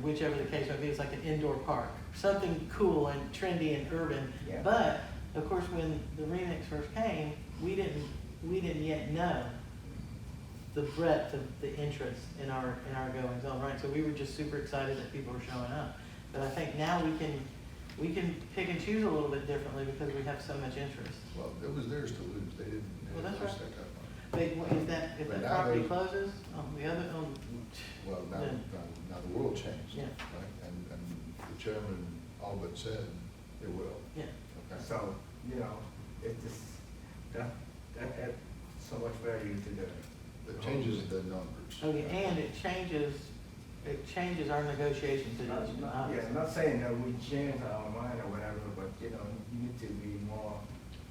whichever the case might be, it's like an indoor park, something cool and trendy and urban. Yeah. But of course, when the remix first came, we didn't yet know the breadth of the interest in our goings on, right? So we were just super excited that people were showing up. But I think now we can we can pick and choose a little bit differently because we have so much interest. Well, it was theirs to lose, they didn't. Well, that's lose right. that kind of money. But if that But now property they- closes, the other, Well, then- now the world changed, Yeah. right? And the chairman all but said it will. yeah. Okay. So, you know, it's just, that had so much value to the. It changes the numbers. Okay, and it changes our negotiation position, Yeah, obviously. I'm not saying that we change our mind or whatever, but, you know, you need to be more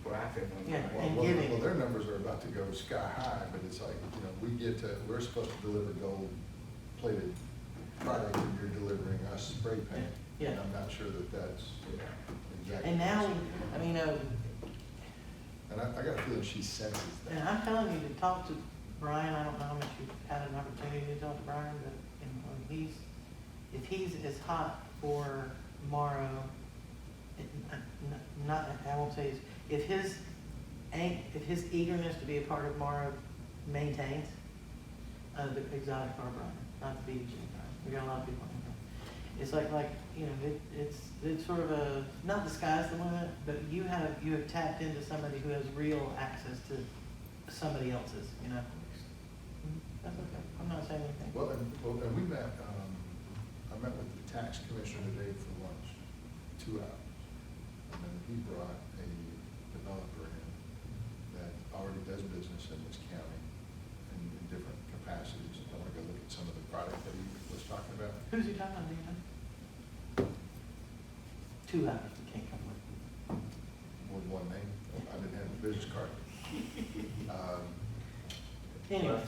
proactive on Yeah, that. and Well, giving. well, their numbers are about to go sky high, but it's like, you know, we're supposed to deliver gold plated product and you're delivering us spray paint. Yeah. And I'm not sure that that's exactly. And now, what I mean, And I got a feeling she senses and that. I'm telling you to talk to Brian, I don't know how much you've had an opportunity to talk to Brian, but, you know, if he's as hot for Morrow, I won't say, if his eagerness to be a part of Morrow maintains, the exotic car Brian, not the BG Brian, we got a lot of people in there. It's like, you know, it's sort of a, not the sky's the limit, but you have tapped into somebody who has real access to somebody else's, you know? That's okay, I'm not saying anything. Well, and we met, I met with the tax commissioner today for lunch, 2 hours. And then he brought a developer in that already does business in this county in different capacities. I want to go look at some of the product that he was talking about. Who's he talking about, do you know? 2 hours, you can't come with. More than one name. I didn't have a business card. Anyway,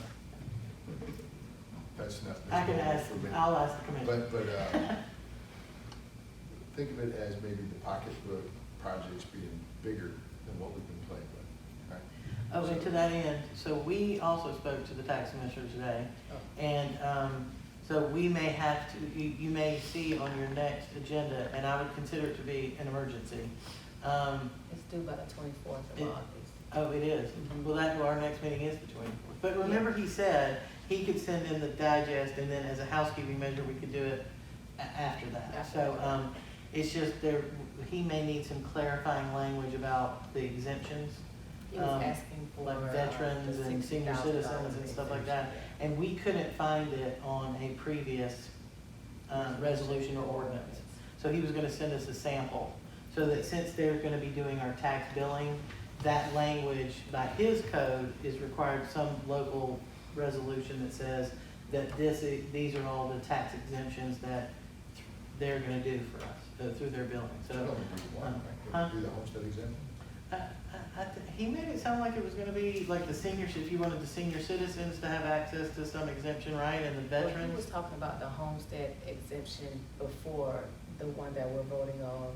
That's not. I can ask, for me. I'll ask the commissioner. But, think of it as maybe the pocketbook projects being bigger than what we've been playing with, right? Okay, to that end, so we also spoke to the tax commissioner today, and, so we may have to, you may see on your next agenda, and I would consider it to be an emergency. It's due by the 24th It- of August. Oh, it is? Well, our next meeting is the 24th. But remember, he said he could send in the digest, and then as a housekeeping measure, we could do it after that. After So, that. it's just he may need some clarifying language about the exemptions. He was asking for, Like veterans the and senior $60,000 citizens and stuff like that. And we couldn't find it on a previous, resolution or ordinance. So he was gonna send us a sample, so that since they're gonna be doing our tax billing, that language by his code is required some local resolution that says that these are all the tax exemptions that they're gonna do for us, through their billing, so. That only be one, right? Huh? Do the homestead exemption? He made it sound like it was gonna be like the seniors, if you wanted the senior citizens to have access to some exemption, right, and the Well, he was veterans. talking about the homestead exemption before the one that we're voting on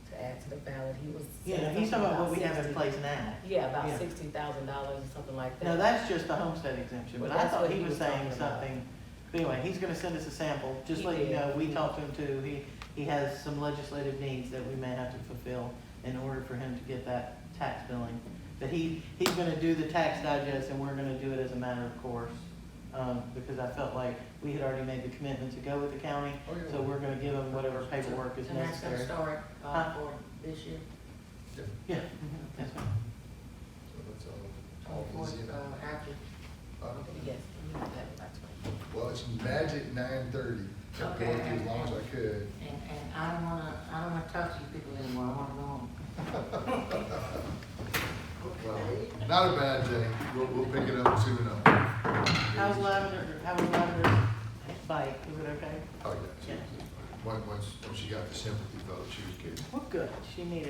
to add to the ballot. He was. Yeah, saying he's talking something about what we have in 60 place now. Yeah, about Yeah. $60,000 or something like that. No, that's just the homestead exemption, but Well, I that's thought what he he was was saying talking about. something. But anyway, he's gonna send us a sample, just He let you did. know, we talked to him too. He has some legislative needs that we may have to fulfill in order for him to get that tax billing. But he's gonna do the tax digest and we're gonna do it as a matter of course. Because I felt like we had already made the commitment to go with the county, Oh, yeah. so we're gonna give him whatever paperwork is And that's gonna necessary. start, Huh? for this year, Yeah. Yeah, that's fine. So that's all easy enough. after. Yes, you have it by 20. Well, it's magic 9:30. Kept going Okay. as long as I could. And I don't wanna talk to you people anymore, I wanna go home. Well, not a bad thing. We'll pick it up soon enough. How's Lavender's bike? Is it okay? Oh, yeah. Yeah. Once she got the sympathy vote, she was good. Well, good. She needed